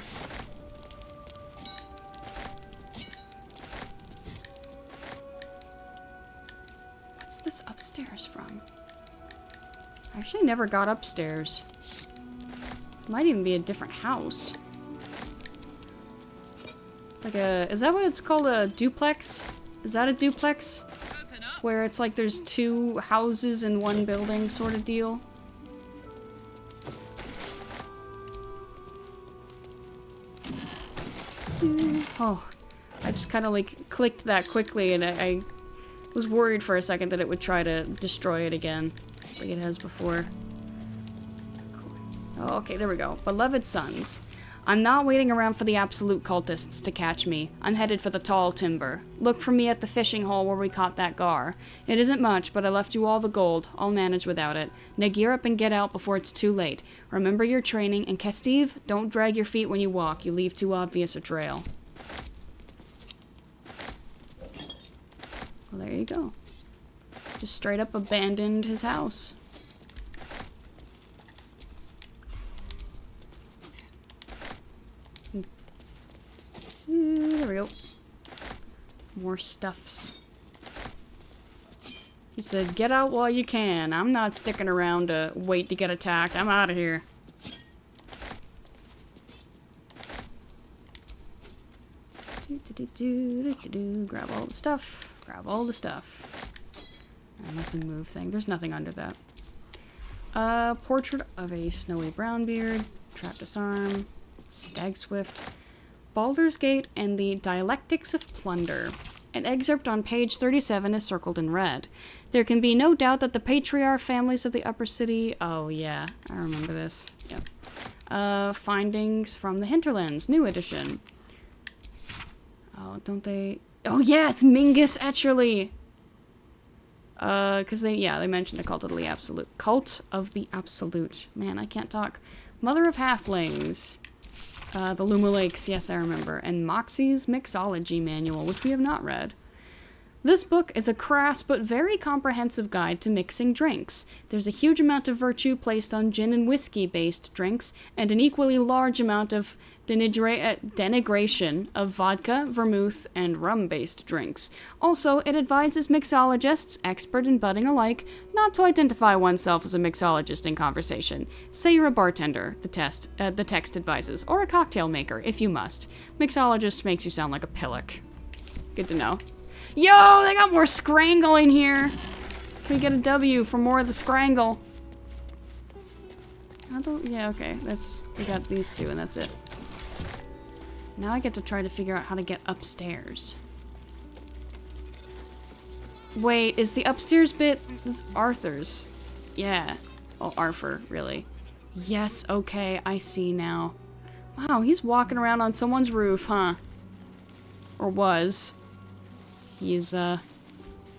What's this upstairs from? I actually never got upstairs. Might even be a different house. Like a, is that what it's called, a duplex? Is that a duplex? Where it's like there's two houses in one building sort of deal? Oh, I just kind of like clicked that quickly and I was worried for a second that it would try to destroy it again, like it has before. Oh, okay, there we go. Beloved sons. I'm not waiting around for the absolute cultists to catch me. I'm headed for the tall timber. Look for me at the fishing hole where we caught that gar. It isn't much, but I left you all the gold. I'll manage without it. Now gear up and get out before it's too late. Remember your training, and Kestive, don't drag your feet when you walk. You leave too obvious a trail. Well, there you go. Just straight up abandoned his house. There we go. More stuffs. He said, get out while you can. I'm not sticking around to wait to get attacked. I'm out of here. Grab all the stuff. Grab all the stuff. And that's a move thing. There's nothing under that. Portrait of a snowy brown beard. Trap disarm. Stag swift. Baldur's Gate and the Dialectics of Plunder. An excerpt on page 37 is circled in red. There can be no doubt that the patriarch families of the upper city... Oh, yeah. I remember this. Yep. Findings from the Hinterlands. New edition. Oh, don't they... Oh, yeah! It's Mingus Etcherly! Because they mentioned the Cult of the Absolute. Cult of the Absolute. Man, I can't talk. Mother of Halflings. The Luma Lakes, yes, I remember. And Moxie's Mixology Manual, which we have not read. This book is a crass but very comprehensive guide to mixing drinks. There's a huge amount of virtue placed on gin and whiskey-based drinks, and an equally large amount of denigration of vodka, vermouth, and rum-based drinks. Also, it advises mixologists, expert and budding alike, not to identify oneself as a mixologist in conversation. Say you're a bartender, the text advises, or a cocktail maker, if you must. Mixologist makes you sound like a pillock. Good to know. Yo, they got more scrangle in here. Can we get a W for more of the scrangle? Yeah, okay. We got these two and that's it. Now I get to try to figure out how to get upstairs. Wait, is the upstairs bit... This is Arthur's. Yeah. Oh, Arthur, really. Yes, okay, I see now. Wow, he's walking around on someone's roof, huh? Or was. He's, no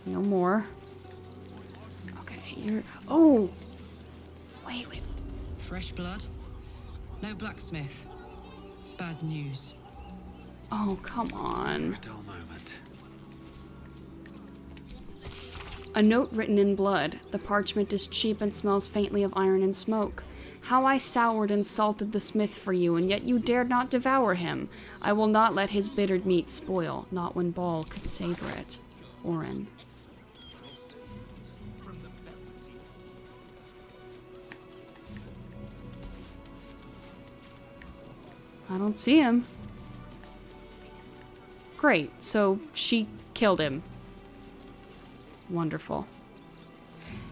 more. Okay, you're... Oh! Wait. Fresh blood? No blacksmith. Bad news. Oh, come on. A dull moment. A note written in blood. The parchment is cheap and smells faintly of iron and smoke. How I soured and salted the smith for you, and yet you dared not devour him. I will not let his bittered meat spoil, not when Ball could savor it. Orin. I don't see him. Great, so she killed him. Wonderful.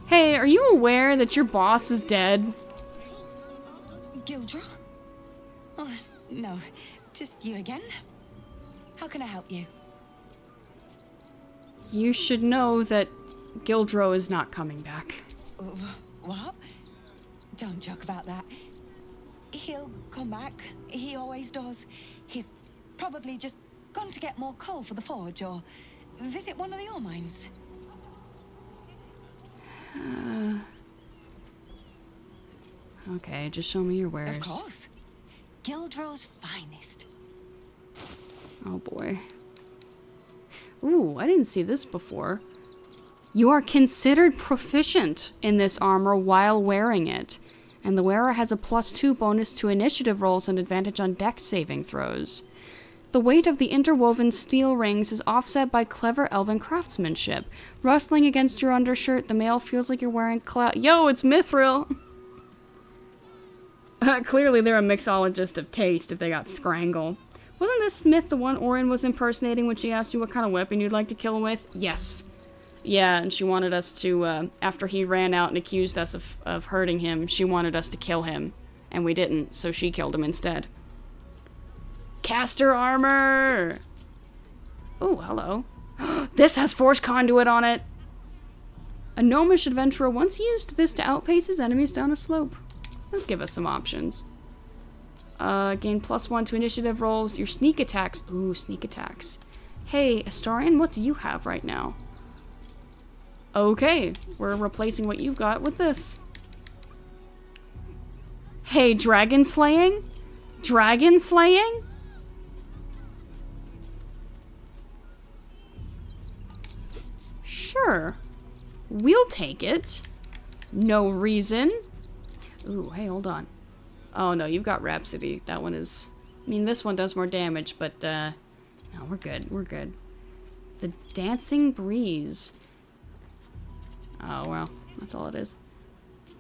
Hey, are you aware that your boss is dead? Gildra? Oh, no. Just you again? How can I help you? You should know that Gildro is not coming back. What? Don't joke about that. He'll come back. He always does. He's probably just gone to get more coal for the forge or visit one of the ore mines. Okay, just show me your wares. Of course. Gildro's finest. Oh boy. Ooh, I didn't see this before. You are considered proficient in this armor while wearing it, and the wearer has a +2 bonus to initiative rolls and advantage on dex saving throws. The weight of the interwoven steel rings is offset by clever elven craftsmanship. Rustling against your undershirt, the mail feels like you're wearing Yo, it's Mithril! Clearly they're a mixologist of taste if they got scrangle. Wasn't this Smith the one Orin was impersonating when she asked you what kind of weapon you'd like to kill him with? Yes. Yeah, and she wanted us to, after he ran out and accused us of hurting him, she wanted us to kill him. And we didn't, so she killed him instead. Caster armor! Oh, hello. This has force conduit on it! A gnomish adventurer once used this to outpace his enemies down a slope. Let's give us some options. Gain +1 to initiative rolls. Your sneak attacks. Ooh, sneak attacks. Hey, Astarion, what do you have right now? Okay, we're replacing what you've got with this. Hey, dragon slaying? Dragon slaying? Sure. We'll take it. No reason. Ooh, hey, hold on. Oh, no, you've got Rhapsody. That one is... I mean, this one does more damage, but, no, we're good. We're good. The Dancing Breeze. Oh, well, that's all it is.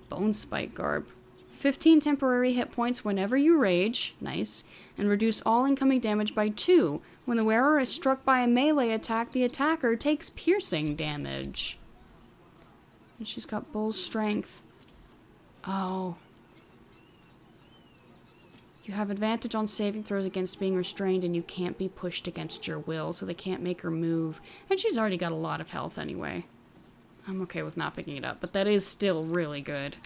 Bone Spike Garb. 15 temporary hit points whenever you rage. Nice. And reduce all incoming damage by 2. When the wearer is struck by a melee attack, the attacker takes piercing damage. And she's got Bull's Strength. Oh. You have advantage on saving throws against being restrained, and you can't be pushed against your will, so they can't make her move. And she's already got a lot of health anyway. I'm okay with not picking it up, but that is still really good.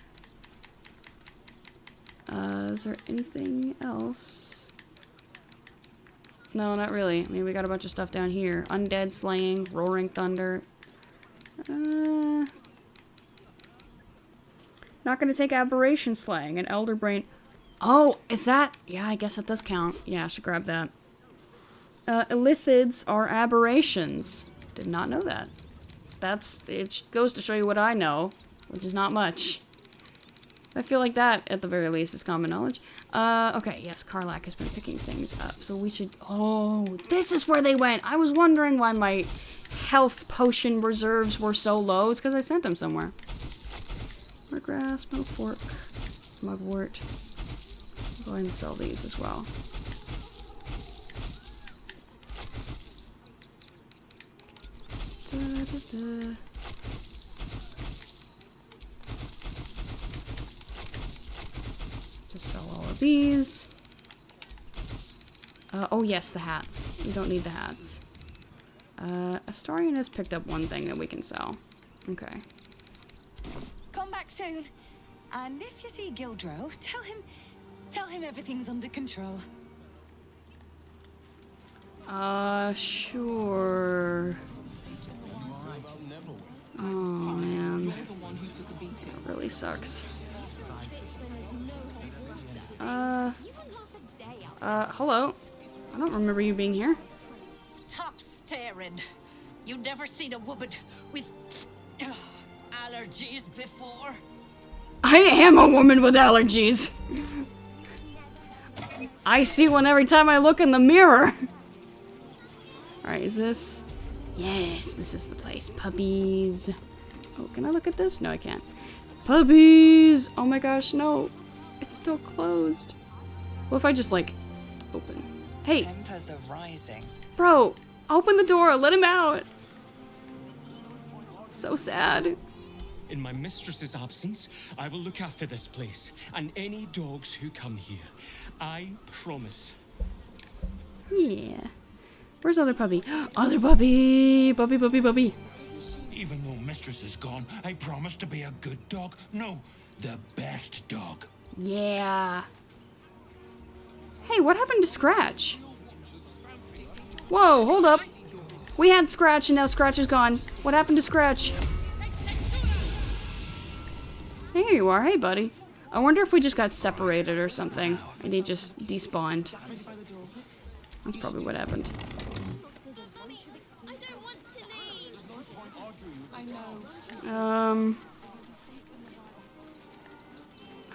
Is there anything else? No, not really. I mean, we got a bunch of stuff down here. Undead Slaying, Roaring Thunder. Not gonna take Aberration Slaying and Elder Brain. Oh, is that? Yeah, I guess that does count. Yeah, I should grab that. Illithids are aberrations. Did not know that. It goes to show you what I know, which is not much. I feel like that, at the very least, is common knowledge. Okay, yes, Karlak has been picking things up, so we should... Oh, this is where they went! I was wondering why my health potion reserves were so low. It's because I sent them somewhere. Murgrass, Milkfork, Mugwort. Go ahead and sell these as well. Just sell all of these. Oh yes, the hats. You don't need the hats. Astarion has picked up one thing that we can sell. Okay. Come back soon. And if you see Gildro, tell him everything's under control. Sure. Oh, man. That really sucks. Hello? I don't remember you being here. Stop staring. You've never seen a woman with allergies before. I am a woman with allergies. I see one every time I look in the mirror. Alright, is this... Yes, this is the place. Puppies. Oh, can I look at this? No, I can't. Puppies! Oh my gosh, no. It's still closed. What if I just, like, open? Hey! Tempers are rising. Bro, open the door. Let him out. So sad. In my mistress's absence, I will look after this place and any dogs who come here. I promise. Yeah. Where's other puppy? Other puppy! Puppy, puppy, puppy. Even though mistress is gone, I promise to be a good dog. No, the best dog. Yeah. Hey, what happened to Scratch? Whoa, hold up. We had Scratch and now Scratch is gone. What happened to Scratch? There you are. Hey, buddy. I wonder if we just got separated or something and he just despawned. That's probably what happened. I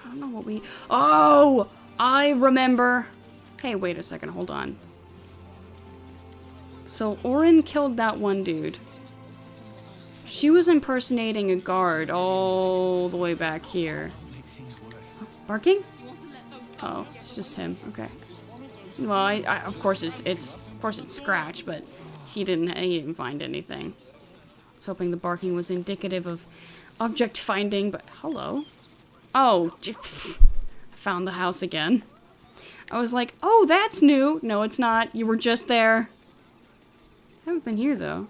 don't know what we... Oh! I remember. Hey, wait a second. Hold on. So, Orin killed that one dude. She was impersonating a guard all the way back here. Barking? Oh, it's just him. Okay. Well, I of course it's Scratch, but he didn't find anything. I was hoping the barking was indicative of object finding, but hello. Oh, I found the house again. I was like, oh, that's new. No, it's not. You were just there. I haven't been here though.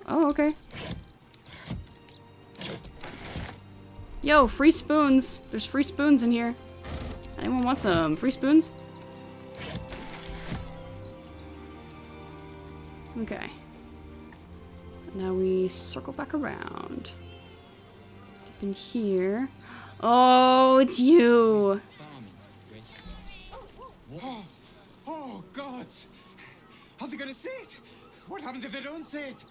Oh, okay. Yo, free spoons. There's free spoons in here. Anyone want some free spoons? Okay. Now we circle back around. Up in here. Oh, it's you. Oh, God! Are they gonna see it? What happens if they don't see it?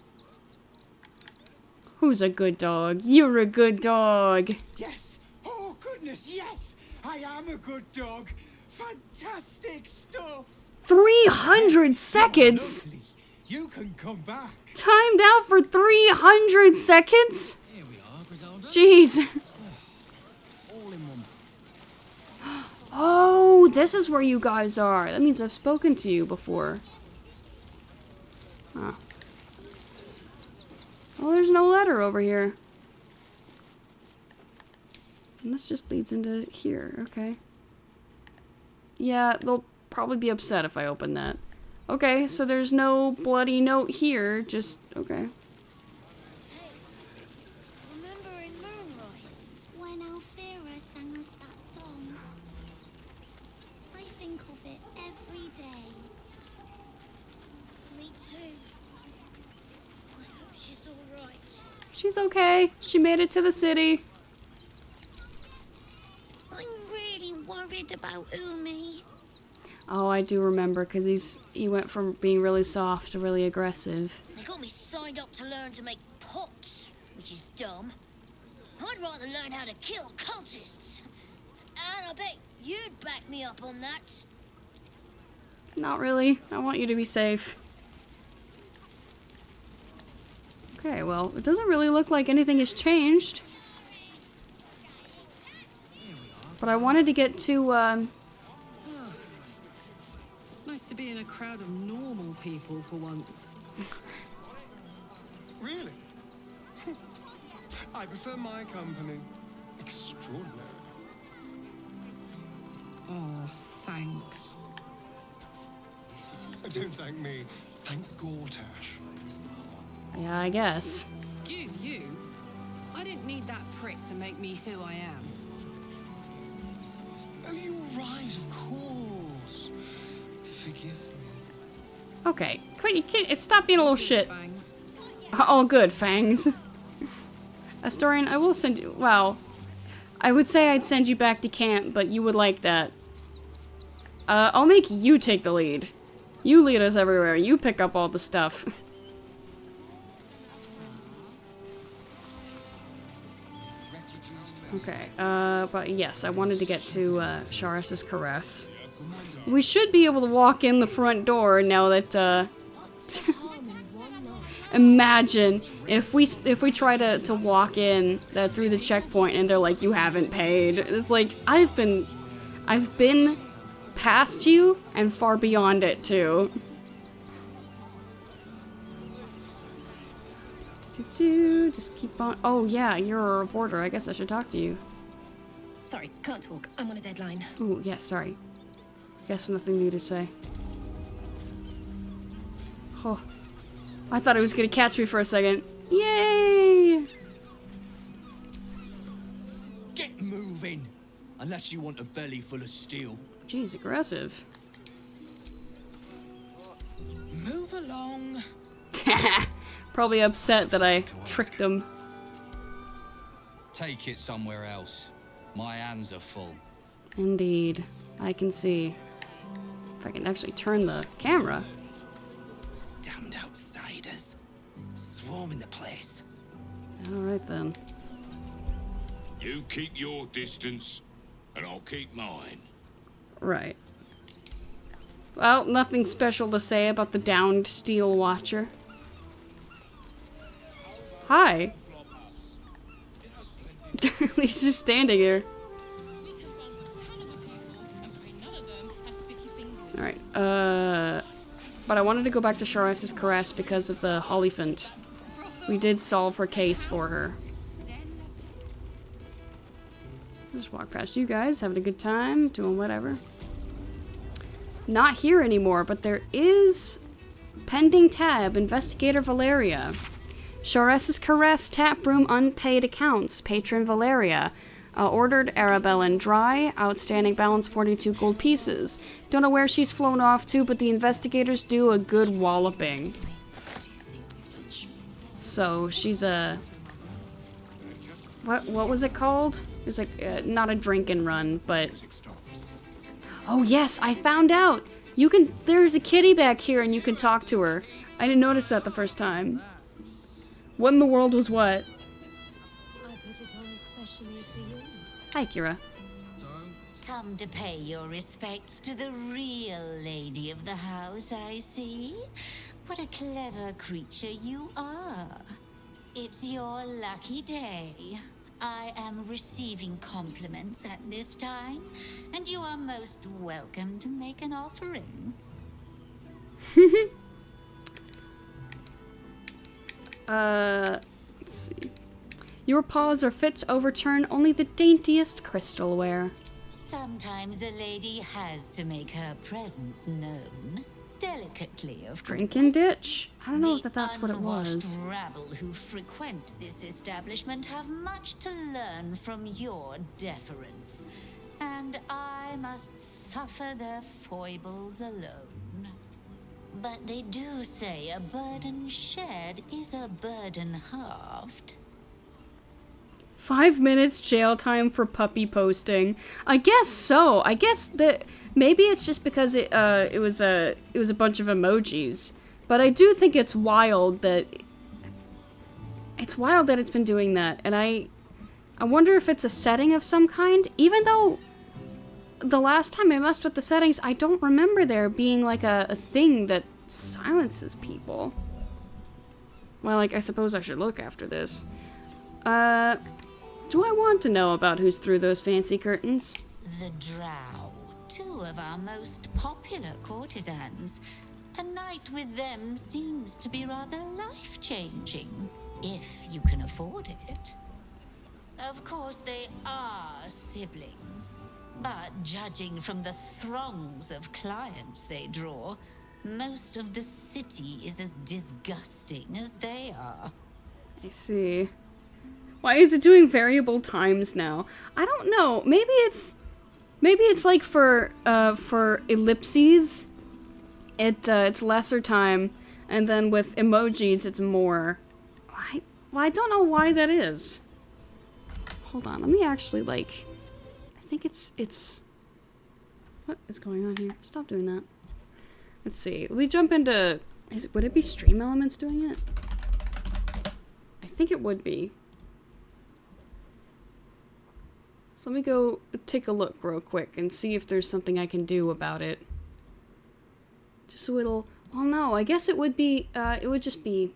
Who's a good dog? You're a good dog. Yes! Oh, goodness, yes! I am a good dog! Fantastic stuff! 300 seconds? You can come back. Timed out for 300 seconds? Here we are, Griselda. Jeez. All in one. Oh, this is where you guys are. That means I've spoken to you before. Huh. Well, there's no letter over here. And this just leads into here. Okay. Yeah, they'll probably be upset if I open that. Okay, so there's no bloody note here. Just, okay. Remember in Moonrise, when Alfira sang us that song? I think of it every day. Me too. I hope she's alright. She's okay. She made it to the city. I'm really worried about Umi. Oh, I do remember, because he went from being really soft to really aggressive. They got me signed up to learn to make pots, which is dumb. I'd rather learn how to kill cultists. And I bet you'd back me up on that. Not really. I want you to be safe. Okay, well, it doesn't really look like anything has changed. But I wanted to get to, Nice to be in a crowd of normal people for once. Really? I prefer my company. Extraordinary. Oh, thanks. Don't thank me. Thank Gortash. Yeah, I guess. Excuse you? I didn't need that prick to make me who I am. Oh, you're right, of course. Forgive me. Okay, stop being a little shit. Oh, good, Fangs. Astorian, I will send you, well, I would say I'd send you back to camp, but you would like that. I'll make you take the lead. You lead us everywhere. You pick up all the stuff. Okay, but yes, I wanted to get to, Sharis's Caress. We should be able to walk in the front door now that, imagine if we try to walk in through the checkpoint and they're like, you haven't paid. It's like, I've been past you and far beyond it too. Just keep on. Oh yeah, you're a reporter. I guess I should talk to you. Sorry, can't talk. I'm on a deadline. Oh yeah, sorry. Guess nothing new to say. Oh, I thought it was gonna catch me for a second. Yay! Get moving, unless you want a belly full of steel. Jeez, aggressive. Move along. Probably upset that I tricked him. Take it somewhere else. My hands are full. Indeed, I can see. If I can actually turn the camera. Damned outsiders. Swarming the place. Alright then. You keep your distance, and I'll keep mine. Right. Well, nothing special to say about the downed Steel Watcher. Hi. He's just standing here. But I wanted to go back to Charess's Caress because of the Hollyphant. We did solve her case for her. Just walk past you guys, having a good time, doing whatever. Not here anymore, but there is pending tab, Investigator Valeria. Charess's Caress, tap room, unpaid accounts, Patron Valeria. Ordered Arabella dry, outstanding balance 42 gold pieces. Don't know where she's flown off to, but the investigators do a good walloping. So she's a... What was it called? It was like, not a drink and run, but... Oh yes, I found out! You can... There's a kitty back here and you can talk to her. I didn't notice that the first time. What in the world was what? I put it on especially for you. Hi, Kira. Come to pay your respects to the real lady of the house, I see. What a clever creature you are. It's your lucky day. I am receiving compliments at this time, and you are most welcome to make an offering. Let's see. Your paws are fit to overturn only the daintiest crystalware. Sometimes a lady has to make her presence known. Delicately, of course. Drink and ditch? I don't know if that's what it was. The rabble who frequent this establishment have much to learn from your deference, and I must suffer their foibles alone. But they do say a burden shared is a burden halved. 5 minutes jail time for puppy posting. I guess so. I guess that maybe it's just because it was a bunch of emojis. But I do think it's wild that it's been doing that. And I wonder if it's a setting of some kind. Even though the last time I messed with the settings, I don't remember there being like a thing that silences people. Well, like, I suppose I should look after this. Do I want to know about who's through those fancy curtains? The Drow, two of our most popular courtesans. A night with them seems to be rather life-changing, if you can afford it. Of course, they are siblings, but judging from the throngs of clients they draw, most of the city is as disgusting as they are. I see. Why is it doing variable times now? I don't know. Maybe it's like for ellipses, it's lesser time, and then with emojis it's more. I don't know why that is. Hold on, let me actually like. I think it's. What is going on here? Stop doing that. Let's see. Let me jump into. Would it be Stream Elements doing it? I think it would be. So let me go take a look real quick and see if there's something I can do about it. Just so it'll... Well, no, I guess it would be... it would just be...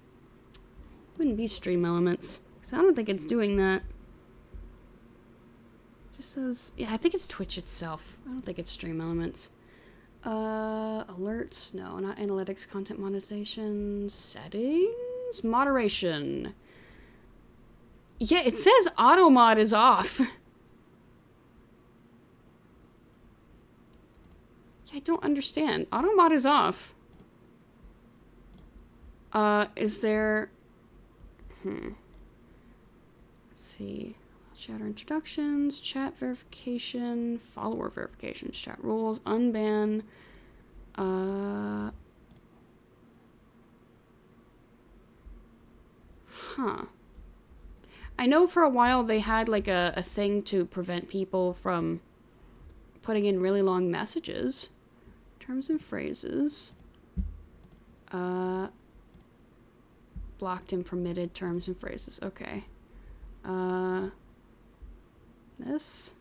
It wouldn't be Stream Elements. Because I don't think it's doing that. It just says... Yeah, I think it's Twitch itself. I don't think it's Stream Elements. Alerts? No, not analytics, content monetization, settings, moderation. Yeah, it says auto mod is off. I don't understand. Auto mod is off. Is there... Let's see. Chatter introductions, chat verification, follower verifications, chat rules, unban. Huh. I know for a while they had like a thing to prevent people from putting in really long messages. Terms and phrases. Blocked and permitted terms and phrases. Okay. This.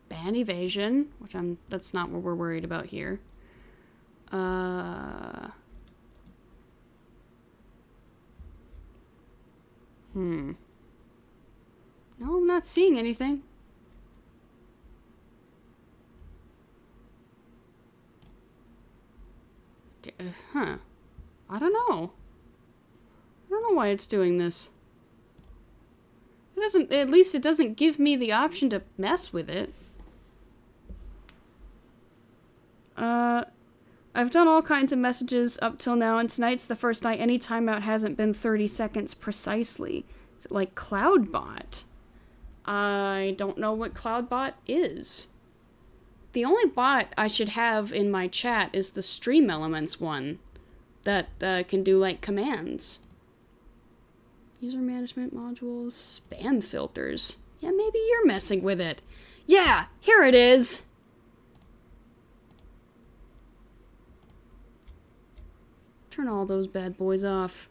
Ban evasion, which that's not what we're worried about here. No, I'm not seeing anything. Huh. I don't know. I don't know why it's doing this. It doesn't, at least it doesn't give me the option to mess with it. I've done all kinds of messages up till now, and tonight's the first night any timeout hasn't been 30 seconds precisely. Is it like Cloudbot? I don't know what Cloudbot is. The only bot I should have in my chat is the Stream Elements one that can do like commands. User management modules, spam filters. Yeah, maybe you're messing with it. Yeah, here it is. Turn all those bad boys off.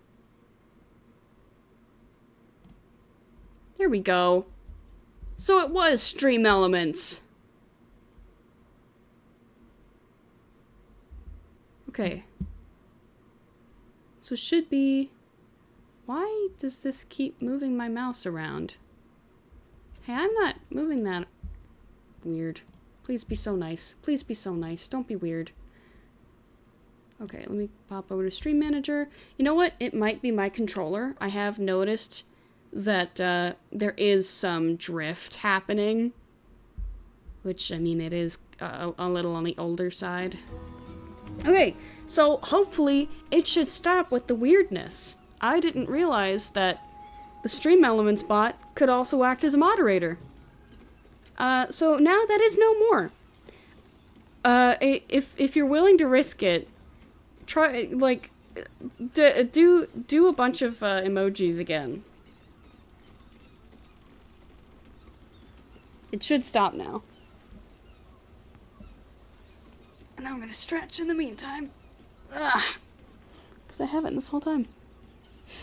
There we go. So it was Stream Elements. Okay. So it should be... Why does this keep moving my mouse around? Hey, I'm not moving that weird. Please be so nice. Please be so nice. Don't be weird. Okay, let me pop over to Stream Manager. You know what? It might be my controller. I have noticed that there is some drift happening. Which, I mean, it is a little on the older side. Okay, so hopefully it should stop with the weirdness. I didn't realize that the Stream Elements bot could also act as a moderator. So now that is no more. If you're willing to risk it, try, like, do a bunch of emojis again. It should stop now. And I'm gonna stretch in the meantime. Ugh. Because I haven't this whole time.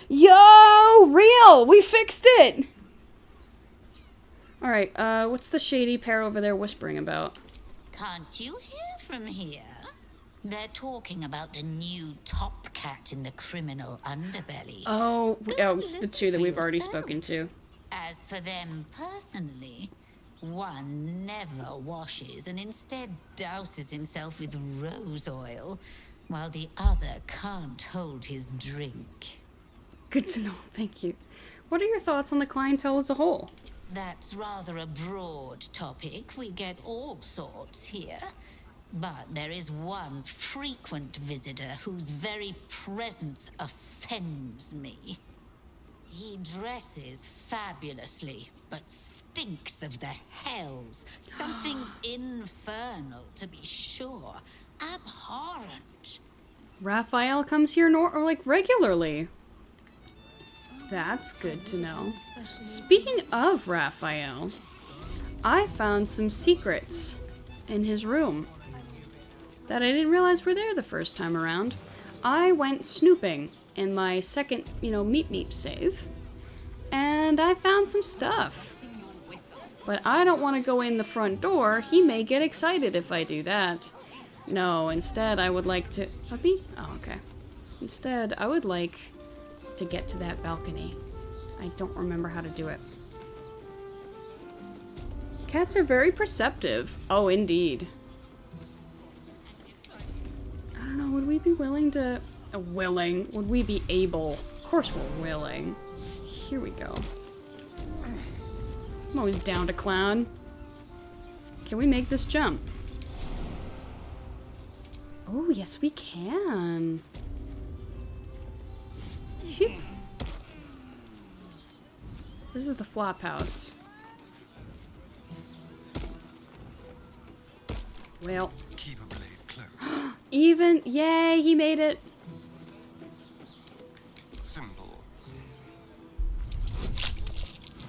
Yo! Real! We fixed it! Alright, what's the shady pair over there whispering about? Can't you hear from here? They're talking about the new top cat in the criminal underbelly. Oh, it's the two that we've already spoken to. As for them personally, one never washes and instead douses himself with rose oil, while the other can't hold his drink. Good to know, thank you. What are your thoughts on the clientele as a whole? That's rather a broad topic. We get all sorts here. But there is one frequent visitor whose very presence offends me. He dresses fabulously, but stinks of the hells. Something infernal, to be sure. Abhorrent. Raphael comes here regularly. That's good to know. Speaking of Raphael, I found some secrets in his room that I didn't realize were there the first time around. I went snooping in my second, Meep Meep save, and I found some stuff. But I don't want to go in the front door. He may get excited if I do that. No, instead I would like to... Puppy? Oh, okay. Instead, I would like to get to that balcony. I don't remember how to do it. Cats are very perceptive. Oh, indeed. I don't know, would we be willing to... Would we be able? Of course we're willing. Here we go. I'm always down to clown. Can we make this jump? Oh, yes we can. Phew. This is the flop house. Well. Keep a blade close. Even, yay, he made it. Simple.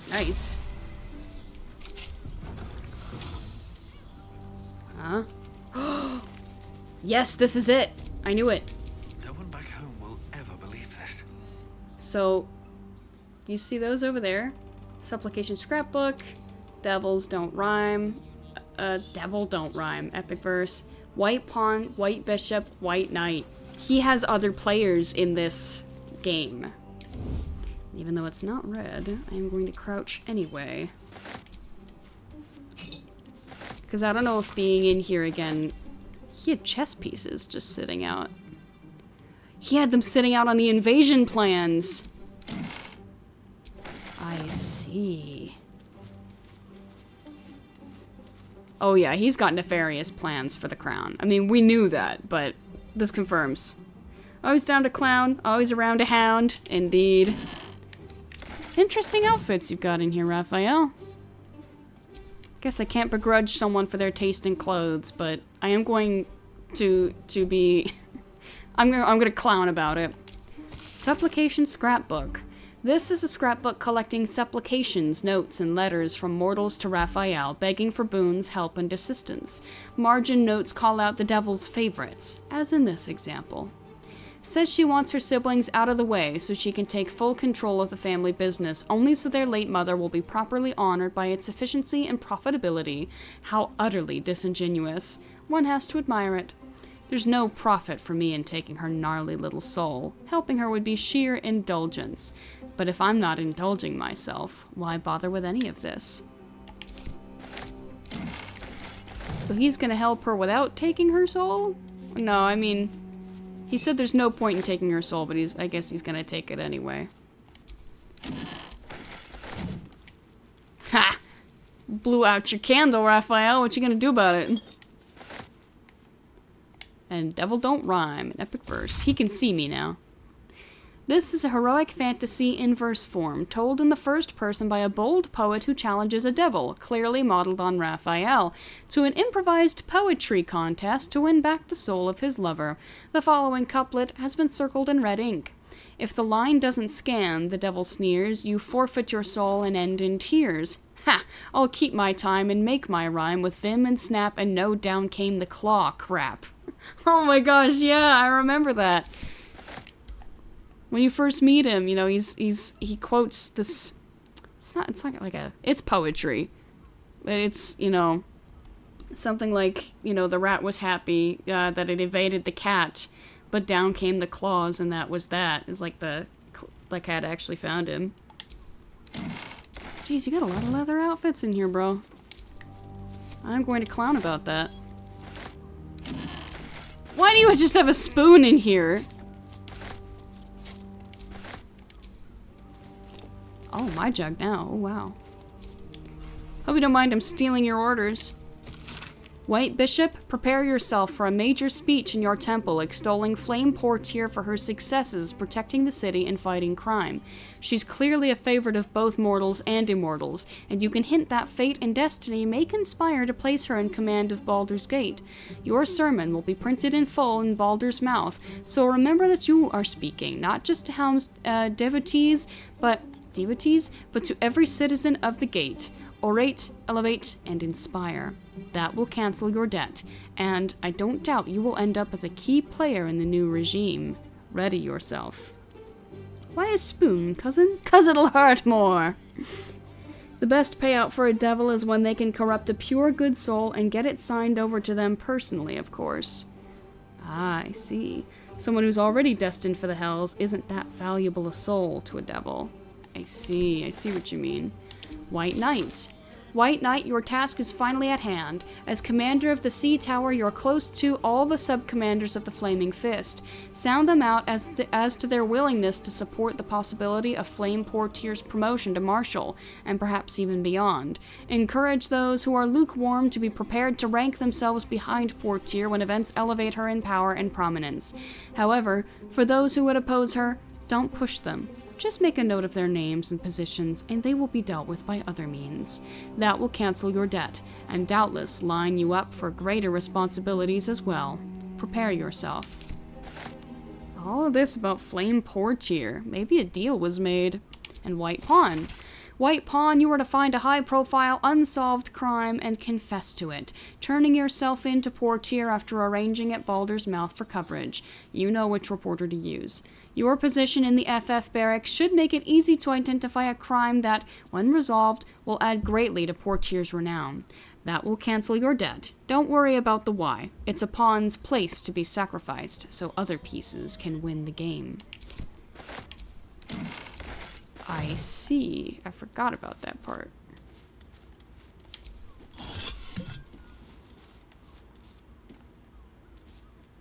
Nice. Huh? Yes, this is it. I knew it. No one back home will ever believe this. So, do you see those over there? Supplication Scrapbook, Devils Don't Rhyme, Devil Don't Rhyme, Epic Verse, White Pawn, White Bishop, White Knight. He has other players in this game. Even though it's not red, I am going to crouch anyway. Because I don't know if being in here again... He had chess pieces just sitting out. He had them sitting out on the invasion plans. I see. Oh yeah, he's got nefarious plans for the crown. I mean, we knew that, but this confirms. Always down to clown, always around to hound. Indeed. Interesting outfits you've got in here, Raphael. Guess I can't begrudge someone for their taste in clothes, but I am going to be... I'm gonna clown about it. Supplication Scrapbook. This is a scrapbook collecting supplications, notes, and letters from mortals to Raphael, begging for boons, help, and assistance. Margin notes call out the devil's favorites, as in this example. Says she wants her siblings out of the way so she can take full control of the family business, only so their late mother will be properly honored by its efficiency and profitability. How utterly disingenuous. One has to admire it. There's no profit for me in taking her gnarly little soul. Helping her would be sheer indulgence. But if I'm not indulging myself, why bother with any of this? So he's gonna help her without taking her soul? No, I mean, he said there's no point in taking her soul, but I guess he's gonna take it anyway. Ha! Blew out your candle, Raphael. What you gonna do about it? And devil don't rhyme. An epic verse. He can see me now. This is a heroic fantasy in verse form, told in the first person by a bold poet who challenges a devil, clearly modeled on Raphael, to an improvised poetry contest to win back the soul of his lover. The following couplet has been circled in red ink. If the line doesn't scan, the devil sneers, you forfeit your soul and end in tears. Ha! I'll keep my time and make my rhyme with vim and snap and no down came the claw crap. Oh my gosh, yeah, I remember that. When you first meet him, you know, he quotes this. It's not like it's poetry, but it's, you know, something like, you know, the rat was happy that it evaded the cat, but down came the claws, and that was that. It's like the cat actually found him. Jeez, you got a lot of leather outfits in here, bro. I'm going to clown about that. Why do you just have a spoon in here? Oh, my jug now. Oh, wow. Hope you don't mind I'm stealing your orders. White Bishop, prepare yourself for a major speech in your temple extolling Flame Portier for her successes protecting the city and fighting crime. She's clearly a favorite of both mortals and immortals, and you can hint that fate and destiny may conspire to place her in command of Baldur's Gate. Your sermon will be printed in full in Baldur's mouth, so remember that you are speaking, not just to Helm's devotees, but to every citizen of the gate. Orate, elevate, and inspire. That will cancel your debt, and I don't doubt you will end up as a key player in the new regime. Ready yourself. Why a spoon, cousin? 'Cause it'll hurt more. The best payout for a devil is when they can corrupt a pure good soul and get it signed over to them personally, of course. Ah, I see. Someone who's already destined for the hells isn't that valuable a soul to a devil. I see what you mean. White Knight. White Knight, your task is finally at hand. As commander of the Sea Tower, you're close to all the sub-commanders of the Flaming Fist. Sound them out as to their willingness to support the possibility of Flame Portier's promotion to Marshal, and perhaps even beyond. Encourage those who are lukewarm to be prepared to rank themselves behind Portier when events elevate her in power and prominence. However, for those who would oppose her, don't push them. Just make a note of their names and positions, and they will be dealt with by other means. That will cancel your debt, and doubtless line you up for greater responsibilities as well. Prepare yourself. All of this about Flame Portier. Maybe a deal was made. And White Pawn. White Pawn, you are to find a high-profile, unsolved crime and confess to it, turning yourself in to Portier after arranging at Baldur's Mouth for coverage. You know which reporter to use. Your position in the FF barracks should make it easy to identify a crime that, when resolved, will add greatly to Portier's renown. That will cancel your debt. Don't worry about the why. It's a pawn's place to be sacrificed, so other pieces can win the game. I see. I forgot about that part.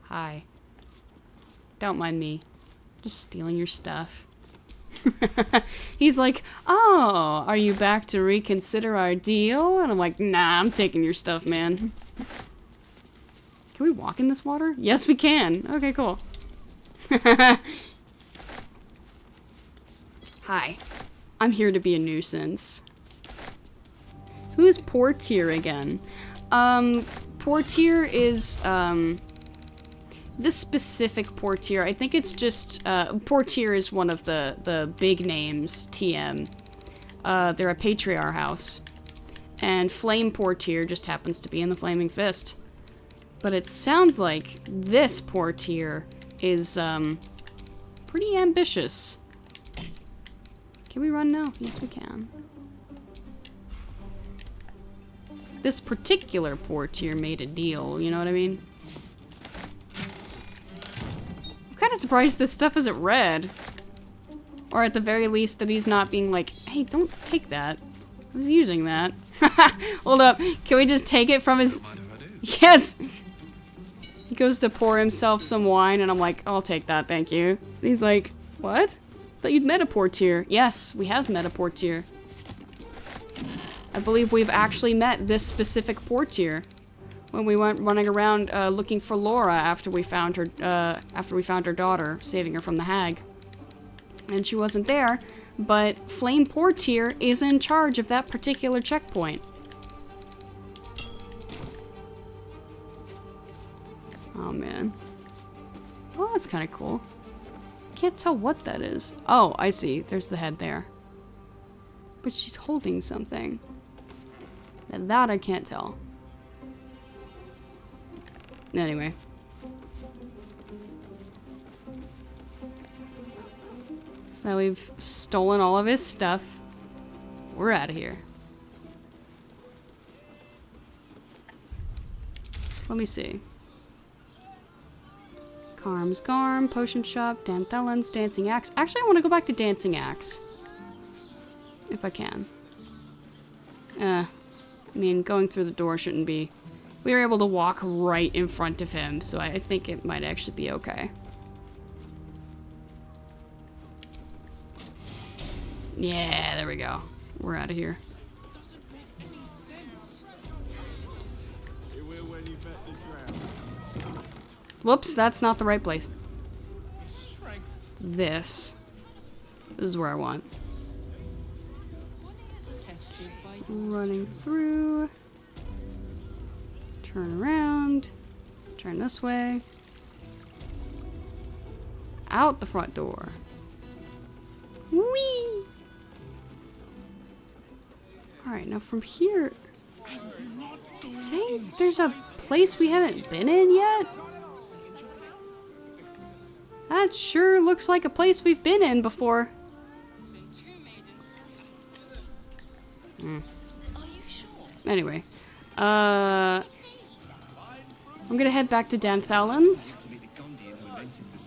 Hi. Don't mind me. Just stealing your stuff. He's like, oh, are you back to reconsider our deal? And I'm like, nah, I'm taking your stuff, man. Can we walk in this water? Yes, we can. Okay, cool. Hi. I'm here to be a nuisance. Who's Portier again? Portier is, this specific Portier, I think it's just, Portier is one of the big names, TM. They're a Patriarch house. And Flame Portier just happens to be in the Flaming Fist. But it sounds like this Portier is, pretty ambitious. Can we run now? Yes, we can. This particular Portier made a deal, you know what I mean? I'm kind of surprised this stuff isn't red. Or at the very least that he's not being like, hey, don't take that. I was using that. Hold up. Can we just take it from his... Yes! He goes to pour himself some wine and I'm like, I'll take that, thank you. And he's like, what? Thought you'd met a Portier. Yes, we have met a Portier. I believe we've actually met this specific Portier when we went running around looking for Laura after we found her daughter, saving her from the hag. And she wasn't there, but Flame Portier is in charge of that particular checkpoint. Oh man. Well, that's kind of cool. Can't tell what that is. Oh, I see. There's the head there. But she's holding something. And that I can't tell. Anyway. So now we've stolen all of his stuff. We're out of here. So let me see. Carm's Garm, Potion Shop, Danthelon's, Dancing Axe. Actually, I want to go back to Dancing Axe. If I can. I mean, going through the door shouldn't be... We were able to walk right in front of him, so I think it might actually be okay. Yeah, there we go. We're out of here. Whoops, that's not the right place. This is where I want. Running through. Turn around. Turn this way. Out the front door. Whee! Alright, now from here... Saying there's a place we haven't been in yet? That sure looks like a place we've been in before. Anyway. I'm gonna head back to Danthelon's.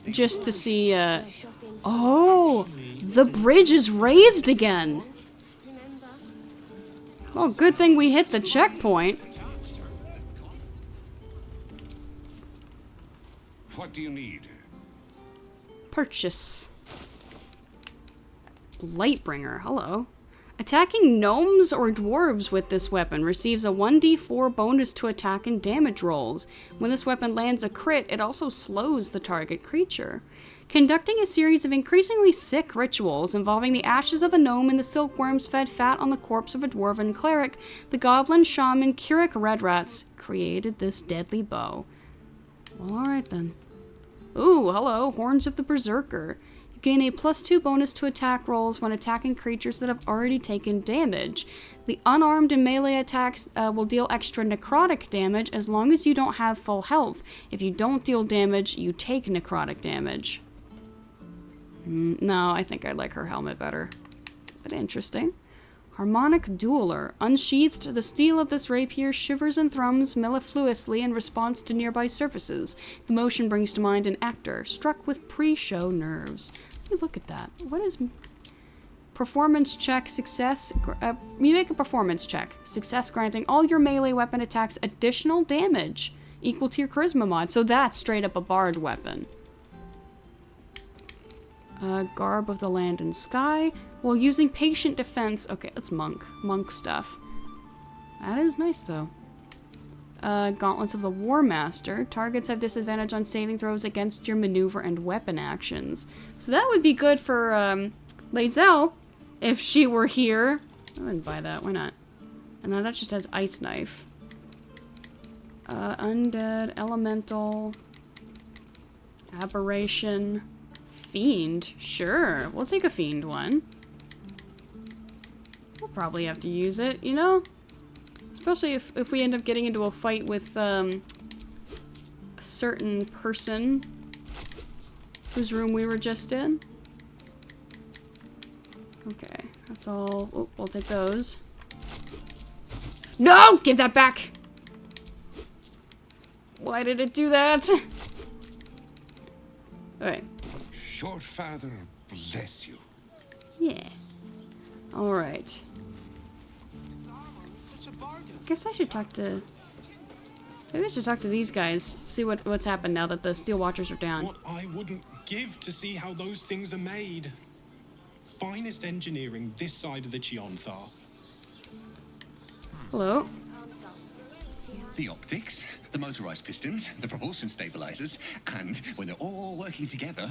Just to see, Oh! The bridge is raised again! Oh, good thing we hit the checkpoint. What do you need? Purchase. Lightbringer, hello. Attacking gnomes or dwarves with this weapon receives a 1d4 bonus to attack and damage rolls. When this weapon lands a crit, it also slows the target creature. Conducting a series of increasingly sick rituals involving the ashes of a gnome and the silkworms fed fat on the corpse of a dwarven cleric, the goblin shaman Kirik Redrats created this deadly bow. Well, alright then. Ooh, hello, Horns of the Berserker. You gain a +2 bonus to attack rolls when attacking creatures that have already taken damage. The unarmed and melee attacks will deal extra necrotic damage as long as you don't have full health. If you don't deal damage, you take necrotic damage. No, I think I like her helmet better. But interesting. Harmonic Dueler. Unsheathed, the steel of this rapier shivers and thrums mellifluously in response to nearby surfaces. The motion brings to mind an actor struck with pre-show nerves. Let me look at that. What is... Performance check, success... you make a performance check. Success granting all your melee weapon attacks additional damage equal to your charisma mod. So that's straight up a bard weapon. Garb of the land and sky. While using patient defense. Okay, that's monk. Monk stuff. That is nice, though. Gauntlets of the War Master. Targets have disadvantage on saving throws against your maneuver and weapon actions. So that would be good for, Lae'zel, if she were here. I wouldn't buy that. Why not? And then that just has Ice Knife. Undead, Elemental, Aberration, Fiend. Sure, we'll take a Fiend one. We'll probably have to use it, you know? Especially if we end up getting into a fight with a certain person whose room we were just in. Okay, that's all. Oh, we'll take those. No! Give that back! Why did it do that? Alright. Your father bless you. Yeah. Alright. Guess I should talk to... Maybe I should talk to these guys. See what's happened now that the Steel Watchers are down. What I wouldn't give to see how those things are made. Finest engineering this side of the Chionthar. Hello. The optics, the motorized pistons, the propulsion stabilizers, and when they're all working together,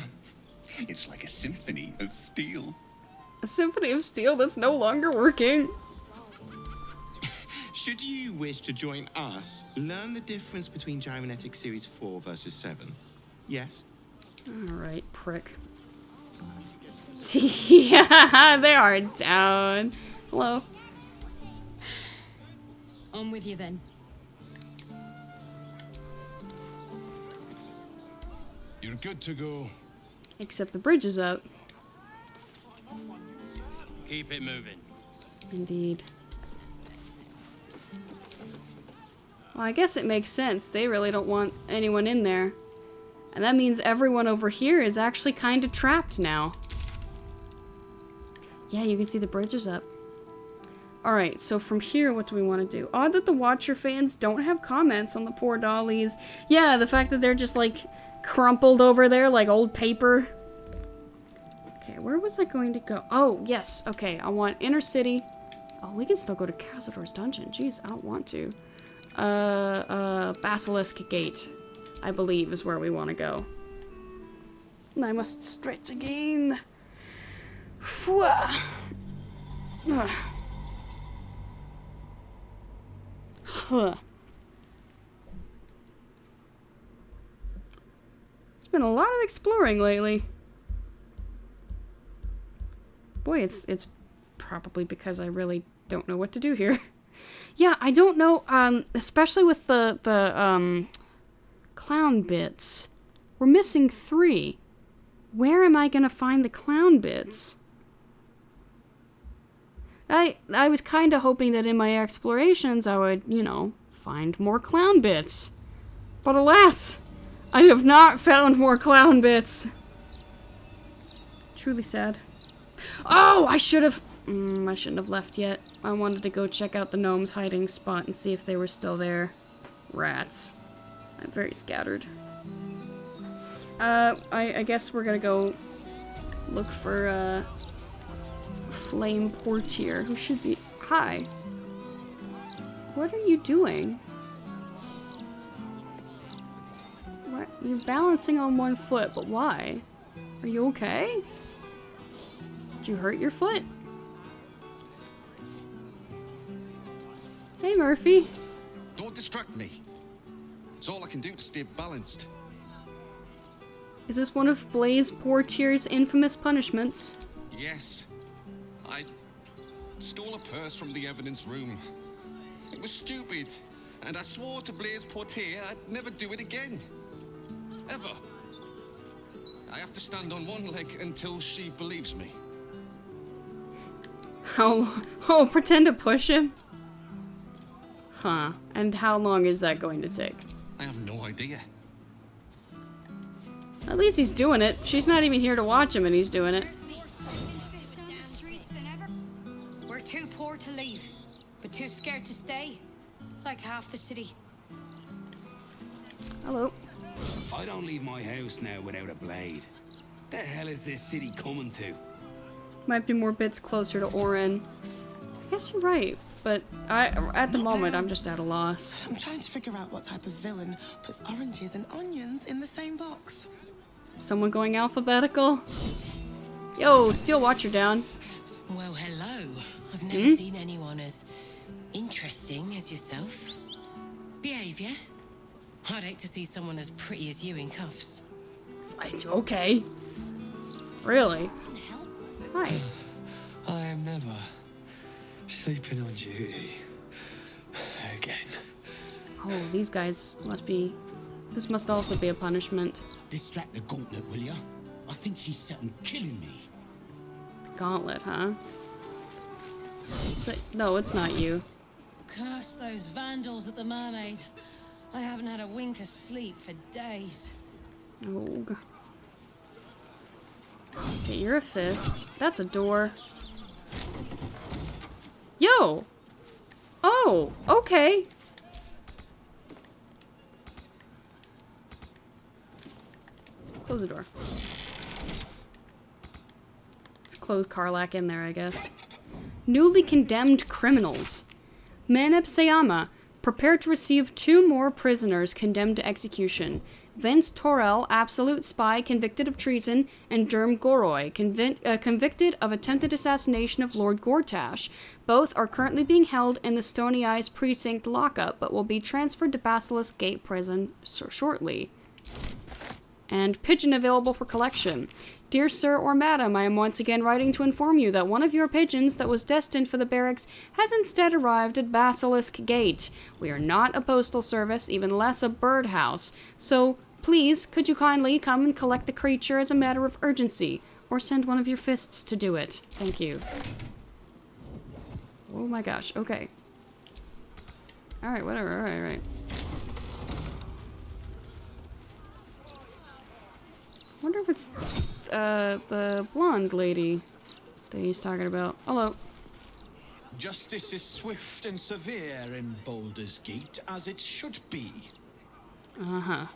it's like a symphony of steel. A symphony of steel that's no longer working. Should you wish to join us, learn the difference between Gyronetic Series 4 versus 7. Yes? Alright, prick. Yeah, they are down. Hello. On with you then. You're good to go. Except the bridge is up. Keep it moving. Indeed. Well, I guess it makes sense. They really don't want anyone in there. And that means everyone over here is actually kind of trapped now. Yeah, you can see the bridge is up. Alright, so from here, what do we want to do? Odd that the Watcher fans don't have comments on the poor dollies. Yeah, the fact that they're just, like, crumpled over there like old paper. Okay, where was I going to go? Oh, yes. Okay, I want Inner City. Oh, we can still go to Cazador's dungeon. Jeez, I don't want to. Basilisk Gate, I believe, is where we want to go. And I must stretch again. It's been a lot of exploring lately. Boy, it's probably because I really don't know what to do here. Yeah, I don't know, especially with the clown bits. We're missing 3. Where am I gonna find the clown bits? I was kind of hoping that in my explorations I would, you know, find more clown bits. But alas, I have not found more clown bits. Truly sad. Oh, I should have... I shouldn't have left yet. I wanted to go check out the gnome's hiding spot and see if they were still there. Rats. I'm very scattered. I guess we're gonna go look for, Flame Portier, who should be... Hi. What are you doing? What? You're balancing on one foot, but why? Are you okay? Did you hurt your foot? Hey, Murphy. Don't distract me. It's all I can do to stay balanced. Is this one of Blaze Portier's infamous punishments? Yes. I stole a purse from the evidence room. It was stupid, and I swore to Blaze Portier I'd never do it again. Ever. I have to stand on one leg until she believes me. Oh, pretend to push him? Huh. And how long is that going to take? I have no idea. At least he's doing it. She's not even here to watch him and he's doing it. We're too poor to leave, but too scared to stay. Like half the city. Hello. I don't leave my house now without a blade. The hell is this city coming to? Might be more bits closer to Orin. I guess you're right, but at the moment I'm just at a loss. I'm trying to figure out what type of villain puts oranges and onions in the same box. Someone going alphabetical? Yo, Steel Watcher down. Well, hello. I've never seen anyone as interesting as yourself. Behaviour. I'd hate to see someone as pretty as you in cuffs. Okay. Really? Hi. I am never sleeping on duty again. Oh, these guys must be... This must also be a punishment. Distract the gauntlet, will ya? I think she's set on killing me. Gauntlet, huh? No, it's not you. Curse those vandals at the Mermaid. I haven't had a wink of sleep for days. Oh. Okay, you're a fist. That's a door. Yo! Oh, okay. Close the door. Let's close Karlak in there, I guess. Newly condemned criminals. Manip Sayama, prepared to receive 2 more prisoners condemned to execution. Vince Torrell, absolute spy convicted of treason, and Derm Goroy, convicted of attempted assassination of Lord Gortash. Both are currently being held in the Stony Eyes Precinct lockup, but will be transferred to Basilisk Gate Prison shortly. And pigeon available for collection. Dear Sir or Madam, I am once again writing to inform you that one of your pigeons that was destined for the barracks has instead arrived at Basilisk Gate. We are not a postal service, even less a birdhouse. So, please, could you kindly come and collect the creature as a matter of urgency, or send one of your fists to do it. Thank you. Oh my gosh, okay. Alright, whatever, alright. I wonder if it's the blonde lady that he's talking about. Hello. Justice is swift and severe in Baldur's Gate, as it should be. Uh-huh.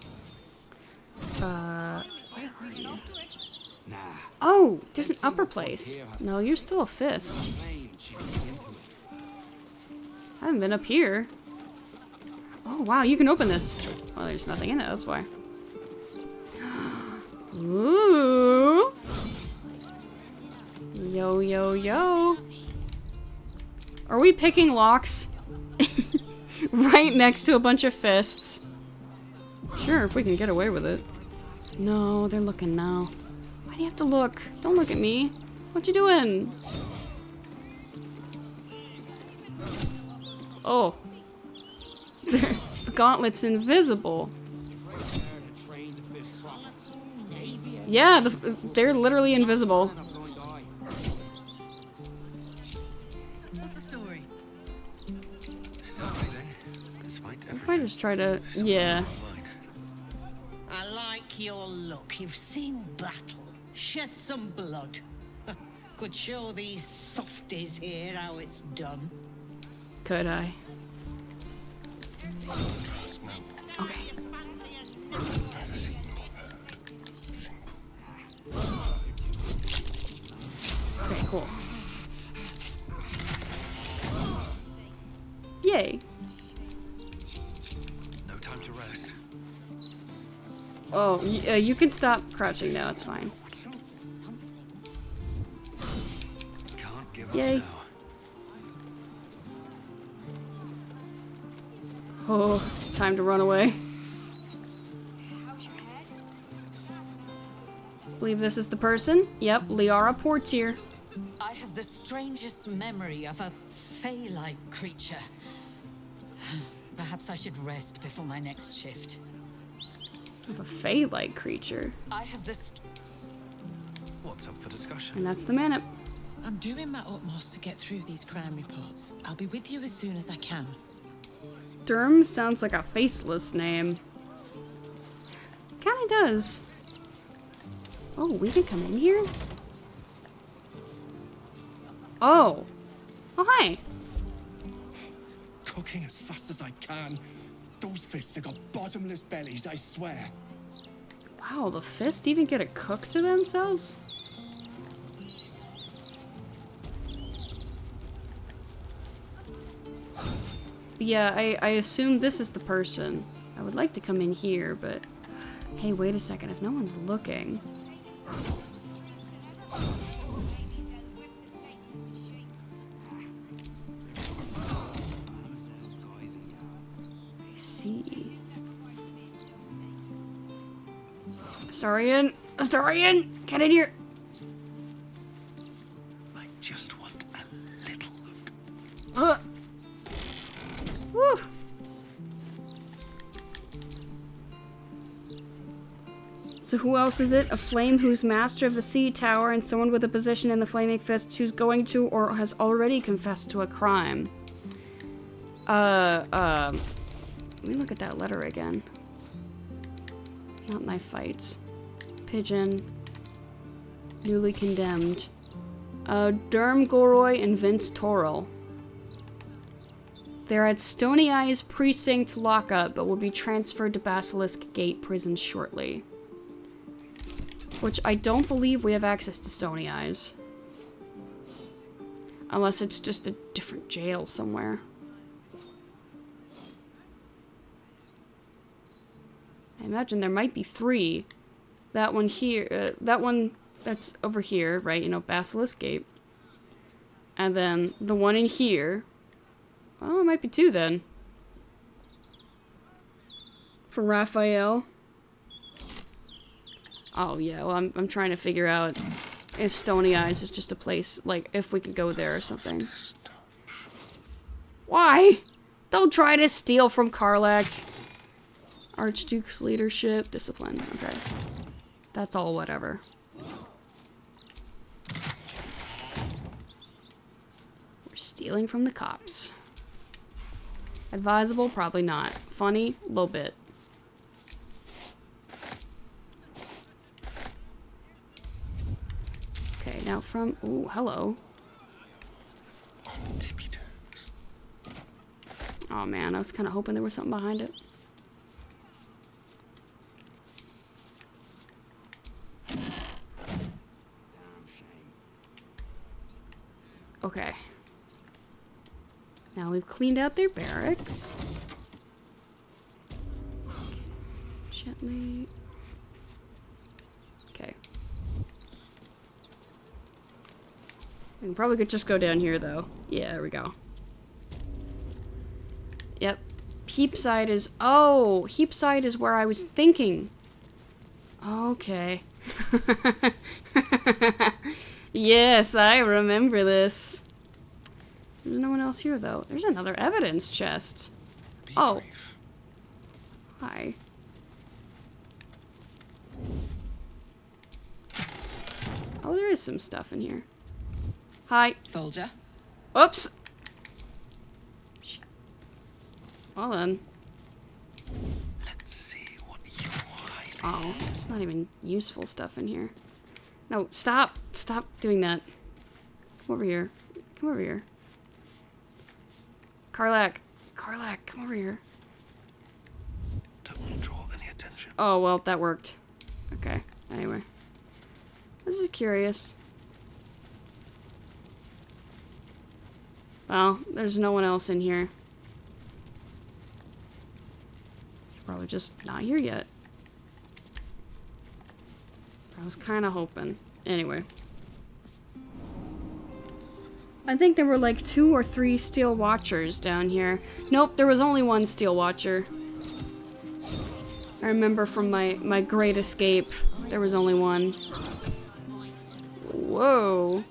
Where are you? Nah. Oh, there's an upper place. No, you're still a fist. I haven't been up here. Oh, wow, you can open this. Well, there's nothing in it, that's why. Ooh. Yo, yo, yo. Are we picking locks? Right next to a bunch of fists. Sure, if we can get away with it. No, they're looking now. Why do you have to look? Don't look at me. What you doing? Oh. The gauntlet's invisible. Yeah, they're literally invisible. What's the story? If I just try to... Yeah. I like your look. You've seen battle, shed some blood. Could show these softies here how it's done. Could I? Okay. Okay, cool. Yay. No time to rest. Oh, you can stop crouching now, it's fine. Can't give Yay. up now. Oh, it's time to run away. Believe this is the person? Yep, Liara Portier. I have the strangest memory of a fey-like creature. Perhaps I should rest before my next shift. Of a fey-like creature. I have this. What's up for discussion? And that's the Manip. I'm doing my utmost to get through these crime reports. I'll be with you as soon as I can. Derm sounds like a faceless name. Kinda does. Oh, we can come in here? Oh. Oh, hi. Cooking as fast as I can. Those fists have got bottomless bellies, I swear. Wow, the fist even get a cook to themselves? Yeah, I assume this is the person. I would like to come in here, but... Hey, wait a second. If no one's looking... I see. Astarion! Astarion! Get in here! I just want a little look. Woo! So who else is it? A flame who's master of the sea tower and someone with a position in the Flaming Fist who's going to or has already confessed to a crime. Let me look at that letter again. Not knife fights. Pigeon. Newly condemned. Derm Goroy and Vince Torrell. They're at Stony Eyes Precinct lockup, but will be transferred to Basilisk Gate Prison shortly. Which I don't believe we have access to Stony Eyes. Unless it's just a different jail somewhere. I imagine there might be 3. That one here, that one that's over here, right? You know, Basilisk Gate. And then the one in here. Oh, it might be 2 then. For Raphael. Oh yeah, well I'm trying to figure out if Stony Eyes is just a place, like, if we could go there or something. Why? Don't try to steal from Karlach. Archduke's leadership, discipline, okay. That's all whatever. We're stealing from the cops. Advisable? Probably not. Funny? A little bit. Okay, now from... Ooh, hello. Oh man, I was kind of hoping there was something behind it. Okay. Now we've cleaned out their barracks. Gently. Okay. We can probably could just go down here though. Yeah, there we go. Yep. Heapside is... Oh! Heapside is where I was thinking. Okay. Yes, I remember this. There's no one else here, though. There's another evidence chest. Oh. Hi. Oh, there is some stuff in here. Hi. Soldier. Oops. Well then. Let's see what you hide. Oh, it's not even useful stuff in here. No, stop. Stop doing that. Come over here. Come over here. Karlach. Karlach, come over here. Don't want to draw any attention. Oh, well, that worked. Okay, anyway. I was just curious. Well, there's no one else in here. He's probably just not here yet. I was kind of hoping. Anyway. I think there were like 2 or 3 Steel Watchers down here. Nope, there was only 1 Steel Watcher. I remember from my Great Escape, there was only 1. Whoa.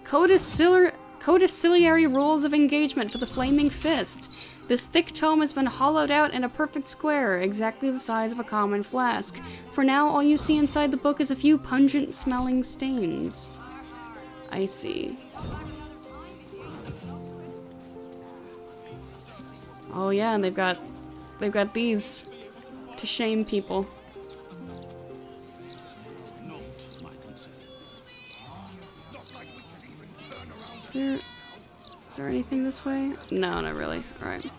Codiciliary rules of engagement for the Flaming Fist. This thick tome has been hollowed out in a perfect square, exactly the size of a common flask. For now, all you see inside the book is a few pungent-smelling stains. I see. Oh yeah, and they've got these to shame people. Is there anything this way? No, not really. Alright.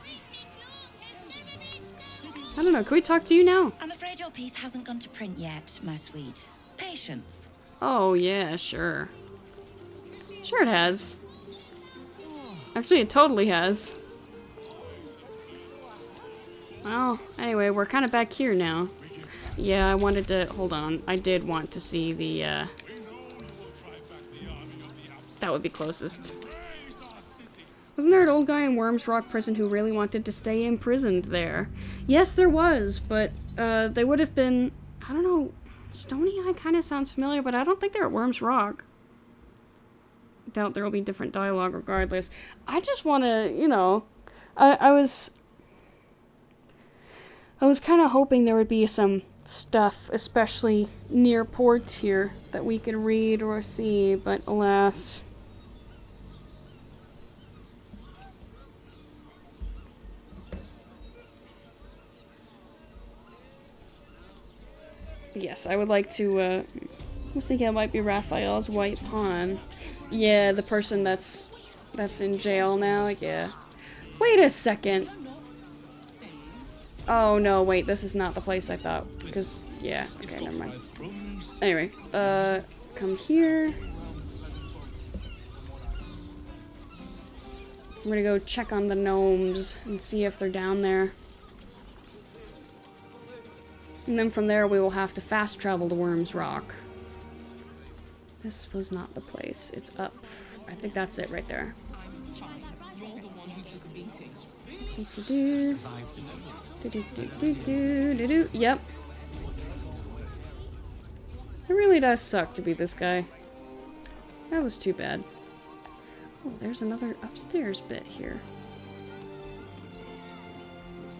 I don't know. Can we talk to you now? I'm afraid your piece hasn't gone to print yet, my sweet. Patience. Oh, yeah, sure. Sure it has. Actually, it totally has. Well, anyway, we're kind of back here now. Yeah, I wanted to... Hold on. I did want to see the, that would be closest. Wasn't there an old guy in Worms Rock prison who really wanted to stay imprisoned there? Yes, there was, but, they would have been... I don't know... Stony Eye kind of sounds familiar, but I don't think they're at Worms Rock. Doubt there will be different dialogue regardless. I just want to, you know... I was kind of hoping there would be some stuff, especially near ports here, that we could read or see, but alas... Yes, I would like to, I was thinking it might be Raphael's White Pawn. Yeah, the person that's in jail now, yeah. Wait a second. Oh, no, wait, this is not the place I thought, because, yeah, okay, never mind. Anyway, come here. I'm gonna go check on the gnomes and see if they're down there. And then from there we will have to fast travel to Worms Rock. This was not the place. It's up. I think that's it right there. Yep. It really does suck to be this guy. That was too bad. Oh, there's another upstairs bit here.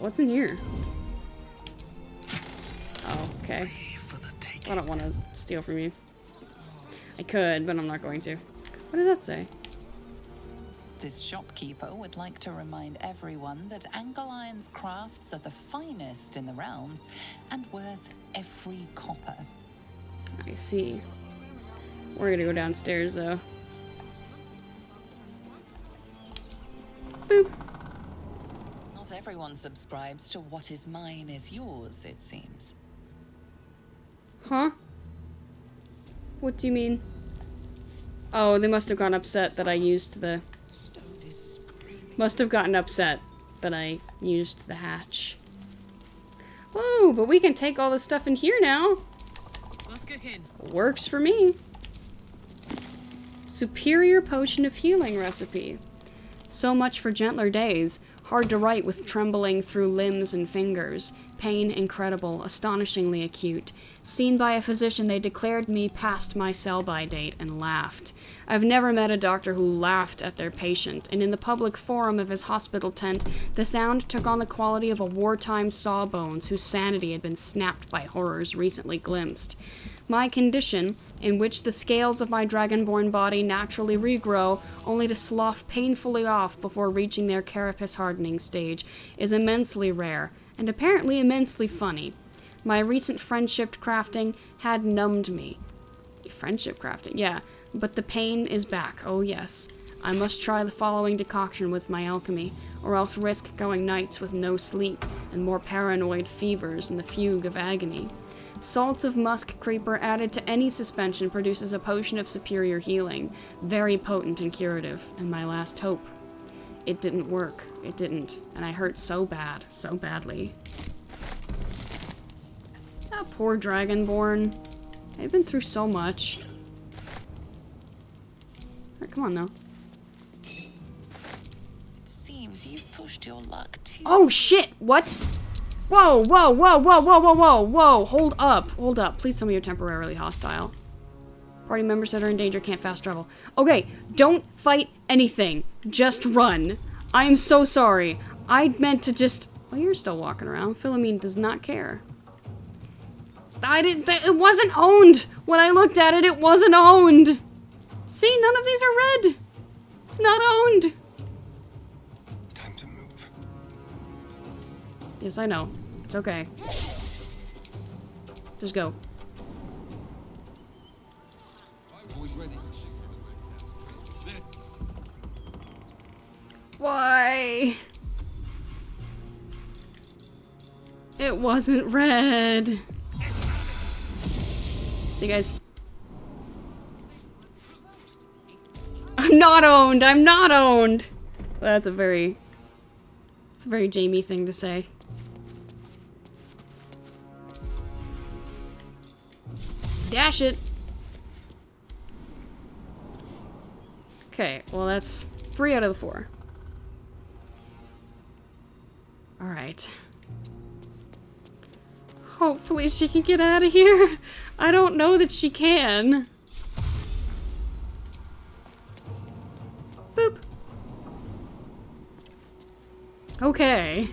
What's in here? Oh, okay. I don't want to steal from you. I could, but I'm not going to. What does that say? This shopkeeper would like to remind everyone that Angeline's crafts are the finest in the realms and worth every copper. I see. We're gonna go downstairs, though. Boop. Not everyone subscribes to what is mine is yours, it seems. Huh? What do you mean? Oh, they must have gotten upset that I used the... Must have gotten upset that I used the hatch. Oh, but we can take all this stuff in here now. What's cooking? Works for me. Superior potion of healing recipe. So much for gentler days. Hard to write with trembling through limbs and fingers. Pain incredible, astonishingly acute. Seen by a physician, they declared me past my sell-by date and laughed. I've never met a doctor who laughed at their patient, and in the public forum of his hospital tent, the sound took on the quality of a wartime sawbones whose sanity had been snapped by horrors recently glimpsed. My condition, in which the scales of my dragonborn body naturally regrow, only to slough painfully off before reaching their carapace hardening stage, is immensely rare, and apparently immensely funny. My recent friendship crafting had numbed me. Friendship crafting, yeah. But the pain is back, oh yes. I must try the following decoction with my alchemy, or else risk going nights with no sleep, and more paranoid fevers and the fugue of agony. Salts of musk creeper added to any suspension produces a potion of superior healing, very potent and curative, and my last hope. It didn't work. It didn't. And I hurt so bad. So badly. That poor Dragonborn. They've been through so much. Alright, come on now. It seems you've pushed your luck too. Oh shit! What? Whoa, whoa, whoa, whoa, whoa, whoa, whoa, whoa! Hold up. Hold up. Please tell me you're temporarily hostile. Party members that are in danger can't fast travel. Okay, don't fight anything. Just run. I am so sorry. I meant to just... Well, you're still walking around. Philomene does not care. It wasn't owned. When I looked at it, it wasn't owned. See, none of these are red. It's not owned. Time to move. Yes, I know. It's okay. Just go. Boys ready. Why? It wasn't red. See you guys. I'm not owned. I'm not owned. Well, that's a very Jamie thing to say. Dash it. Okay, well that's 3 out of the 4. Alright. Hopefully she can get out of here. I don't know that she can. Boop. Okay.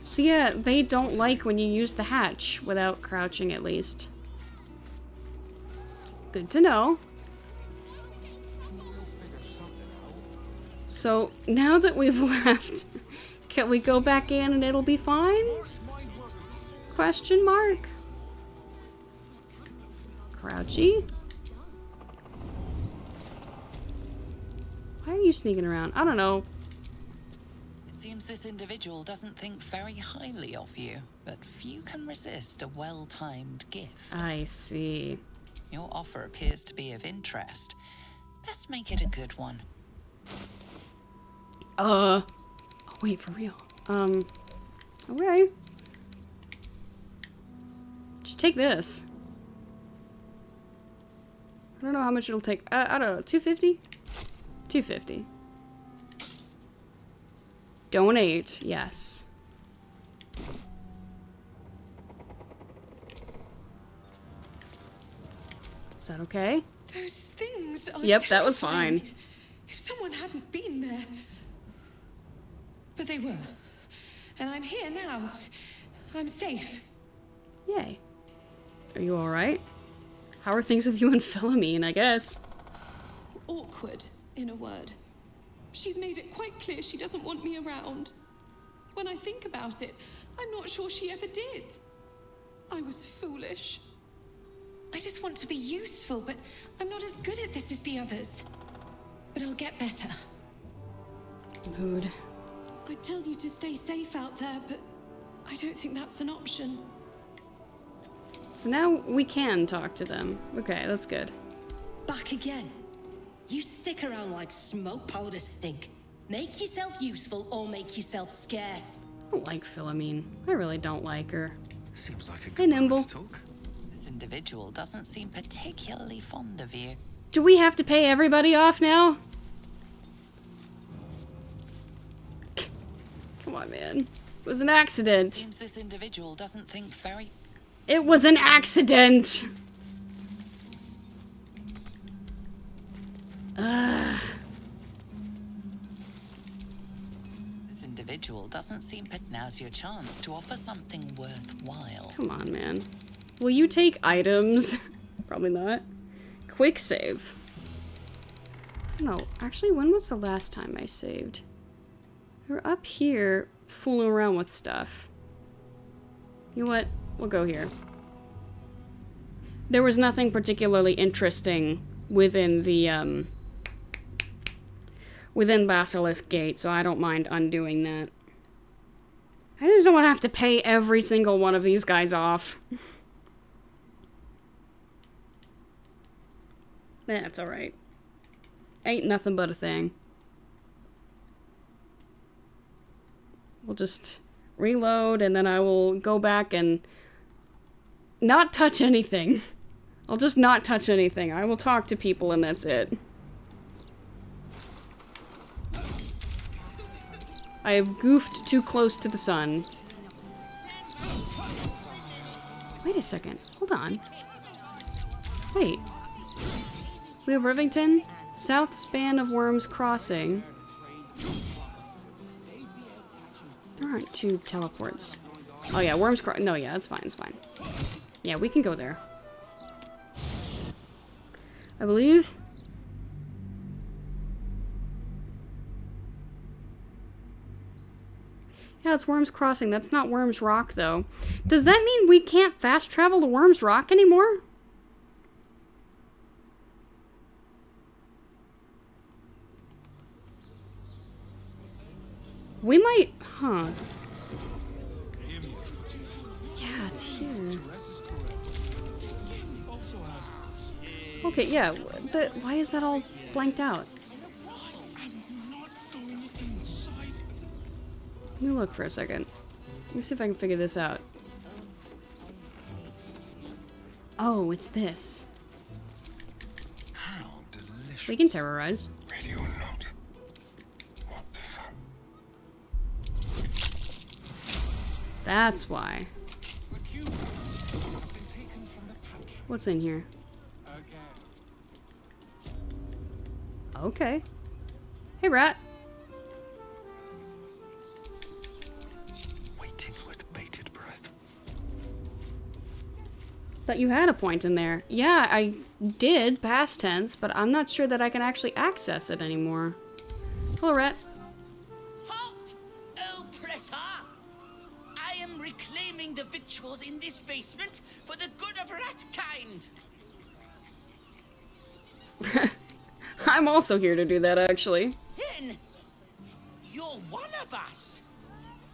So yeah, they don't like when you use the hatch without crouching at least. Good to know. So now that we've left, can we go back in and it'll be fine? Question mark? Crouchy? Why are you sneaking around? I don't know. It seems this individual doesn't think very highly of you, but few can resist a well-timed gift. I see. Your offer appears to be of interest. Best make it a good one. Oh, wait, for real. Okay. Just take this. I don't know how much it'll take. I don't know, 250? 250. Donate, yes. Is that okay? Those things are Yep, that was terrifying. fine. If someone hadn't been there. But they were. And I'm here now. I'm safe. Yay. Are you alright? How are things with you and Philomene, I guess? Awkward, in a word. She's made it quite clear she doesn't want me around. When I think about it, I'm not sure she ever did. I was foolish. I just want to be useful, but I'm not as good at this as the others. But I'll get better. Mood. I'd tell you to stay safe out there, but I don't think that's an option. So now we can talk to them. Okay, that's good. Back again. You stick around like smoke powder stink. Make yourself useful or make yourself scarce. I don't like Philomene. I really don't like her. Seems like a Hey, good Nimble. talk. This individual doesn't seem particularly fond of you. Do we have to pay everybody off now? Come on, man. It was an accident. Seems this individual doesn't think very... It was an accident! Ugh. This individual doesn't seem... Now's your chance to offer something worthwhile. Come on, man. Will you take items? Probably not. Quick save. No, actually, when was the last time I saved? We were up here fooling around with stuff. You know what? We'll go here. There was nothing particularly interesting within the, within Basilisk Gate, so I don't mind undoing that. I just don't want to have to pay every single one of these guys off. That's alright. Ain't nothing but a thing. We'll just reload, and then I will go back and not touch anything. I'll just not touch anything. I will talk to people, and that's it. I have goofed too close to the sun. Wait a second. Hold on. Wait. We have Rivington, south span of Worms Crossing. There aren't 2 teleports. Oh yeah, Worms Crossing. No, yeah, it's fine, it's fine. Yeah, we can go there. I believe. Yeah, it's Worms Crossing. That's not Worms Rock, though. Does that mean we can't fast travel to Worms Rock anymore? We might... Huh. Yeah, it's here. Okay, yeah. Why is that all blanked out? Let me look for a second. Let me see if I can figure this out. Oh, it's this. How delicious. We can terrorize. Ready or not? What fun. That's why. What's in here? Okay. Hey, rat. Waiting with bated breath. Thought you had a point in there. Yeah, I did, past tense, but I'm not sure that I can actually access it anymore. Hello, rat. Halt, oppressor! I am reclaiming the victuals in this basement for the good of rat kind. I'm also here to do that, actually. Then, you're one of us.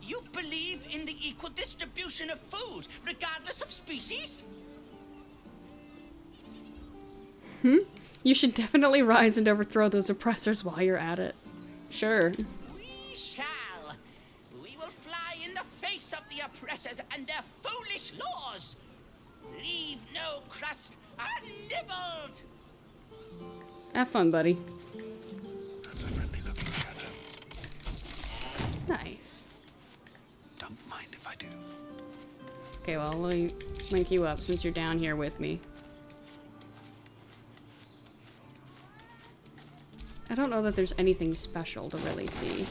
You believe in the equal distribution of food, regardless of species? You should definitely rise and overthrow those oppressors while you're at it. Sure. We shall. We will fly in the face of the oppressors and their foolish laws. Leave no crust unnibbled. Have fun, buddy. That's a friendly looking shadow. Nice. Don't mind if I do. Okay, well, let me link you up since you're down here with me. I don't know that there's anything special to really see.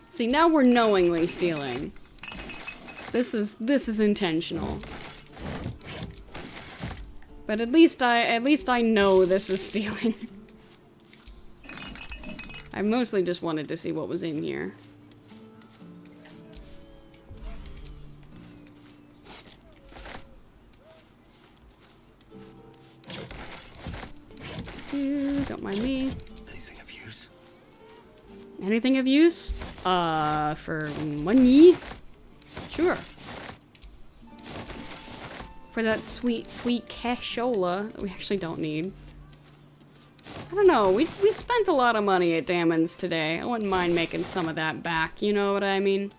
See, now we're knowingly stealing. This is intentional. But at least I know this is stealing. I mostly just wanted to see what was in here. Don't mind me. Anything of use? Anything of use? For money? Sure. For that sweet, sweet cashola that we actually don't need. I don't know, we spent a lot of money at Dammons today. I wouldn't mind making some of that back, you know what I mean?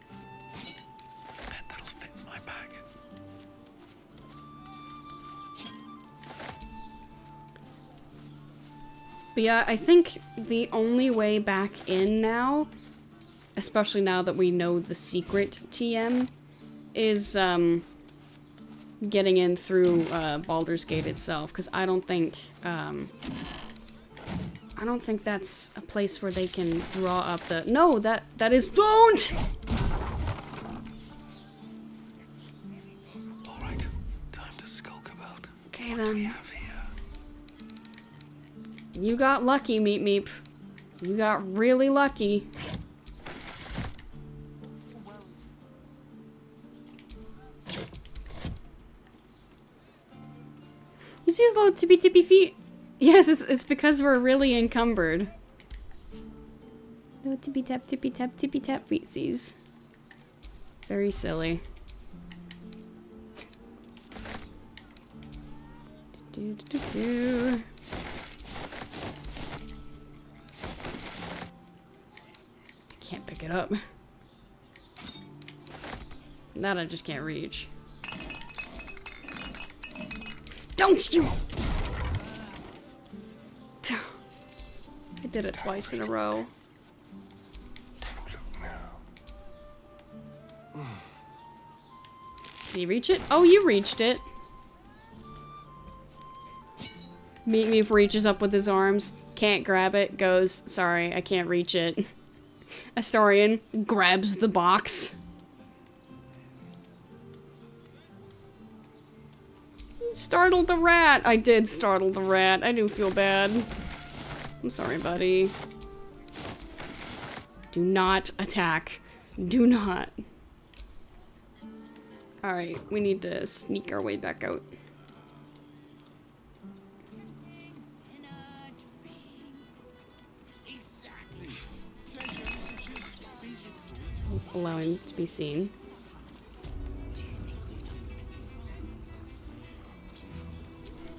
Bet that'll fit in my bag. But yeah, I think the only way back in now, especially now that we know the secret TM, is getting in through Baldur's Gate itself, because I don't think that's a place where they can draw up the... No, that is... Don't! Alright, time to skulk about. Okay then. You got lucky, Meep Meep. You got really lucky. You see his little tippy feet? Yes, it's because we're really encumbered. Little tippy tap feetsies. Very silly. Can't pick it up. That I just can't reach. Don't you! I did it twice in a row. Did you reach it? Oh, you reached it. Meep Meep reaches up with his arms, can't grab it, goes, sorry, I can't reach it. Astarion grabs the box. Startled the rat! I did startle the rat. I do feel bad. I'm sorry, buddy. Do not attack. Do not. Alright, we need to sneak our way back out. allow him to be seen.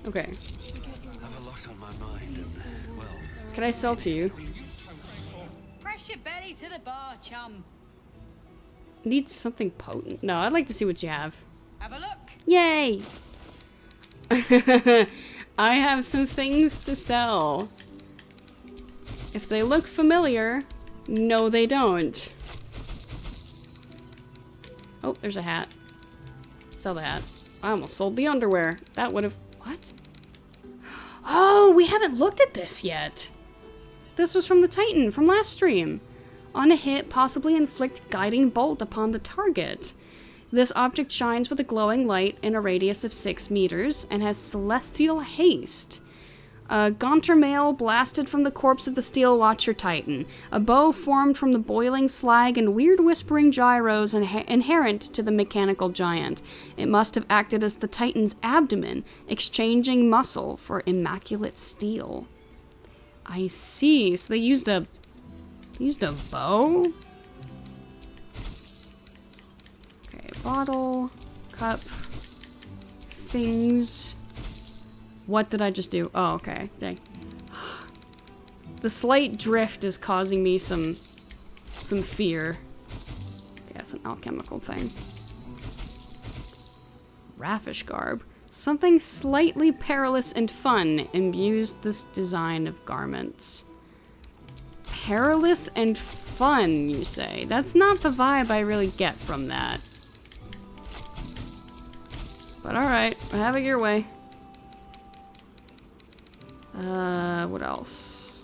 Okay. I have a lot on my mind, and, well... Can I sell to you? Press your belly to the bar, chum. Need something potent. No, I'd like to see what you have. Have a look. Yay! I have some things to sell. If they look familiar, no they don't. Oh, there's a hat. Sell the hat. I almost sold the underwear. That would have... What? Oh, we haven't looked at this yet. This was from the Titan from last stream. On a hit, possibly inflict guiding bolt upon the target. This object shines with a glowing light in a radius of 6 meters and has celestial haste. A gaunter mail blasted from the corpse of the Steel Watcher Titan. A bow formed from the boiling slag and weird whispering gyros inherent to the mechanical giant. It must have acted as the Titan's abdomen, exchanging muscle for immaculate steel. I see. So they used a bow? Okay, bottle, cup, things. What did I just do? Oh, okay. Dang. The slight drift is causing me some fear. Yeah, it's an alchemical thing. Raffish garb. Something slightly perilous and fun imbues this design of garments. Perilous and fun, you say? That's not the vibe I really get from that. But alright, have it your way. What else?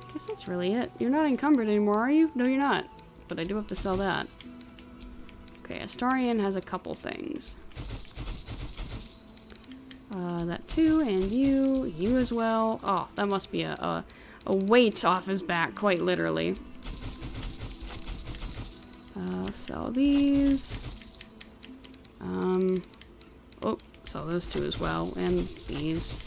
I guess that's really it. You're not encumbered anymore, are you? No, you're not. But I do have to sell that. Okay, Astarion has a couple things. That too, and you as well. Oh, that must be a weight off his back, quite literally. Sell these. Oh, sell those two as well, and these.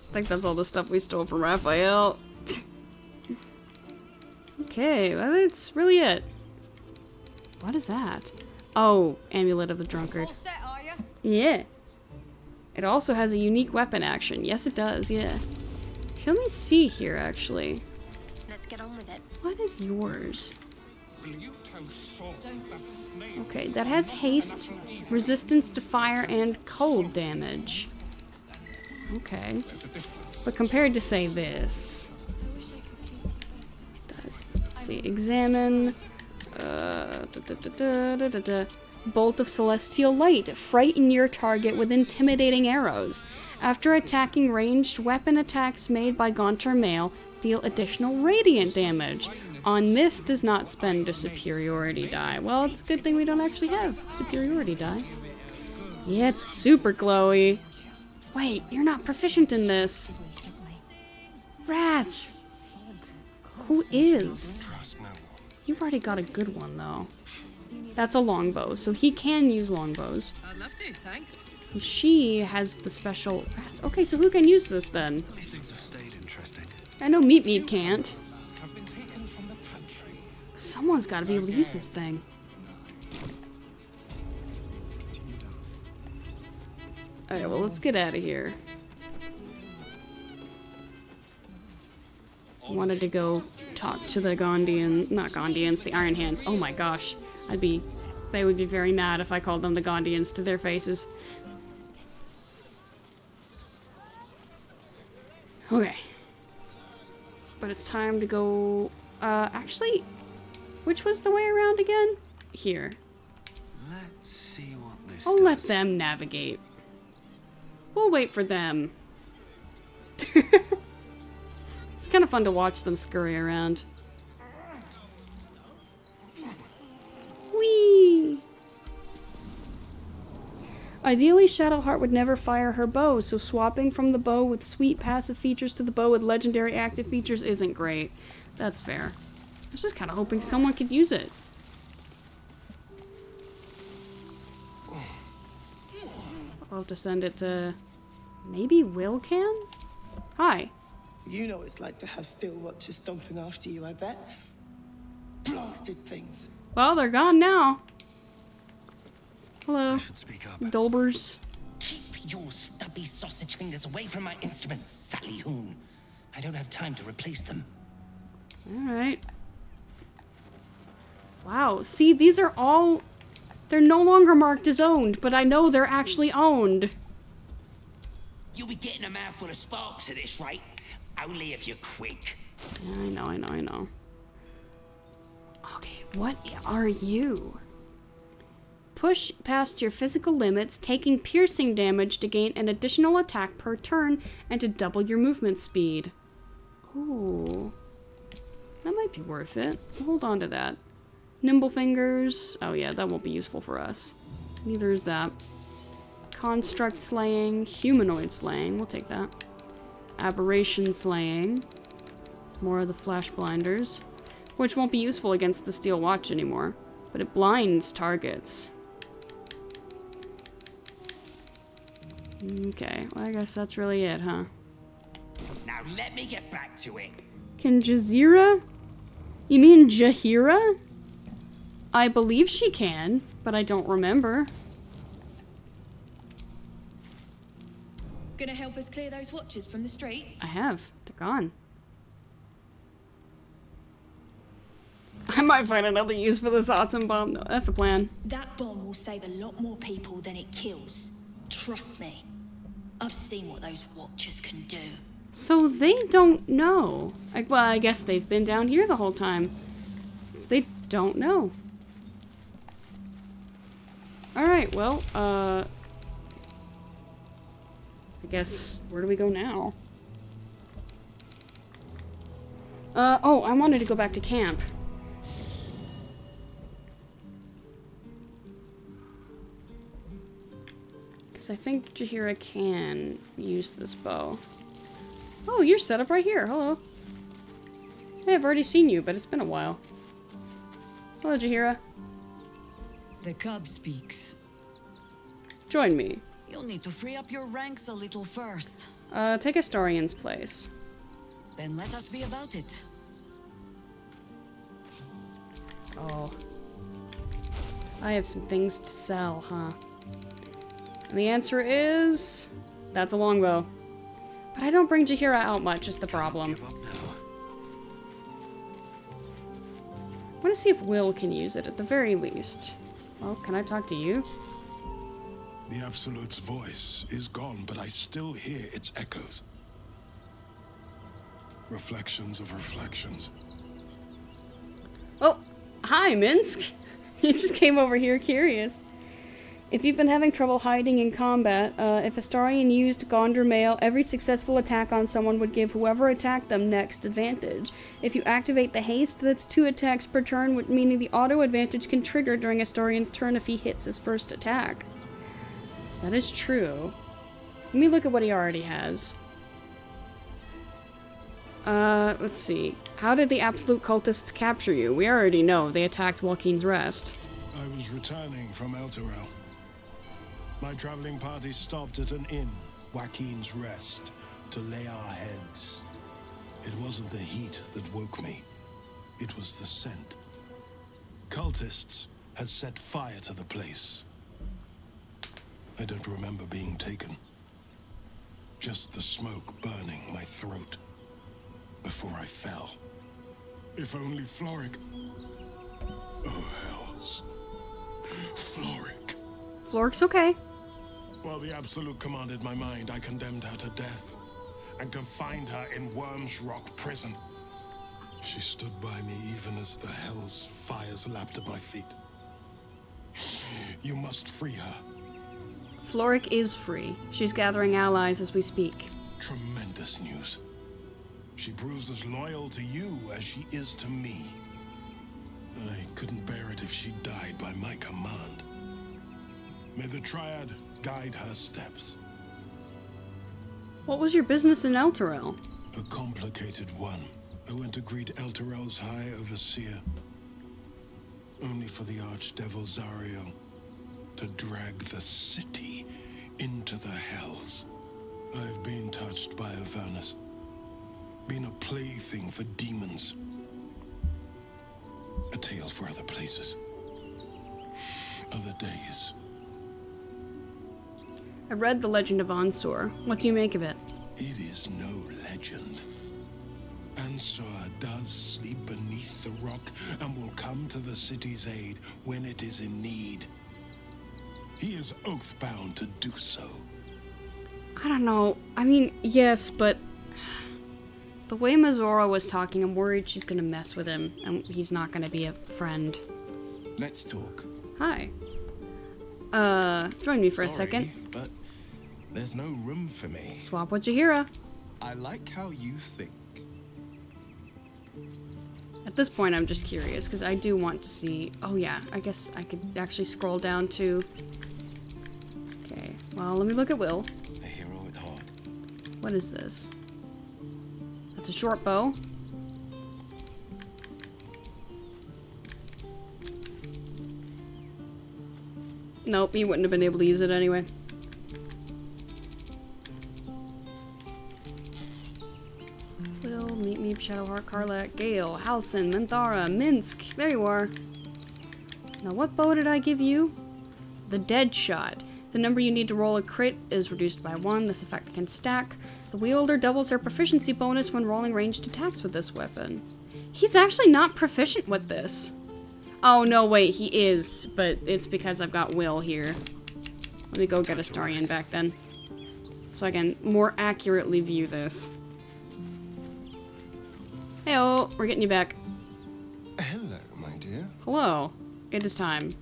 I think that's all the stuff we stole from Raphael. Okay, well, that's really it. What is that? Oh, Amulet of the Drunkard. All set, are you? Yeah. It also has a unique weapon action. Yes, it does, yeah. Let me see here, actually. Let's get on with it. What is yours? Okay, that has haste, resistance to fire, and cold damage. Okay. But compared to, say, this... It does. Let's see, examine... Bolt of Celestial Light. Frighten your target with intimidating arrows. After attacking ranged weapon attacks made by Gaunter Mail, deal additional radiant damage. On miss, does not spend a superiority die. Well, it's a good thing we don't actually have superiority die. Yeah, it's super glowy. Wait, you're not proficient in this. Rats! Who is? You've already got a good one, though. That's a longbow, so he can use longbows. I'd love to, thanks. And she has the special rats. Okay, so who can use this then? These things have stayed interesting. I know Meat Meat can't. Someone's got to be able to use this thing. Alright, well, let's get out of here. Wanted to go talk to the not Gondians, the Iron Hands. Oh my gosh. They would be very mad if I called them the Gondians to their faces. Okay. But it's time to go, actually, which was the way around again? Here. Let's see what this I'll let them navigate. We'll wait for them. It's kind of fun to watch them scurry around. Whee! Ideally, Shadowheart would never fire her bow, so swapping from the bow with sweet passive features to the bow with legendary active features isn't great. That's fair. I was just kind of hoping someone could use it. I'll have to send it to... maybe Will can? Hi. You know what it's like to have steel watchers stomping after you, I bet. Blasted things. Well, they're gone now. Hello. I should speak up. Dolbers. Keep your stubby sausage fingers away from my instruments, Sally Hoon. I don't have time to replace them. Alright. Wow, see, these are all... They're no longer marked as owned, but I know they're actually owned. You'll be getting a mouthful of sparks at this rate. Only if you're quick. Yeah, I know. Okay, what are you? Push past your physical limits, taking piercing damage to gain an additional attack per turn and to double your movement speed. Ooh. That might be worth it. Hold on to that. Nimble fingers. Oh yeah, that won't be useful for us. Neither is that. Construct slaying. Humanoid slaying. We'll take that. Aberration slaying. More of the flash blinders. Which won't be useful against the steel watch anymore. But it blinds targets. Okay, well I guess that's really it, huh? Now let me get back to it. Can Jazeera? You mean Jaheira? I believe she can, but I don't remember. Gonna help us clear those watchers from the streets? I have. They're gone. I might find another use for this awesome bomb, though. That's the plan. That bomb will save a lot more people than it kills. Trust me. I've seen what those watchers can do. So they don't know. Well, I guess they've been down here the whole time. They don't know. Alright, well, I guess, where do we go now? Oh, I wanted to go back to camp. Because I think Jaheira can use this bow. Oh, you're set up right here. Hello. Hey, I've already seen you, but it's been a while. Hello, Jaheira. The cub speaks. Join me. You'll need to free up your ranks a little first. Take Astarian's place. Then let us be about it. Oh. I have some things to sell, huh? And the answer is... that's a longbow. But I don't bring Jaheira out much, is the problem. I want to see if Will can use it, at the very least. Well, can I talk to you? The Absolute's voice is gone, but I still hear its echoes. Reflections of reflections. Oh, hi, Minsk. You just came over here curious. If you've been having trouble hiding in combat, if Astarian used Gondor Mail, every successful attack on someone would give whoever attacked them next advantage. If you activate the haste, that's 2 attacks per turn, meaning the auto advantage can trigger during Astarian's turn if he hits his first attack. That is true. Let me look at what he already has. Let's see. How did the Absolute Cultists capture you? We already know. They attacked Joaquin's Rest. I was returning from Elturel. My traveling party stopped at an inn, Joaquin's Rest, to lay our heads. It wasn't the heat that woke me. It was the scent. Cultists had set fire to the place. I don't remember being taken. Just the smoke burning my throat before I fell. If only Floric... oh, hells. Floric. Floric's okay. While the Absolute commanded my mind, I condemned her to death and confined her in Worm's Rock prison. She stood by me even as the hell's fires lapped at my feet. You must free her. Floric is free. She's gathering allies as we speak. Tremendous news. She proves as loyal to you as she is to me. I couldn't bear it if she died by my command. May the Triad guide her steps. What was your business in Elturel? A complicated one. I went to greet Elturel's High Overseer. Only for the Archdevil Zariel to drag the city into the hells. I've been touched by Avernus. been a plaything for demons. A tale for other places. Other days. I read The Legend of Ansur. What do you make of it? It is no legend. Ansur does sleep beneath the rock and will come to the city's aid when it is in need. He is oath-bound to do so. I don't know. I mean, yes, but the way Mazora was talking, I'm worried she's gonna mess with him and he's not gonna be a friend. Let's talk. Hi. Join me for a Sorry, second. but there's no room for me. Swap with Jahira. I like how you think. At this point, I'm just curious, because I do want to see... Oh yeah, I guess I could actually scroll down to... Okay, well, let me look at Will. A hero at heart. What is this? That's a short bow. Nope, he wouldn't have been able to use it anyway. Will, Meet Me, Shadowheart, Karlak, Gale, Halcyon, Minthara, Minsk. There you are. Now, what bow did I give you? The Dead Shot. The number you need to roll a crit is reduced by 1. This effect can stack. The wielder doubles their proficiency bonus when rolling ranged attacks with this weapon. He's actually not proficient with this. Oh, no, wait, he is, but it's because I've got Will here. Let me go get Astarion back then, so I can more accurately view this. Heyo, we're getting you back. Hello, my dear. Hello. It is time.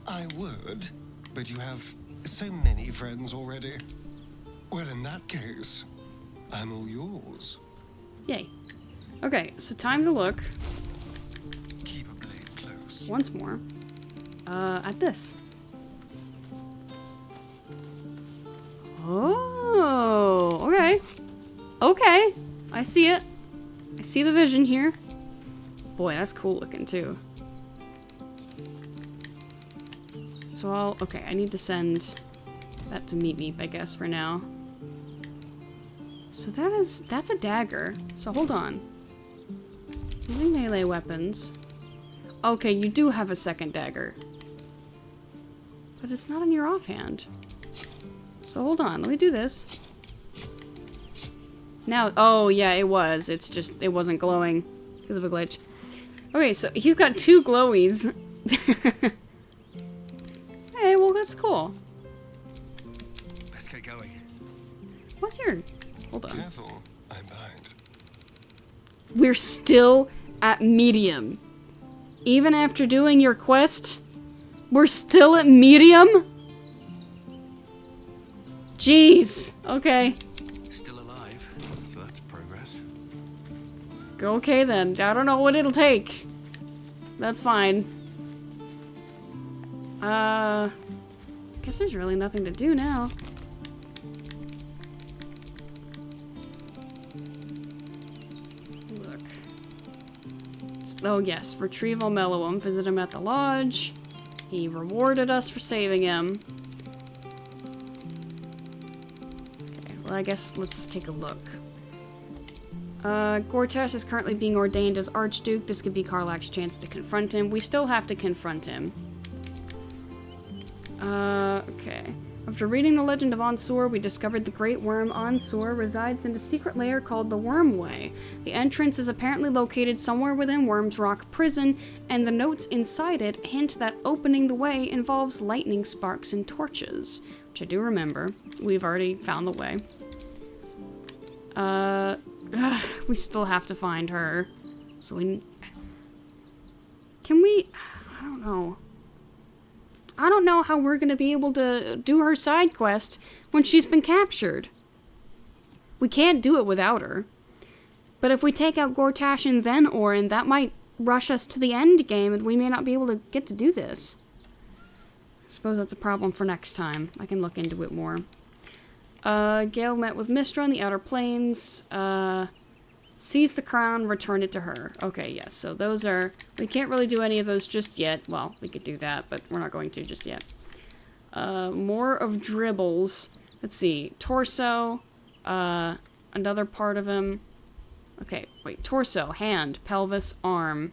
I would, but you have so many friends already. Well, in that case, I'm all yours. Yay. Okay, so time to look. Keep a blade close. Once more. At this. Oh, okay. Okay. I see it. I see the vision here. Boy, that's cool looking too. So okay, I need to send that to Meet Me, I guess, for now. So that's a dagger. So hold on. Using melee weapons. Okay, you do have a second dagger. But it's not in your offhand. So hold on, let me do this. Now, oh yeah, it was. It's just, it wasn't glowing because of a glitch. Okay, so he's got 2 glowies. Hey, well that's cool. Let's get going. What's your... Hold on. Careful, I'm behind. We're still at medium. Even after doing your quest, we're still at medium? Jeez. Okay. Still alive, so that's progress. Okay then. I don't know what it'll take. That's fine. Guess there's really nothing to do now. Look. Oh yes, Retrieval Mellowum. Visit him at the lodge. He rewarded us for saving him. Okay, well I guess let's take a look. Gortash is currently being ordained as Archduke. This could be Karlak's chance to confront him. We still have to confront him. Okay. After reading The Legend of Ansur, we discovered the great worm Ansur resides in a secret lair called the Wormway. The entrance is apparently located somewhere within Worm's Rock prison, and the notes inside it hint that opening the way involves lightning sparks and torches. Which I do remember. We've already found the way. We still have to find her. So we... Can we... I don't know. I don't know how we're going to be able to do her side quest when she's been captured. We can't do it without her. But if we take out Gortash and then Orin, that might rush us to the end game and we may not be able to get to do this. I suppose that's a problem for next time. I can look into it more. Gale met with Mystra on the Outer Plains. Seize the crown, return it to her. Okay, yes, so those are... We can't really do any of those just yet. Well, we could do that, but we're not going to just yet. More of dribbles. Let's see. Torso. Another part of him. Okay, wait. Torso, hand, pelvis, arm,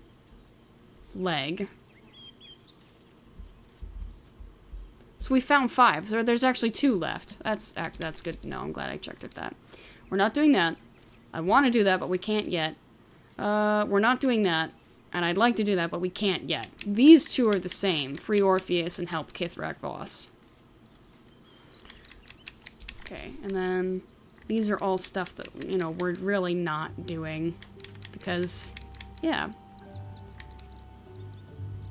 leg. So we found 5. So there's actually 2 left. That's good to know. I'm glad I checked at that. We're not doing that. I want to do that, but we can't yet. We're not doing that. And I'd like to do that, but we can't yet. These 2 are the same. Free Orpheus and help Kithrak Voss. Okay, and then these are all stuff that, you know, we're really not doing. Because, yeah.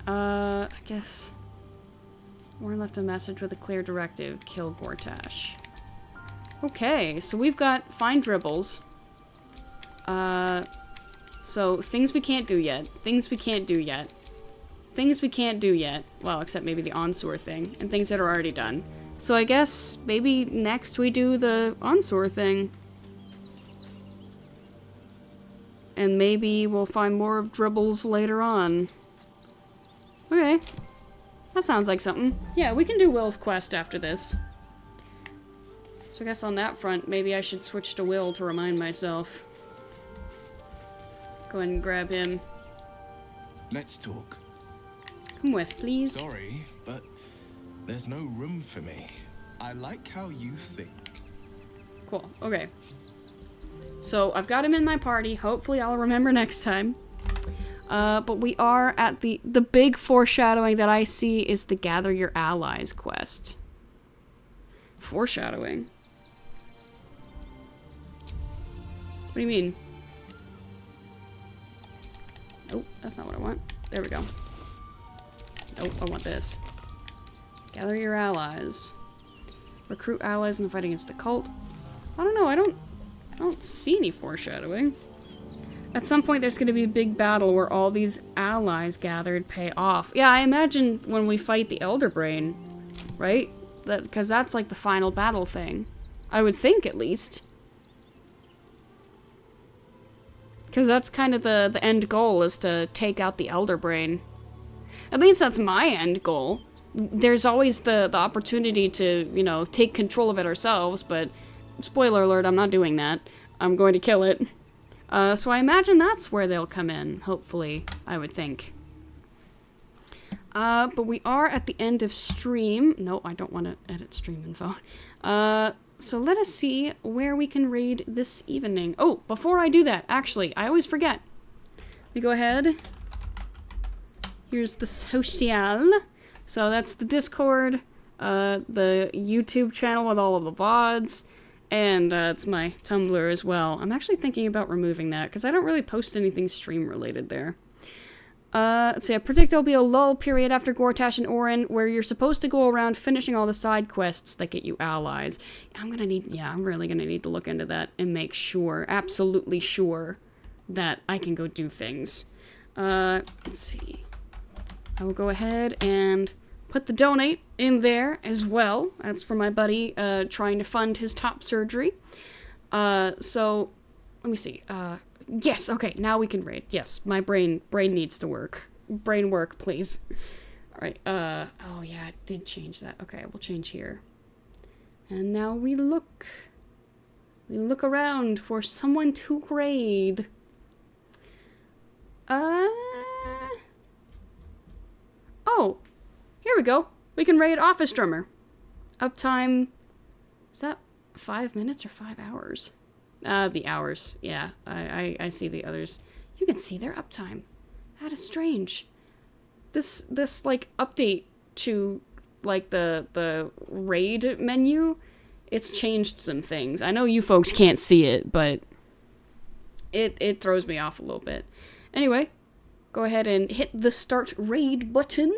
I guess... Warren left a message with a clear directive. Kill Gortash. Okay, so we've got find dribbles. So things we can't do yet. Things we can't do yet. Things we can't do yet. Well, except maybe the Onsor thing. And things that are already done. So I guess maybe next we do the Onsor thing. And maybe we'll find more of dribbles later on. Okay. That sounds like something. Yeah, we can do Will's quest after this. So I guess on that front, maybe I should switch to Will to remind myself. Go ahead and grab him. Let's talk. Come with, please. Sorry, but there's no room for me. I like how you think. Cool. Okay. So I've got him in my party. Hopefully I'll remember next time. But we are at the big foreshadowing that I see is the Gather Your Allies quest. Foreshadowing? What do you mean? Nope, that's not what I want. There we go. Nope, I want this. Gather your allies. Recruit allies in the fight against the cult. I don't know, I don't see any foreshadowing. At some point there's gonna be a big battle where all these allies gathered pay off. Yeah, I imagine when we fight the Elder Brain, right? Because that's like the final battle thing. I would think, at least. Because that's kind of the end goal, is to take out the Elder Brain. At least that's my end goal. There's always the opportunity to, you know, take control of it ourselves, but spoiler alert, I'm not doing that. I'm going to kill it. So I imagine that's where they'll come in, hopefully, I would think. But we are at the end of stream. No, I don't want to edit stream info. So let us see where we can raid this evening. Oh, before I do that, actually, I always forget. We go ahead. Here's the social. So that's the Discord, the YouTube channel with all of the VODs, and it's my Tumblr as well. I'm actually thinking about removing that, because I don't really post anything stream-related there. Let's see, I predict there'll be a lull period after Gortash and Orin where you're supposed to go around finishing all the side quests that get you allies. I'm really gonna need to look into that and make sure, absolutely sure, that I can go do things. Let's see. I will go ahead and put the donate in there as well. That's for my buddy, trying to fund his top surgery. So, let me see, yes, okay, now we can raid. Yes, my brain needs to work. Brain work, please. Alright, oh yeah, it did change that. Okay, we'll change here. And now we look around for someone to raid. Oh, here we go. We can raid Office Drummer. Uptime, is that 5 minutes or 5 hours? The hours, yeah. I see the others. You can see their uptime. That is strange. This like update to like the raid menu, it's changed some things. I know you folks can't see it, but it throws me off a little bit. Anyway, go ahead and hit the start raid button.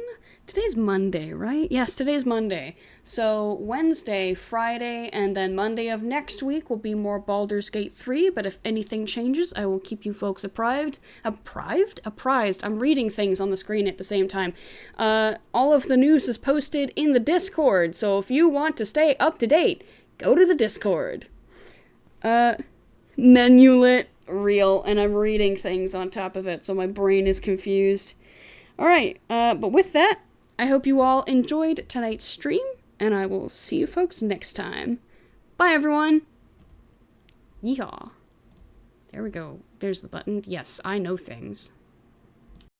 Today's Monday, right? Yes, today's Monday. So Wednesday, Friday, and then Monday of next week will be more Baldur's Gate 3, but if anything changes, I will keep you folks apprised. Apprised? I'm reading things on the screen at the same time. All of the news is posted in the Discord, so if you want to stay up to date, go to the Discord. Menulet real, and I'm reading things on top of it, so my brain is confused. Alright, but with that, I hope you all enjoyed tonight's stream, and I will see you folks next time. Bye, everyone. Yeehaw. There we go. There's the button. Yes, I know things.